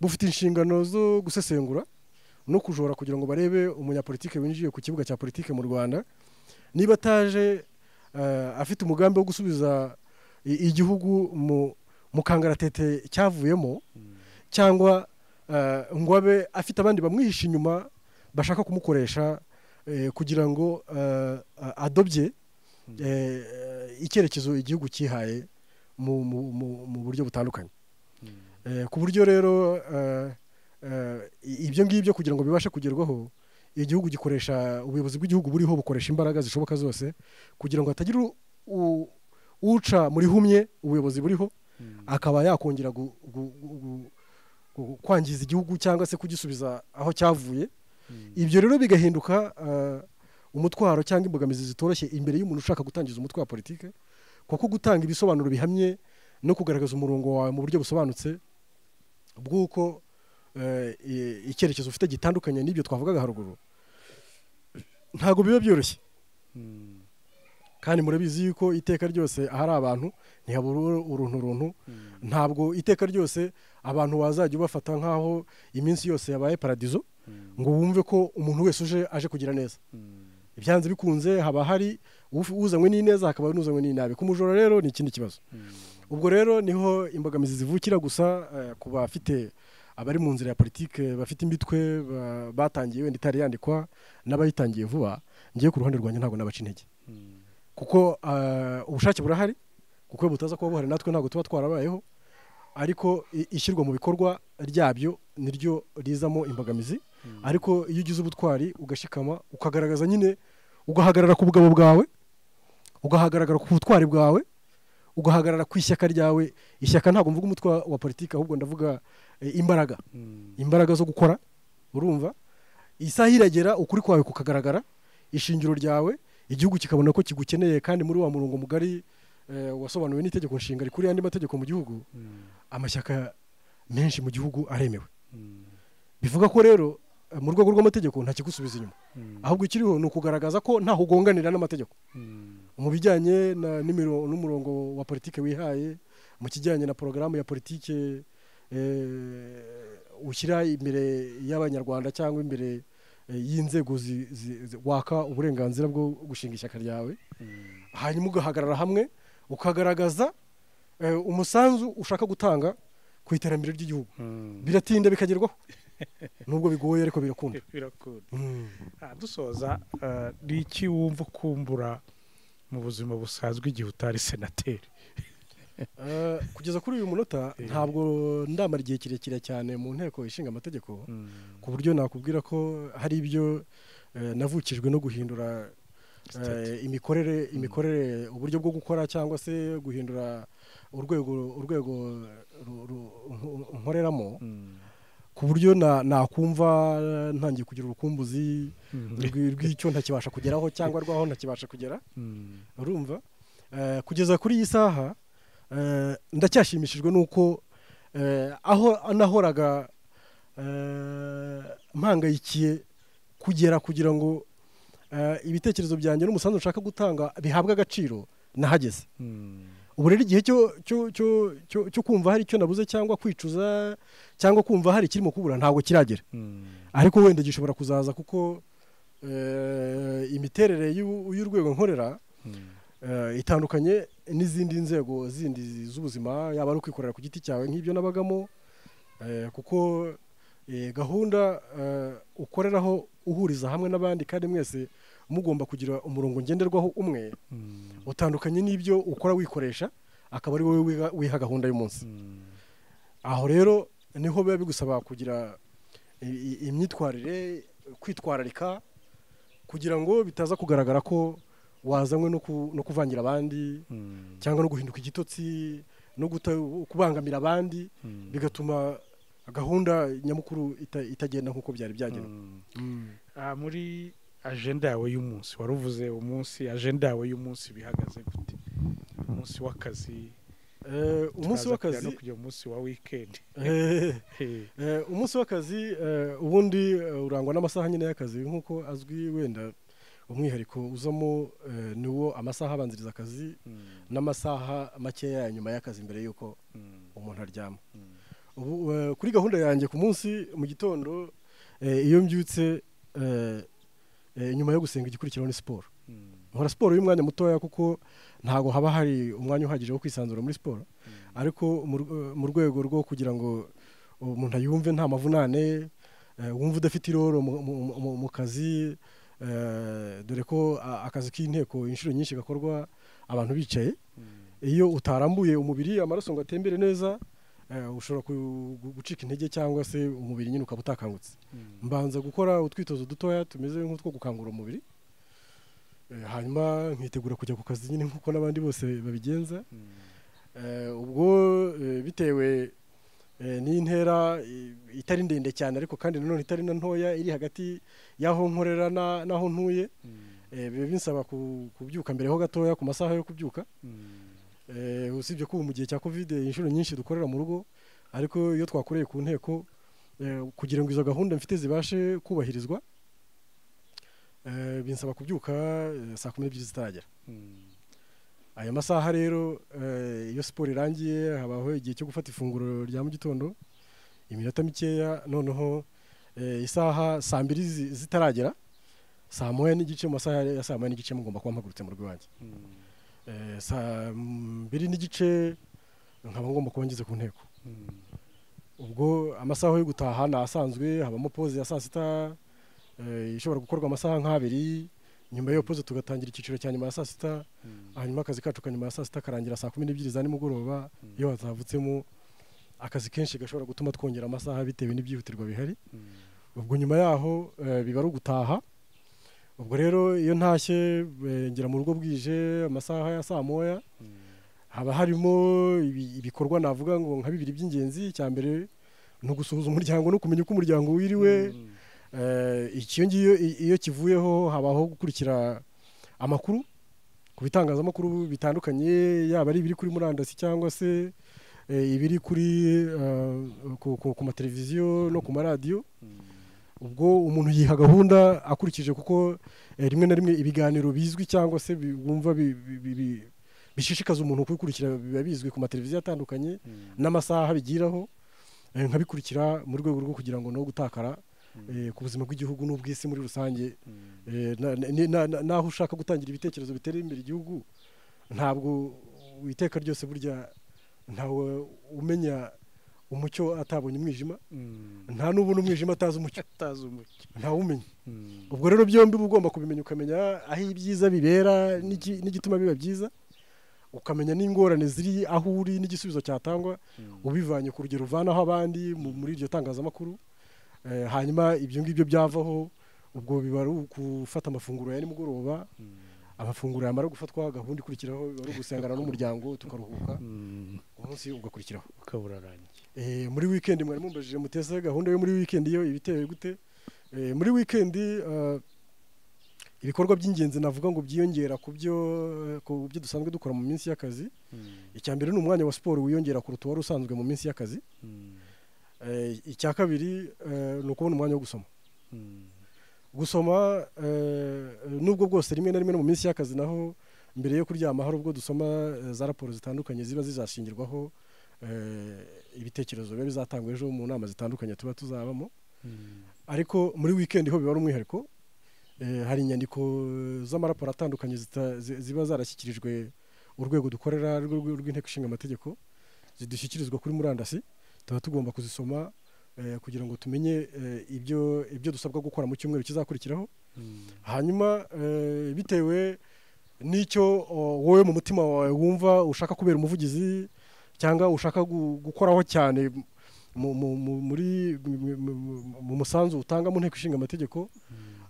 bufite inshingano zo gusesengura no kujora kugira ngo barebe umunyapolitike winjiye ku kibuga cya politike mu Rwanda niba ataje afite umugambi wo gusubiza igihugu mu kangaratete cyavuyemo cyangwa ngo abe afite abandi bamwihisha inyuma bashaka kumukoresha kugira ngo adobye icyerekezo igihugu cyihaye mu buryo butandukanye ku buryo rero ibyo ngibyo kugira ngo bibashe kugerwaho igihugu gikoresha ubuyobozi bw'igihugu buriho bukoresha imbaraga zishoboka zose kugira ngo hatagira uca muri humye ubuyobozi buriho akaba yakongera kwangiza igihugu cyangwa se kugisubiza aho cyavuye ibyo rero bigahinduka umutwaro cyangwa imbogamizi zitoroshye imbere y'umuntu ushaka gutangiza umutwe wa politike kuko gutanga ibisobanuro bihamye no kugaragaza umurongo wawe mu buryo busobanutse bw'uko icyerekezo ufite gitandukanye n'ibyo twavugaga haruguru ntabwo biba byoroshye kandi murabizi yuko iteka ryose ahari abantu ntihabura uruntu ntabwo iteka ryose abantu wazajya ubafata nk'aho iminsi yose yabaye paradizo ngo wumve ko umuntu wese aje kugira neza ibyanze bikunze haba hari uzanywe n'ineza hakaba n'uzanywe n'inabi ku mujura rero ni ikindi kibazo ubwo rero niho imbogamizi zivukira gusa ku bafite abari mu nzira ya politike bafite imitwe batangiye wenda itari yandikwa n'abayitangiye vuba ngiye ku ruhande rwanjye ntabwo nabaca intege kuko ubushake burahari kuko butaza kuba buhari natwe ntabwo tuba twarabayeho ariko ishyirwa mu bikorwa ryabyo niryo rizamo imbogamizi ariko iyo ugize ubutwari ugashikama ukagaragaza nyine ugahagarara ku bugabo bwawe ugahagarara ku butwari bwawe ugahagarara ku ishyaka ryawe ishyaka ntabwo mvuga umutwe wa politiki ahubwo ndavuga imbaraga zo gukora urumva isaha iragera ukuri kwawe kukagaragara ishingiro ryawe igihugu kikabona ko kigukeneye kandi muri wa murongo mugari wasobanuwe n'itegeko nshinga rikuriye andi mategeko mu gihugu amashyaka menshi mu gihugu aremewe bivuga ko rero mu rwego rw'amategeko nta kigusubiza inyuma ahubwo ikiriho ni ukugaragaza ko ntaho ugonganira n'amategeko mu bijyanye n'umurongo wa politike wihaye mu kijyanye na porogaramu ya politike ushyira imbere y'abanyarwanda cyangwa imbere y'inzego waka uburenganzira bwo gushinga ishyaka ryawe hanyuma ugahagarara hamwe ukagaragaza umusanzu ushaka gutanga ku iterambere ry'igihugu biratinda bikagerwaho nubwo bigoye ariko birakunda dusoza ni iki wumva ukumbura mu buzima busanzwe igihe utari senateri kugeza kuri uyu munota ntabwo ndamara igihe kirekire cyane mu nteko ishinga amategeko ku buryo nakubwira ko hari ibyo navukijwe no guhindura imikorere uburyo bwo gukora cyangwa se guhindura urwego nkoreramo ku buryo nakumva ntangiye kugira urukumbuzi rw'icyo ntakibasha kugeraho cyangwa rw'aho ntakibasha kugera urumva kugeza kuri iyi saha ndacyashimishijwe n'uko aho nahoraga mpangayikiye kugira ngo ibitekerezo byanjye n'umusanzu nshaka gutanga bihabwa agaciro nahageze ubu rero igihe cyo kumva hari icyo nabuze cyangwa kwicuza cyangwa kumva hari ikirimo kubura ntabwo kiragera ariko wenda gishobora kuzaza kuko imiterere y'urwego nkorera itandukanye n'izindi nzego zindi z'ubuzima yaba ari ukwikorera ku giti cyawe nk'ibyo nabagamo kuko gahunda ukoreraho uhuriza hamwe n'abandi kandi mwese mugomba kugira umurongo ngenderwaho umwe utandukanye n'ibyo ukora wikoresha akaba ari wowe wiha gahunda y'umunsi aho rero niho biba bigusaba kugira imyitwarire kwitwararika kugira ngo bitaza kugaragara ko wazanywe no kuvangira abandi cyangwa no guhinduka igitotsi no kubangamira abandi bigatuma gahunda nyamukuru itagenda nk'uko byari byagenwe muri agenda yawe y'umunsi wari uvuze umunsi agenda yawe y'umunsi bihagaze gute umunsi w'akazi umunsi w'akazi no kujya umunsi wa weekend umunsi w'akazi ubundi urangwa n'amasaha nyine y'akazi nk'uko azwi wenda umwihariko uzamo niwo amasaha abanziriza akazi n'amasaha makeya ya nyuma y'akazi mbere y'uko umuntu aryama. Ubu kuri gahunda yanjye ku munsi mu gitondo iyo mbyutse nyuma yo gusenga igikurikiraho ni siporo. Nkora siporo y'umwanya mutoya kuko ntago haba hari umwanya uhagije wo kwisanzura muri siporo, ariko mu rwego rwo kugira ngo umuntu yumve nta mavunane, wumva udafite iroro mu kazi, dore ko akazi k'inteko inshuro nyinshi gakorwa abantu bicaye. Iyo utarambuye umubiri amaraso ngo atembere neza, ushobora gucika intege cyangwa se umubiri nyine ukaba utakangutse. Mbanza gukora utwitozo dutoya tumeze nk'utwo gukangura umubiri, hanyuma nkitegura kujya ku kazi nyine nk'uko n'abandi bose babigenza. Ubwo bitewe n'intera itari ndende cyane ariko kandi nanone itari na ntoya, iri hagati y'aho nkorera n'aho ntuye, biba binsaba kubyuka mbere ho gatoya ku masaha yo kubyuka. Usibye ko mu gihe cya covid inshuro nyinshi dukorera mu rugo, ariko iyo twakoreye ku nteko kugira ngo izo gahunda mfite zibashe kubahirizwa, binsaba kubyuka saa 12 zitaragera. Aya masaha rero iyo siporo irangiye habaho igihe cyo gufata ifunguro rya mu gitondo, iminota mikeya, noneho isaha saa 2 zitaragera, saa 1:30 mu masaha ya saa 1:30 mugomba kuba mpagurutse mu rugo iwanjye. Saa 2:30 nkaba ngomba kuba ngeze ku nteko. Ubwo amasaha yo gutaha nasanzwe habamo pause ya saa 6 ishobora gukorwa amasaha nk'abiri. Nyuma yo pause tugatangira icyiciro cya nyuma ya saa 6, hanyuma akazi kacu kanyuma ya saa 6 karangira saa 12 za nimugoroba. Iyo hazavutsemo akazi kenshi gashobora gutuma twongera amasaha bitewe n'ibyihutirwa bihari. Ubwo nyuma yaho biba ari gutaha. Ubwo rero iyo ntashye ngera mu rugo bwije amasaha ya saa 1, haba harimo ibikorwa navuga ngo nka bibiri by'ingenzi. Cya mbere no gusuhuza umuryango no kumenya uko umuryango wiriwe. Iyo kivuyeho habaho gukurikira amakuru ku bitangazamakuru bitandukanye, yaba ari ibiri kuri murandasi cyangwa se ibiri kuri ku mateleviziyo no ku maradiyo. Ubwo umuntu yiha gahunda akurikije, kuko rimwe na rimwe ibiganiro bizwi cyangwa se bumva bishishikaza umuntu kubikurikira biba bizwi ku mateleviziyo atandukanye n'amasaha bigiraho, nkabikurikira mu rwego rwo kugira ngo no gutakara ku buzima bw'igihugu n'ubw'isi muri rusange. Naho ushaka gutangira ibitekerezo bitera imbere igihugu, ntabwo iteka ryose burya ntawe umenya umucyo atabonye umwijima, nta n'ubona umwijima atazi umucyo, ntawe umenya. Ubwo rero byombi uba ugomba kubimenya, ukamenya aho ibyiza bibera n'igituma biba byiza, ukamenya n'ingorane ziri aho uri n'igisubizo cyatangwa, ubivanye ku rugero uvanaho abandi muri iryo tangazamakuru. Hanyuma ibyo ngibyo byavaho, ubwo biba ari gufata amafunguro ya nimugoroba. Amafunguro yamara gufatwa, gahunda ikurikiraho biba ari gusengana n'umuryango tukaruhuka, umunsi ugakurikiraho ukaburarangiye. Muri weekend mwari mumbajije mutese gahunda yo muri weekend yo ibiteye gute? Muri weekend ibikorwa by'ingenzi navuga ngo byiyongera ku byo dusanzwe dukora mu minsi y'akazi. Icya mbere ni umwanya wa siporo wiyongera kuruta wari usanzwe mu minsi y'akazi. Icya kabiri ni ukubona umwanya wo gusoma nubwo bwose rimwe na rimwe no mu minsi y'akazi naho mbere yo kuryama hari ubwo dusoma za raporo zitandukanye ziba zizashingirwaho ibitekerezo biba bizatangwa ejo mu nama zitandukanye tuba tuzabamo. Ariko muri weekend ho biba ari umwihariko. Hari inyandiko z'amaraporo atandukanye ziba zarashyikirijwe urwego dukorera rw'inteko ishinga amategeko, zidushyikirizwa kuri murandasi. Tuba tugomba kuzisoma kugira ngo tumenye ibyo dusabwa gukora mu cyumweru kizakurikiraho. Hanyuma bitewe n'icyo wowe mu mutima wawe wumva ushaka kubera umuvugizi cyangwa ushaka gukoraho cyane mu musanzu utanga mu nteko ishinga amategeko,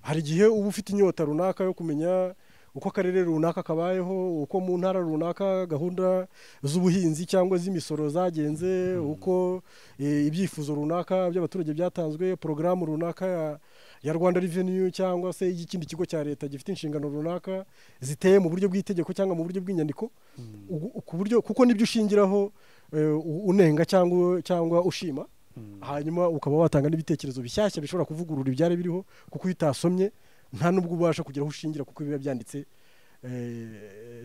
hari igihe uba ufite inyota runaka yo kumenya uko akarere runaka kabayeho, uko mu ntara runaka gahunda z'ubuhinzi cyangwa z'imisoro zagenze, uko ibyifuzo runaka by'abaturage byatanzwe, porogaramu runaka ya Rwanda Revenue cyangwa se y'ikindi kigo cya leta gifite inshingano runaka ziteye mu buryo bw'itegeko cyangwa mu buryo bw'inyandiko, ku buryo kuko nibyo ushingiraho unenga cyangwa ushima, hanyuma ukaba watanga n'ibitekerezo bishyashya bishobora kuvugurura ibyari biriho, kuko iyo utasomye nta nubwo ubasha kugera aho ushingira kuko biba byanditse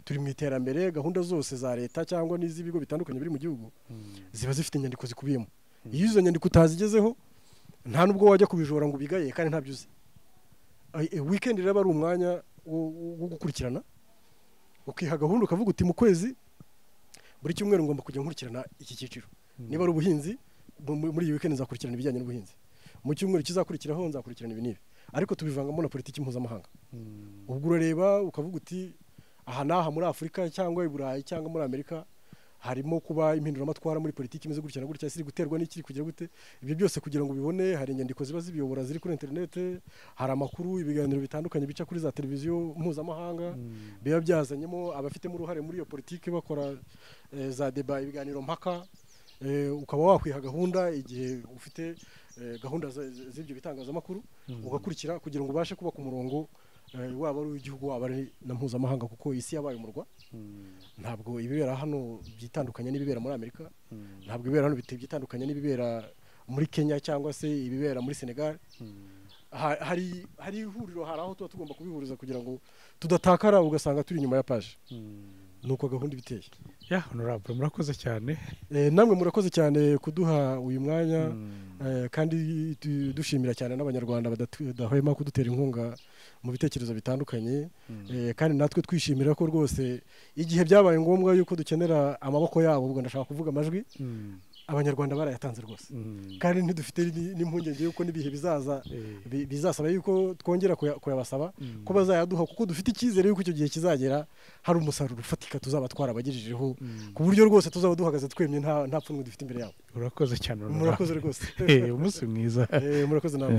turi mu iterambere gahunda zose za leta cyangwa n'iz'ibigo bitandukanye biri mu gihugu ziba zifite inyandiko zikubiyemo iyo izo nyandiko utazigezeho nta nubwo wajya kubijora ngo ubigaye kandi ntabyo uzi weekend rero ari umwanya wo gukurikirana ukiha gahunda ukavuga uti mu kwezi buri cyumweru ngomba kujya nkurikirana iki cyiciro niba ari ubuhinzi muri iyi weekend nzakurikirana ibijyanye n'ubuhinzi mu cyumweru kizakurikiraho nzakurikirana ibi n'ibi ariko tubivangamo na politiki mpuzamahanga ubwo urareba ukavuga uti aha n'aha muri Afurika cyangwa i Burayi cyangwa muri Amerika harimo kuba impinduramatwara muri politiki imeze gutya na gutya siri guterwa n'ikiri kugira gute ibyo byose kugira ngo bibone hari inyandiko ziba zibiyobora ziri kuri internet hari amakuru ibiganiro bitandukanye bica kuri za televiziyo mpuzamahanga biba byazanyemo abafitemo uruhare muri iyo politiki bakora za deba ibiganiro mpaka ukaba wakwiha gahunda igihe ufite gahunda z'ibyo bitangazamakuru ugakurikira kugira ngo ubashe kuba ku murongo waba ari w'igihugu waba ari na mpuzamahanga kuko isi yabaye umurwa ntabwo ibibera hano byitandukanye n'ibibera muri Amerika ntabwo ibibera hano bitandukanye n'ibibera muri Kenya cyangwa se ibibera muri Senegal hari ihuriro hari aho tuba tugomba kubihuriza kugira ngo tudatakara ugasanga turi inyuma ya page nuko gahunda ibiteye honorable murakoze cyane namwe murakoze cyane kuduha uyu mwanya kandi dushimira cyane n'abanyarwanda badahwema kudutera inkunga mu bitekerezo bitandukanye kandi natwe twishimira ko rwose igihe byabaye ngombwa yuko dukenera amaboko yabo ubwo ndashaka kuvuga amajwi abanyarwanda barayatanze rwose kandi ntidufite n'impungenge yuko n'ibihe bizasaba yuko twongera kuyabasaba ko bazayaduha kuko dufite icyizere yuko icyo gihe kizagera hari umusaruro ufatika tuzaba twarabagejejeho ku buryo rwose tuzaba duhagaze twemye nta pfunwe dufite imbere yabo urakoze cyane murakoze rwose umunsi mwiza murakoze nawe